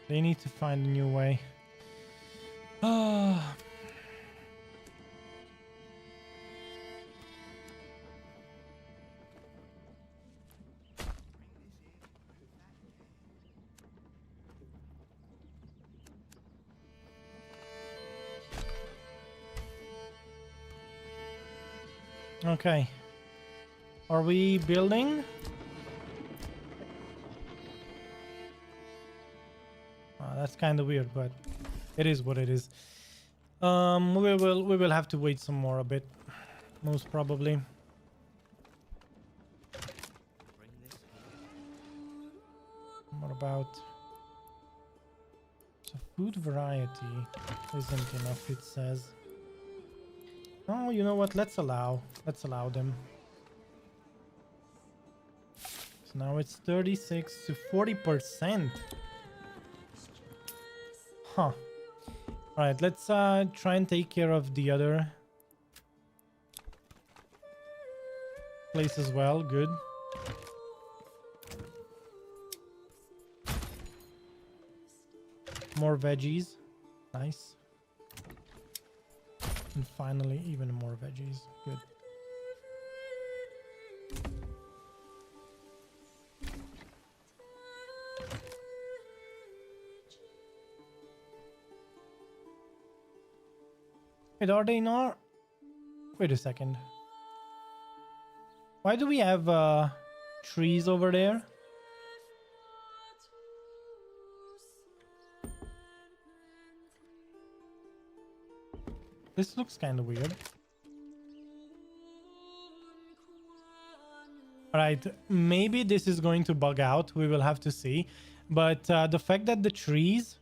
They need to find a new way. Ah. Okay. Are we building? That's kind of weird, but it is what it is. We will have to wait some more a bit, most probably. Bring this here. What about? So food variety isn't enough, it says. Oh, you know what? Let's allow them. So now it's 36 to 40%. Huh. All right, let's try and take care of the other place as well. Good. More veggies. Nice. And finally, even more veggies. Good. Wait, are they not? Wait a second. Why do we have trees over there? This looks kind of weird. Alright, maybe this is going to bug out. We will have to see. But the fact that the trees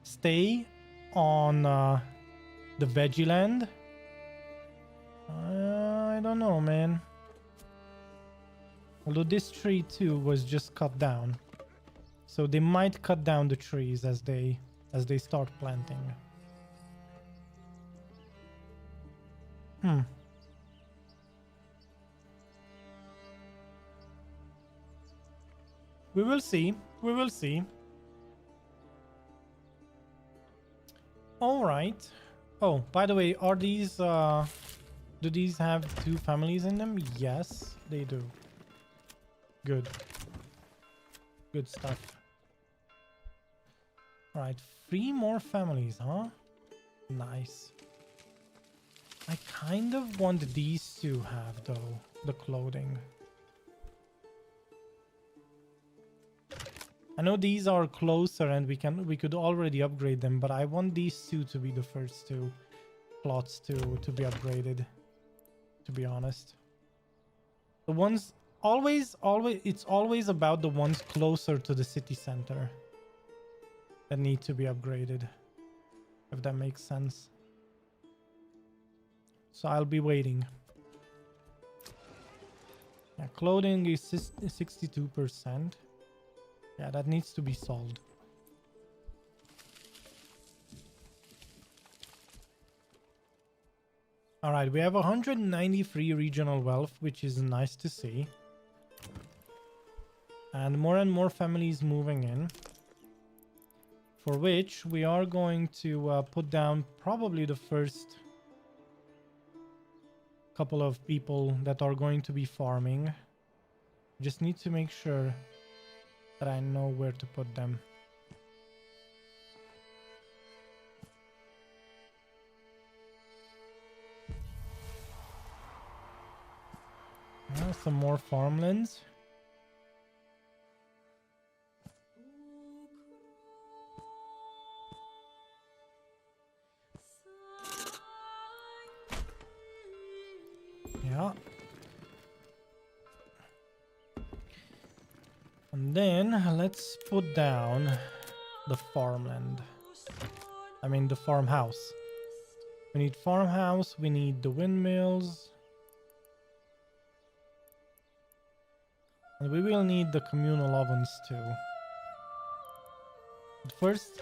stay on the veggie land, I don't know, man. Although this tree too was just cut down, so they might cut down the trees as they start planting. We will see. We will see. All right. Oh, by the way, are these do these have 2 families in them? Yes, they do. Good. Good stuff. All right, 3 more families, huh? Nice. I kind of want these to have, though, the clothing. I know these are closer and we could already upgrade them, but I want these 2 to be the first 2 plots to be upgraded, to be honest. The ones it's always about the ones closer to the city center that need to be upgraded, if that makes sense. So I'll be waiting. Yeah, clothing is 62%. Yeah, that needs to be solved. All right, we have 193 regional wealth, which is nice to see. And more families moving in. For which we are going to put down probably the first couple of people that are going to be farming. Just need to make sure that I know where to put them. Some more farmlands. Yeah. And then let's put down the farmland. I mean the farmhouse. We need farmhouse, we need the windmills. And we will need the communal ovens too. But first,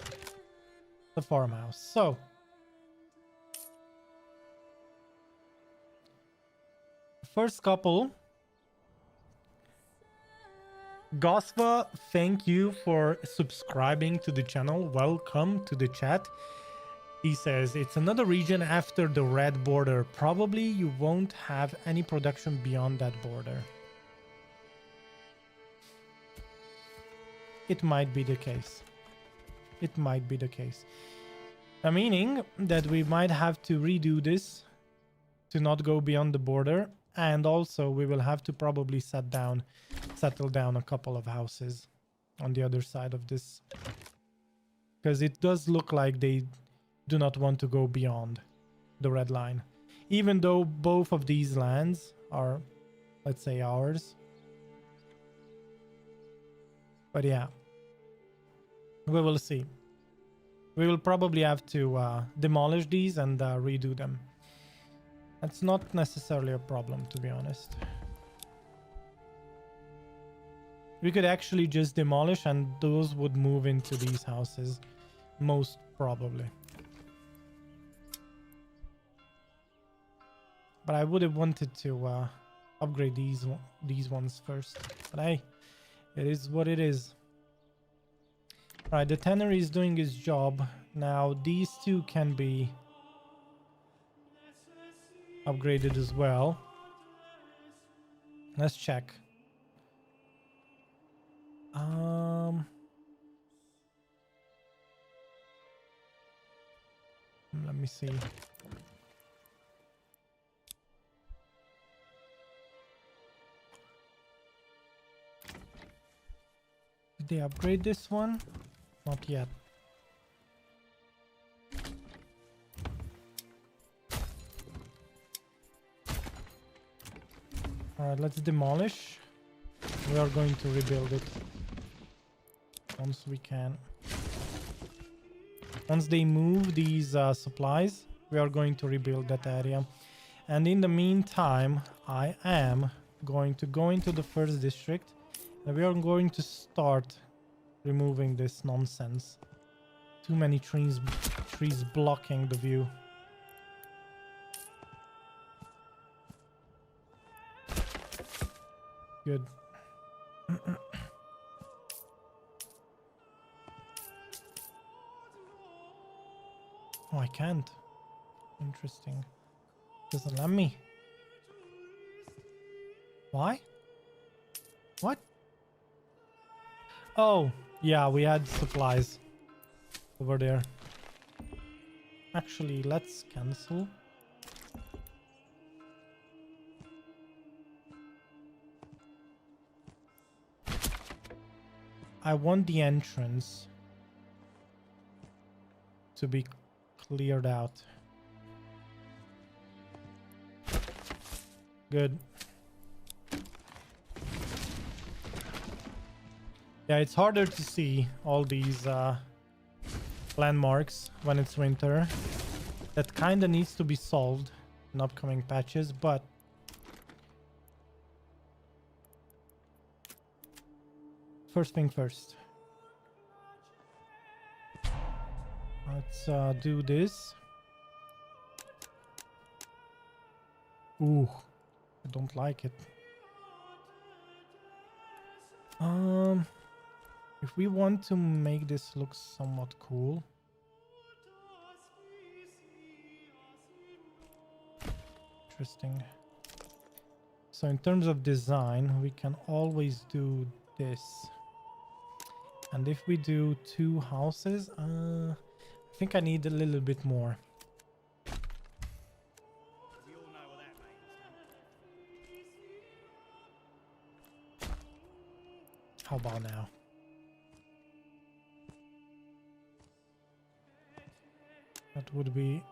the farmhouse. So, first couple. Gosva, thank you for subscribing to the channel. Welcome to the chat. He says, it's another region after the red border. Probably you won't have any production beyond that border. It might be the case. It might be the case. Meaning that we might have to redo this to not go beyond the border. And also we will have to probably settle down a couple of houses on the other side of this. Because it does look like they do not want to go beyond the red line. Even though both of these lands are, let's say, ours. But yeah, we will see. We will probably have to demolish these and redo them. That's not necessarily a problem, to be honest. We could actually just demolish and those would move into these houses, most probably. But I would have wanted to upgrade these ones first. But hey, it is what it is. Alright, the tannery is doing its job. Now these two can be upgraded as well. Let's check. Let me see. Did they upgrade this one? Not yet. Alright, let's demolish. We are going to rebuild it once we can. Once they move these supplies, we are going to rebuild that area. And in the meantime, I am going to go into the first district and we are going to start removing this nonsense. Too many trees blocking the view. Good. Oh, I can't. Interesting. Doesn't let me. Why? What? Oh, yeah, we had supplies over there. Actually, let's cancel. I want the entrance to be cleared out. Good. Yeah, it's harder to see all these landmarks when it's winter. That kind of needs to be solved in upcoming patches, but first thing first. Let's do this. Ooh, I don't like it. If we want to make this look somewhat cool. Interesting. So in terms of design, we can always do this. And if we do two houses, I think I need a little bit more. We all know what that means. How about now? That would be...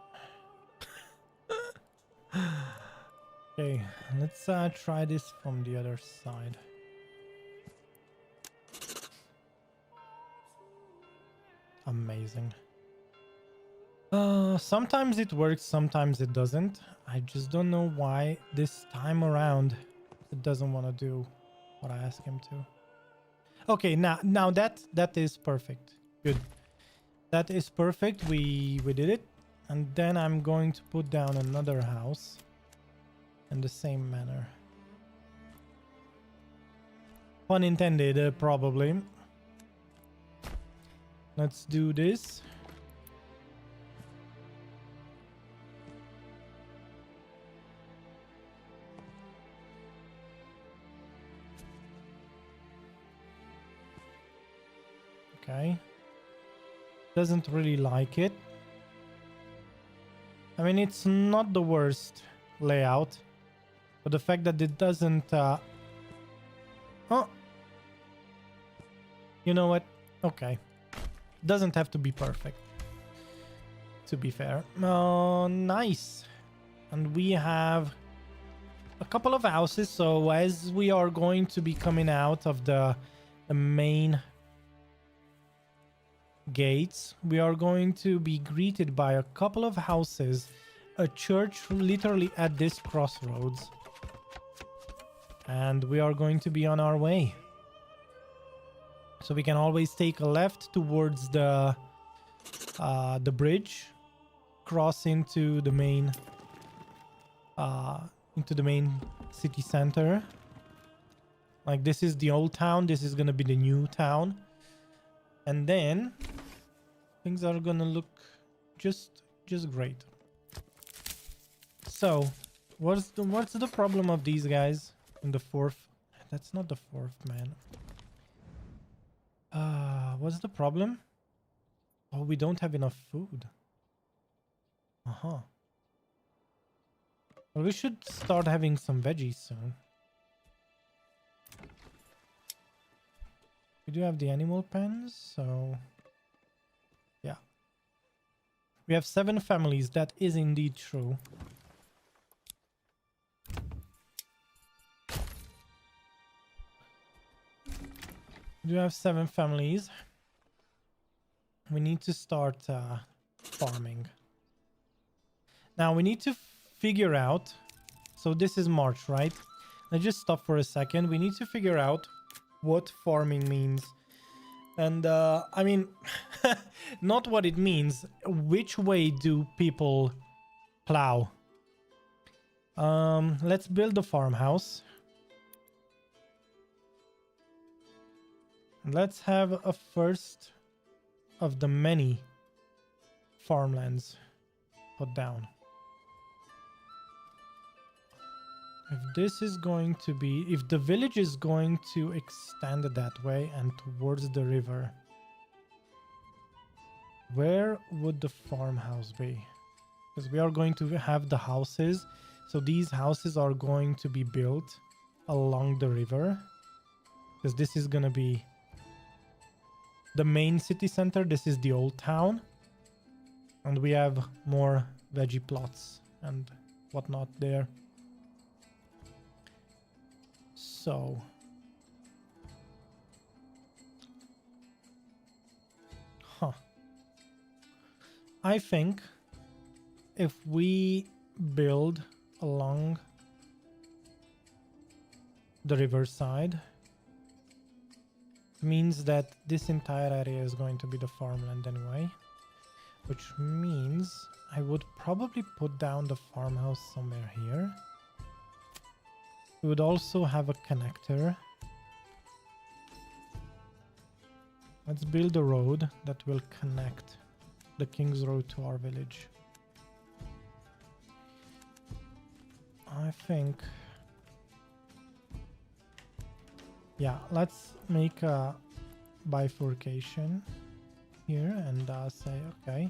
Okay, let's try this from the other side. Amazing. Sometimes it works, sometimes it doesn't. I just don't know why this time around it doesn't want to do what I ask him to. Okay, now that is perfect. Good. That is perfect. We did it. And then I'm going to put down another house in the same manner. Pun intended, probably. Let's do this. Okay. Doesn't really like it. I mean, it's not the worst layout, but the fact that it doesn't... Oh! You know what? Okay. Doesn't have to be perfect. to be fair. Oh, nice. And we have a couple of houses. So as we are going to be coming out of the main gates, we are going to be greeted by a couple of houses, a church literally at this crossroads. And we are going to be on our way. So we can always take a left towards the bridge, cross into the main city center. Like, this is the old town, this is gonna be the new town, and then things are gonna look just great. So what's the problem of these guys in the fourth? That's not the fourth, man. What's the problem? Oh, we don't have enough food. Well, we should start having some veggies soon. We do have the animal pens, so yeah. We have 7 families. That is indeed true. We do have 7 families. We need to start farming. Now we need to figure out, so this is March, right? Let's just stop for a second. We need to figure out what farming means. And I mean, not what it means. Which way do people plow? Let's build a farmhouse. Let's have a first of the many farmlands put down. If this is going to be, if the village is going to extend that way and towards the river, where would the farmhouse be? Because we are going to have the houses. So these houses are going to be built along the river. Because this is going to be the main city center. This is the old town. And we have more veggie plots and whatnot there. So I think if we build along the riverside, means that this entire area is going to be the farmland anyway, which means I would probably put down the farmhouse somewhere here. We would also have a connector. Let's build a road that will connect the King's Road to our village. I think... yeah, let's make a bifurcation here and say, okay.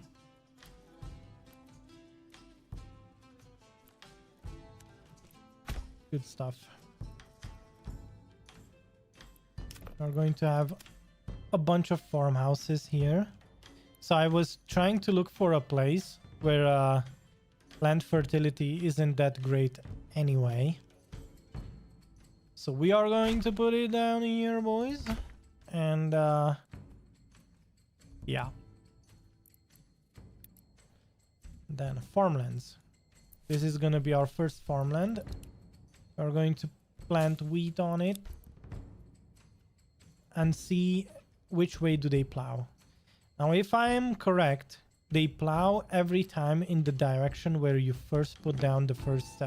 Good stuff. We're going to have a bunch of farmhouses here. So I was trying to look for a place where land fertility isn't that great anyway. So we are going to put it down here, boys. And yeah. Then farmlands. This is going to be our first farmland. We're going to plant wheat on it and see which way do they plow. Now, if I am correct, they plow every time in the direction where you first put down the first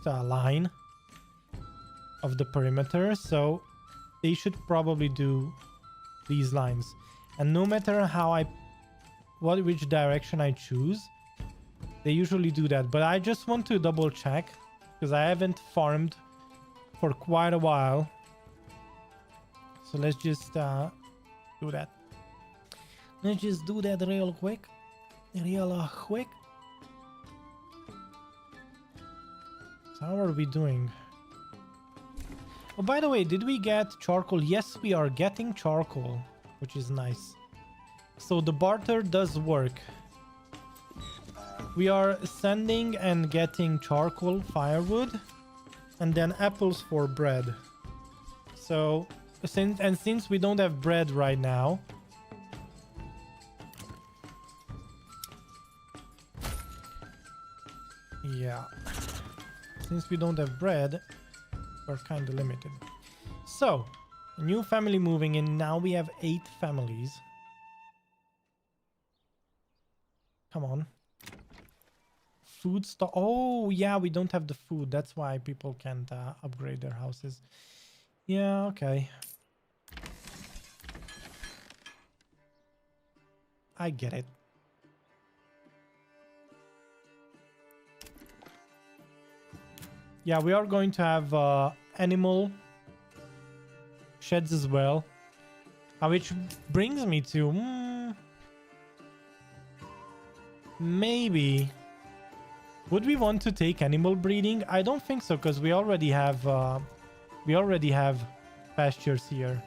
line of the perimeter. So they should probably do these lines. And no matter how which direction I choose, they usually do that. But I just want to double check, because I haven't farmed for quite a while. So let's just do that. Let's just do that real quick. So how are we doing? Oh, by the way, did we get charcoal? Yes, we are getting charcoal, which is nice. So the barter does work. We are sending and getting charcoal, firewood, and then apples for bread. So, since we don't have bread right now, yeah, since we don't have bread, we're kind of limited. So, a new family moving in. Now we have 8 families. Come on. Food stock. Oh, yeah, we don't have the food. That's why people can't upgrade their houses. Yeah, okay. I get it. Yeah, we are going to have animal sheds as well. Which brings me to... maybe... would we want to take animal breeding? I don't think so, because we already have pastures here.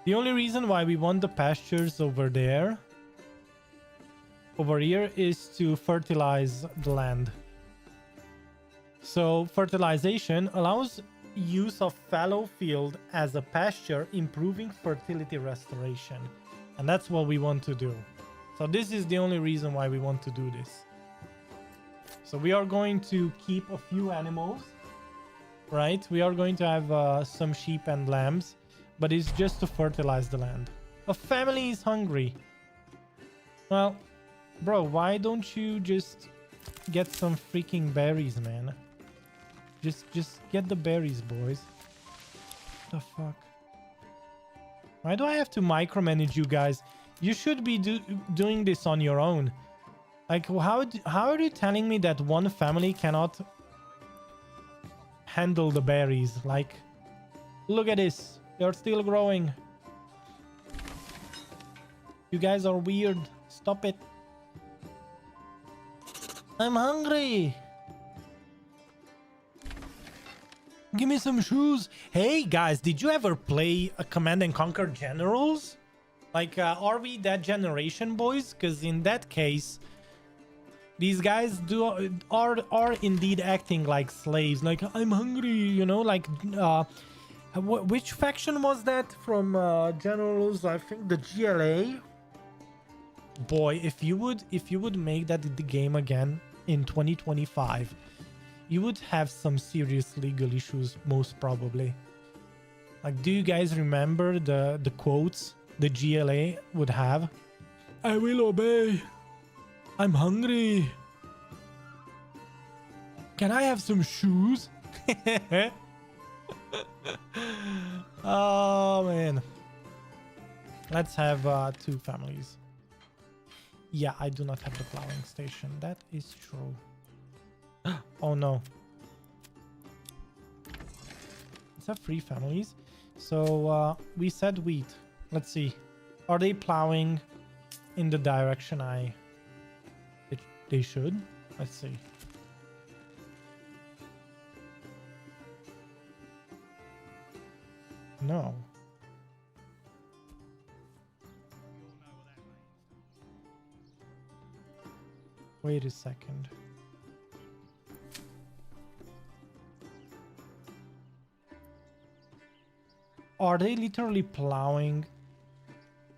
The only reason why we want the pastures over here is to fertilize the land. So fertilization allows use of fallow field as a pasture, improving fertility restoration. And that's what we want to do. So this is the only reason why we want to do this. So we are going to keep a few animals, right? We are going to have some sheep and lambs, but it's just to fertilize the land. A family is hungry. Well, bro, why don't you just get some freaking berries, man? Just get the berries, boys. What the fuck? Why do I have to micromanage you guys? You should be doing this on your own. Like, how are you telling me that one family cannot handle the berries? Like, look at this. They're still growing. You guys are weird. Stop it. I'm hungry. Give me some shoes. Hey, guys, did you ever play a Command and Conquer Generals? Like, are we that generation, boys? Because in that case... these guys are indeed acting like slaves. Like, I'm hungry, you know, like, which faction was that from Generals? I think the GLA. Boy, if you would make that the game again in 2025, you would have some serious legal issues, most probably. Like, do you guys remember the quotes the GLA would have? I will obey. I'm hungry. Can I have some shoes? Oh, man. Let's have 2 families. Yeah, I do not have the plowing station. That is true. Oh, no. Let's have 3 families. So, we said wheat. Let's see. Are they plowing in the direction they should? Let's see. No. Wait a second. Are they literally plowing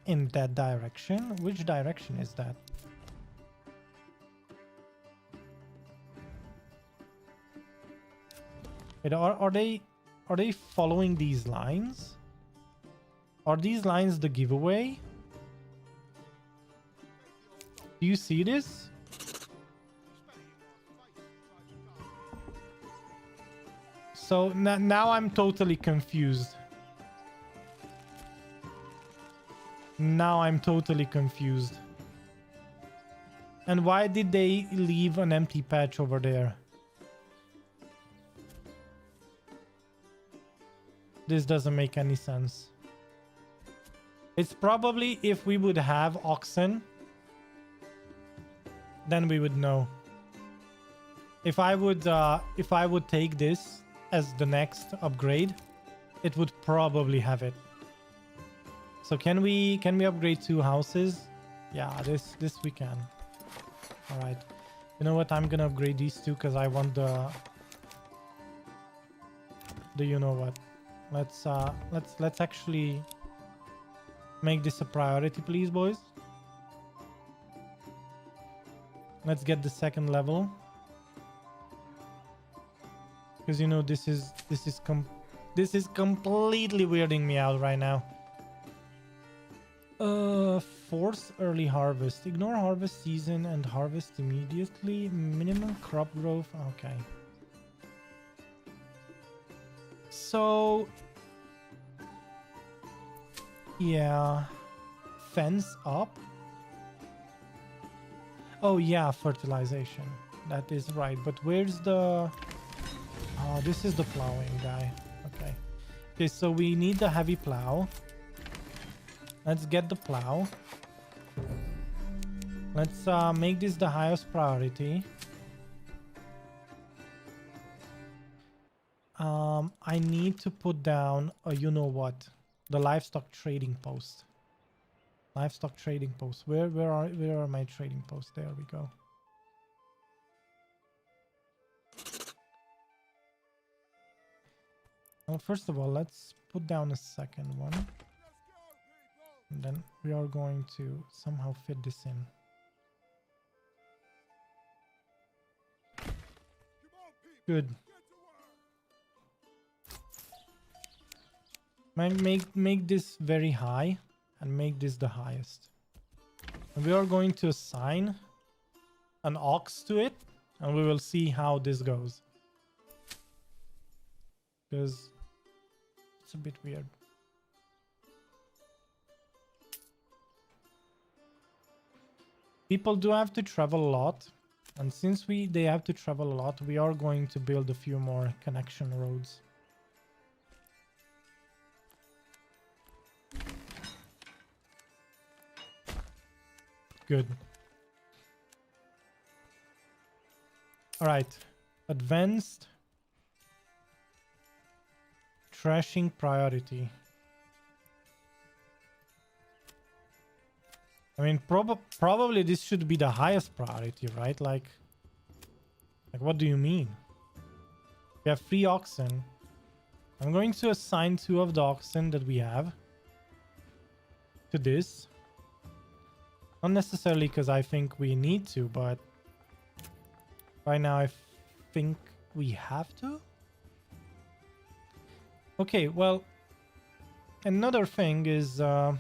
in that direction? Which direction is that? Wait, are they following these lines? Are these lines the giveaway? Do you see this? So now I'm totally confused. Now I'm totally confused. And why did they leave an empty patch over there? This doesn't make any sense. It's probably if we would have oxen, then we would know. If I would take this as the next upgrade, it would probably have it. So can we upgrade 2 houses? Yeah, this we can. All right. You know what? I'm gonna upgrade these two because I want the you know what. Let's actually make this a priority, please, boys. Let's get the second level. Because you know this is completely weirding me out right now. Force early harvest. Ignore harvest season and harvest immediately. Minimum crop growth. Okay. So yeah, fence up. Oh yeah, fertilization. That is right. But where's the... Oh, this is the plowing guy. Okay. Okay, so we need the heavy plow. Let's get the plow. Let's make this the highest priority. I need to put down a you know what, the livestock trading post. Livestock trading post. Where are my trading posts? There we go. Well, first of all, let's put down a second one. And then we are going to somehow fit this in. Good. Make this very high and make this the highest. And we are going to assign an ox to it, and we will see how this goes. Because it's a bit weird. People do have to travel a lot, and since they have to travel a lot, we are going to build a few more connection roads. Good. All right. Advanced trashing priority. I mean, probably this should be the highest priority, right? Like what do you mean? We have 3 oxen. I'm going to assign 2 of the oxen that we have to this. Not necessarily because I think we need to, but right now I think we have to. Okay, well, another thing is... We all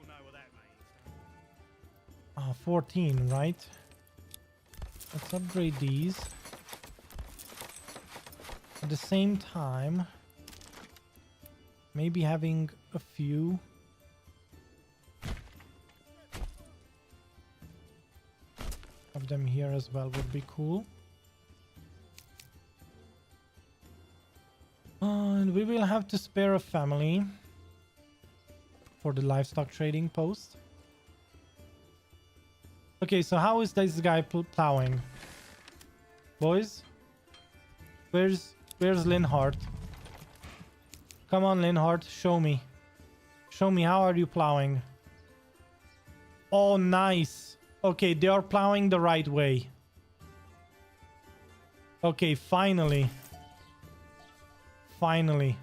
know what that means. 14, right? Let's upgrade these. At the same time, maybe having a few... of them here as well would be cool. And we will have to spare a family for the livestock trading post. Okay, so how is this guy plowing? Boys? Where's Linhart? Come on, Linhart, show me. Show me, how are you plowing? Oh, nice. Okay, they are plowing the right way. Okay, finally. Finally.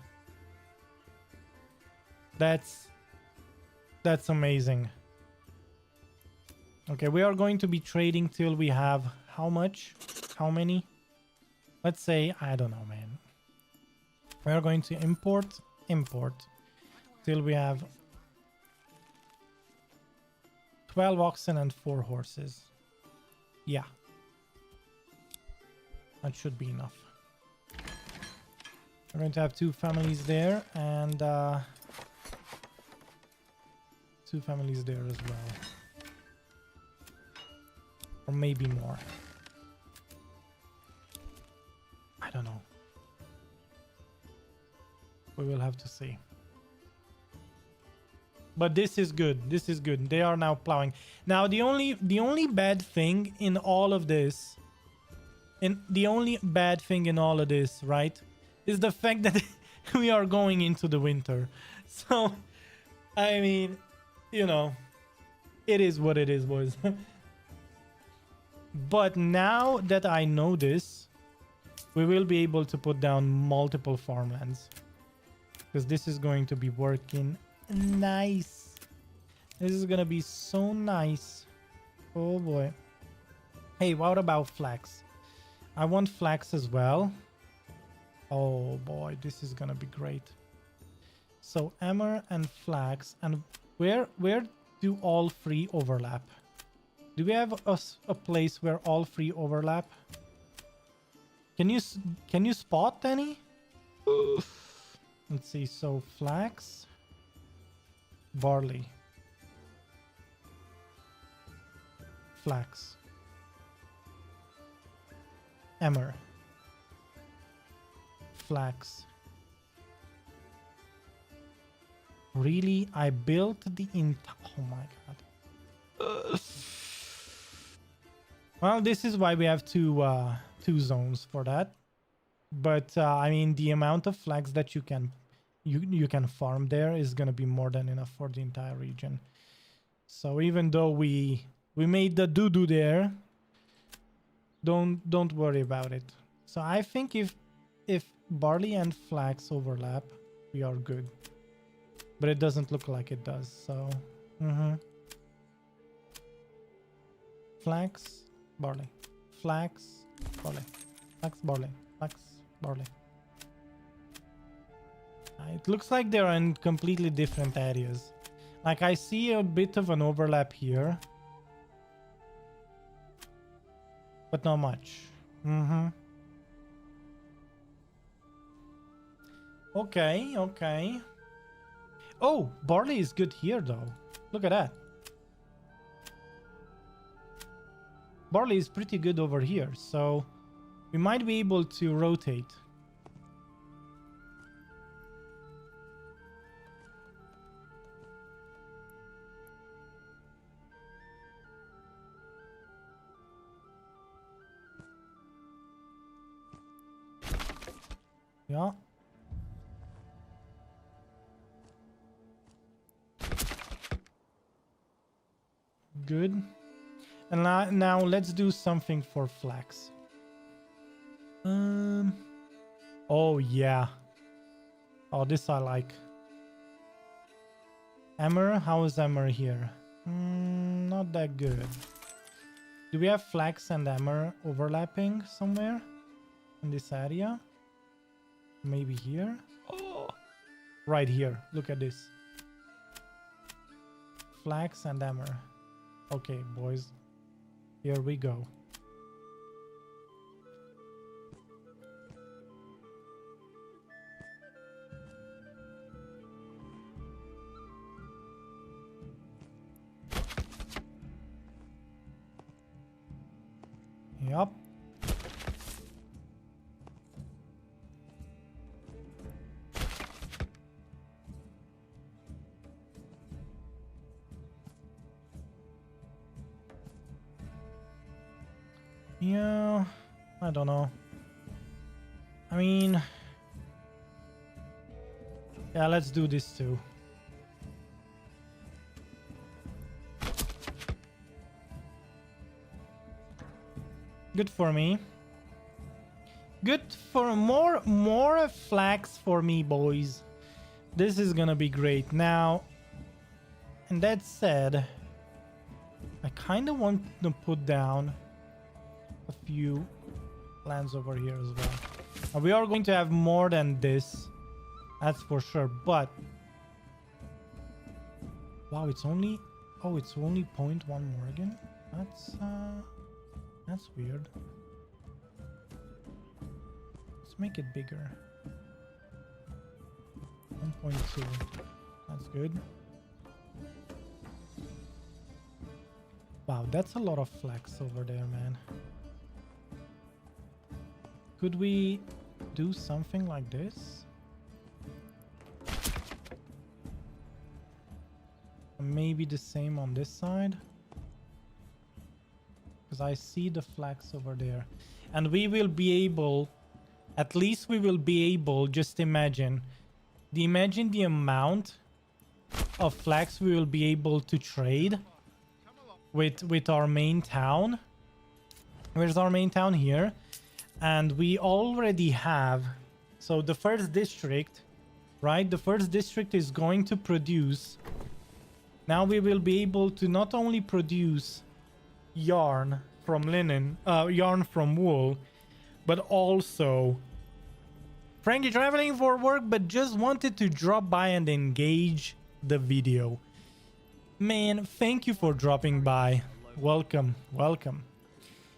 That's amazing. Okay, we are going to be trading till we have how much? How many? Let's say, I don't know, man. We are going to import till we have 12 oxen and 4 horses. Yeah. That should be enough. We're going to have 2 families there and 2 families there as well. Or maybe more. I don't know. We will have to see. But this is good. This is good. They are now plowing. Now the only bad thing in all of this, right, is the fact that we are going into the winter. So, I mean, you know, it is what it is, boys. But now that I know this, we will be able to put down multiple farmlands. Because this is going to be working nice. This is going to be so nice. Oh boy. Hey, what about flax? I want flax as well. Oh boy, this is going to be great. So emmer and flax. And where do all three overlap? Do we have a place where all three overlap? Can you spot any? Let's see. So flax, barley, flax, emmer, flax. Really? I built the oh my god. Well, this is why we have two zones for that. But I mean, the amount of flags that you can farm there is gonna be more than enough for the entire region. So even though we made the doo-doo there, don't worry about it. So I think if barley and flax overlap, we are good. But it doesn't look like it does. So flax, barley, flax, barley, flax, barley, flax, barley. It looks like they're in completely different areas. Like I see a bit of an overlap here, but not much. Okay. Oh, barley is good here though. Look at that. Barley is pretty good over here, so we might be able to rotate. Yeah. Good. And now let's do something for flax. Oh yeah. Oh, this I like. Emmer, how is Emmer here? Not that good. Do we have flax and emmer overlapping somewhere in this area? Maybe here? Oh, right here. Look at this. Flax and emmer. Okay, boys. Here we go. Yup. Yeah, I don't know. I mean, yeah, let's do this too. Good for me. Good for more flax for me, boys. This is gonna be great. Now, and that said, I kind of want to put down a few lands over here as well. Now, we are going to have more than this, that's for sure. But wow, it's only 0.1 more again. That's weird. Let's make it bigger. 1.2. That's good. Wow, that's a lot of flax over there, man. Could we do something like this? Maybe the same on this side? Because I see the flax over there. And we will be able, at least we will be able, just imagine the amount of flax we will be able to trade with our main town. Where's our main town? Here. And we already have, so the first district, right? The first district is going to produce. Now we will be able to not only produce yarn from linen, yarn from wool, but also Frankie traveling for work, but just wanted to drop by and engage the video. Man, thank you for dropping by. Welcome, welcome.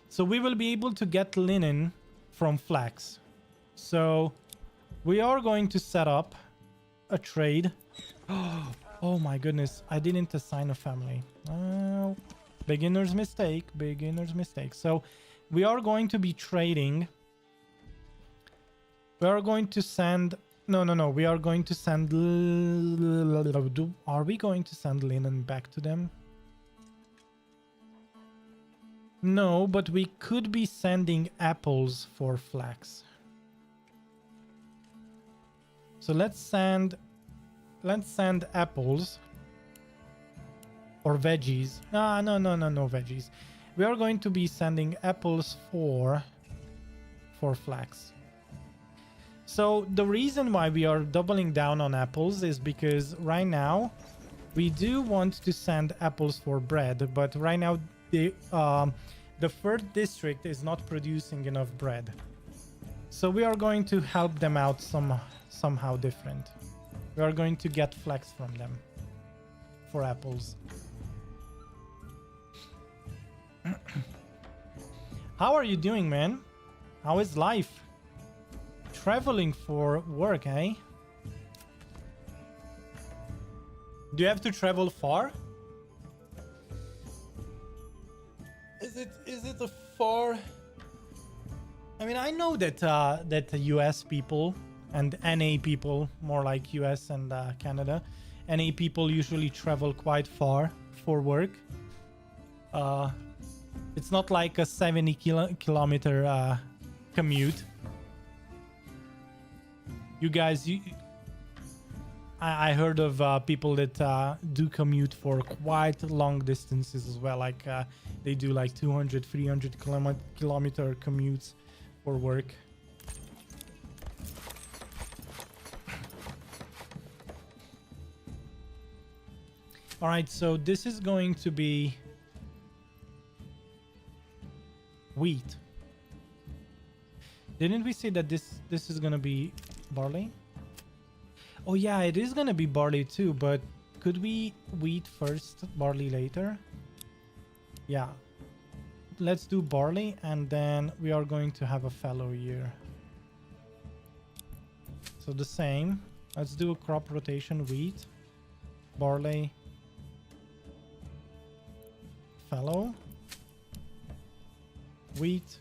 So we will be able to get linen from flax. So we are going to set up a trade. Oh my goodness, I didn't assign a family. Beginner's mistake, beginner's mistake. So we are going to be trading. We are going to send... No. We are going to send... Are we going to send linen back to them? No, but we could be sending apples for flax. So let's send apples or veggies. No veggies. We are going to be sending apples for flax. So the reason why we are doubling down on apples is because right now we do want to send apples for bread, but right now the third district is not producing enough bread. So we are going to help them out somehow different. We are going to get flax from them for apples. How are you doing, man? How is life? Traveling for work, eh? Do you have to travel far? Is it a far? I mean, I know that that the US people and NA people, more like US and Canada, NA people usually travel quite far for work. It's not like a 70 kilometer commute. You guys, I heard of people that do commute for quite long distances as well. Like they do like 200, 300 kilometer commutes for work. All right, so this is going to be wheat. Didn't we say that this is gonna be barley? Oh yeah, it is gonna be barley too, but could we wheat first, barley later? Yeah. Let's do barley and then we are going to have a fallow year. So the same. Let's do a crop rotation: wheat, barley, fallow, wheat.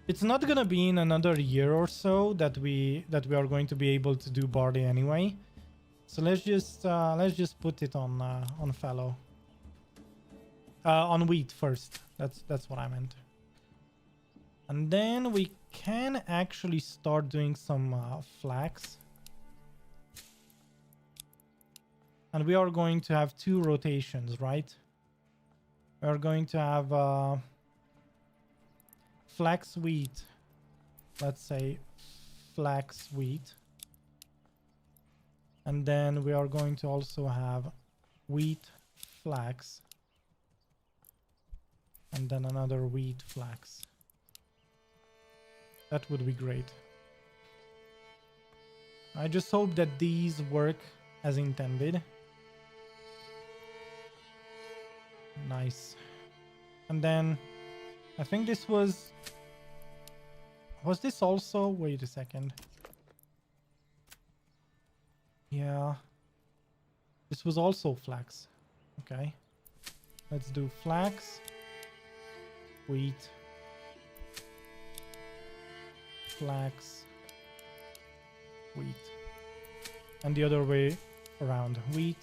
It's not gonna be in another year or so that we are going to be able to do barley anyway. So let's just put it on fallow. On wheat first. That's what I meant. And then we can actually start doing some flax. And we are going to have 2 rotations, right? We are going to have flax wheat. Let's say flax wheat. And then we are going to also have wheat flax. And then another wheat flax. That would be great. I just hope that these work as intended. Nice. And then I think this was this also? Wait a second. Yeah. This was also flax. Okay. Let's do flax, wheat, flax, wheat. And the other way around. Wheat,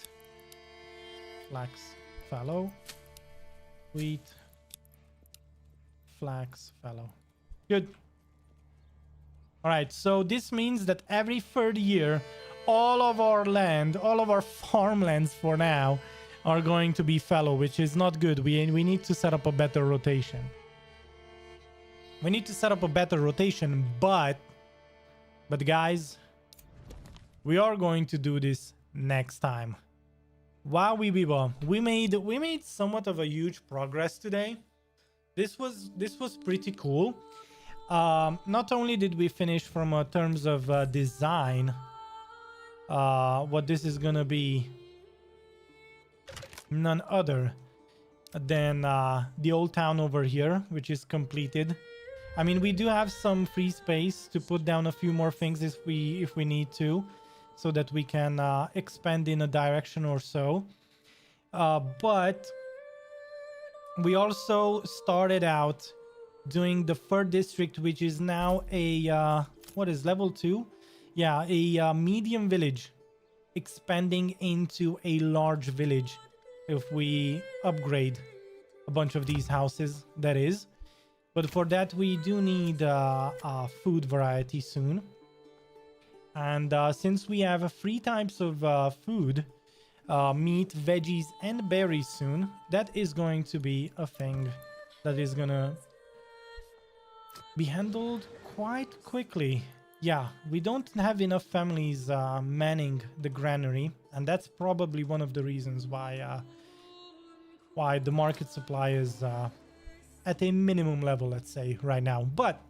flax, fallow, wheat, flax, fallow. Good. All right, so this means that every 3rd year, all of our land, all of our farmlands for now are going to be fallow, which is not good. We need to set up a better rotation. We need to set up a better rotation, but guys, we are going to do this next time. Wow, we made somewhat of a huge progress today. This was pretty cool. Not only did we finish from terms of design, what this is gonna be none other than the old town over here, which is completed. I mean, we do have some free space to put down a few more things if we need to, so that we can expand in a direction or so. But we also started out doing the third district, which is now a what is level 2? Yeah, a medium village, expanding into a large village if we upgrade a bunch of these houses, that is. But for that we do need a food variety soon. And since we have 3 types of food, meat, veggies, and berries soon, that is going to be a thing that is gonna be handled quite quickly. Yeah, we don't have enough families manning the granary, and that's probably one of the reasons why the market supply is at a minimum level, let's say, right now. But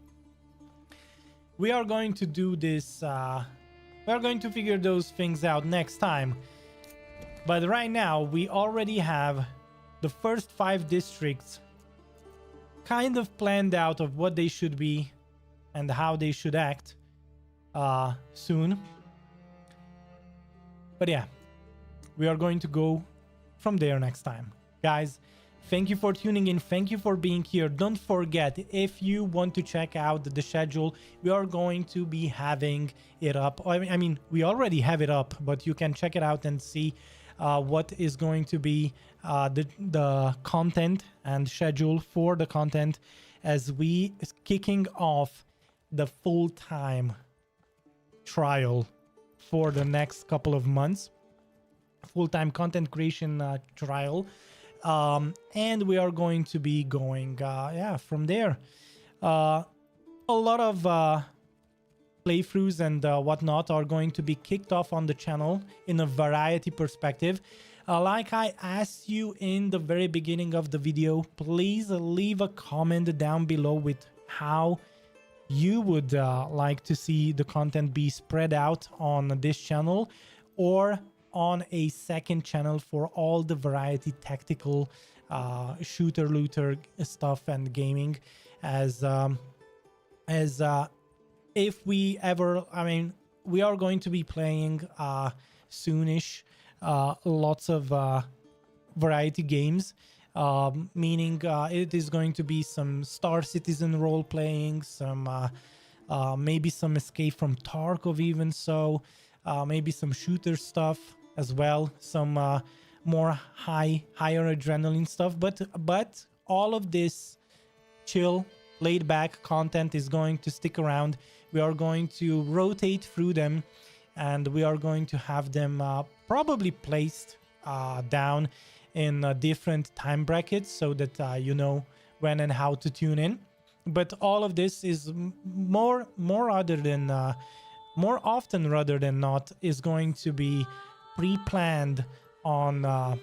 we are going to do this, we are going to figure those things out next time. But right now, we already have the first 5 districts kind of planned out of what they should be and how they should act soon. But yeah, we are going to go from there next time. Guys, thank you for tuning in. Thank you for being here. Don't forget, if you want to check out the schedule, we are going to be having it up. I mean, we already have it up, but you can check it out and see what is going to be the content and schedule for the content as we is kicking off the full-time trial for the next couple of months. Full-time content creation trial. And we are going to be going from there. A lot of playthroughs and whatnot are going to be kicked off on the channel in a variety perspective. Like I asked you in the very beginning of the video, please leave a comment down below with how you would like to see the content be spread out on this channel or on a second channel for all the variety tactical shooter looter stuff and gaming, as if we ever, I mean, we are going to be playing soonish lots of variety games, meaning it is going to be some Star Citizen role playing, some maybe some Escape from Tarkov, even so, maybe some shooter stuff as well, some more higher adrenaline stuff, but all of this chill, laid back content is going to stick around. We are going to rotate through them, and we are going to have them probably placed down in different time brackets so that you know when and how to tune in. But all of this is more often rather than not is going to be pre-planned on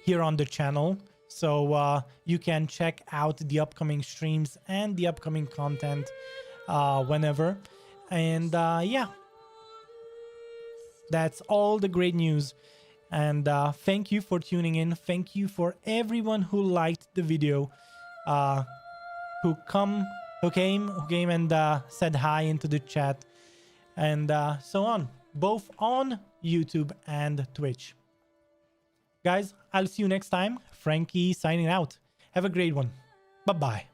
here on the channel, so you can check out the upcoming streams and the upcoming content whenever. And yeah, that's all the great news. And thank you for tuning in. Thank you for everyone who liked the video, who came and said hi into the chat, and so on, both on YouTube and Twitch. Guys, I'll see you next time. Frankie signing out. Have a great one. Bye-bye.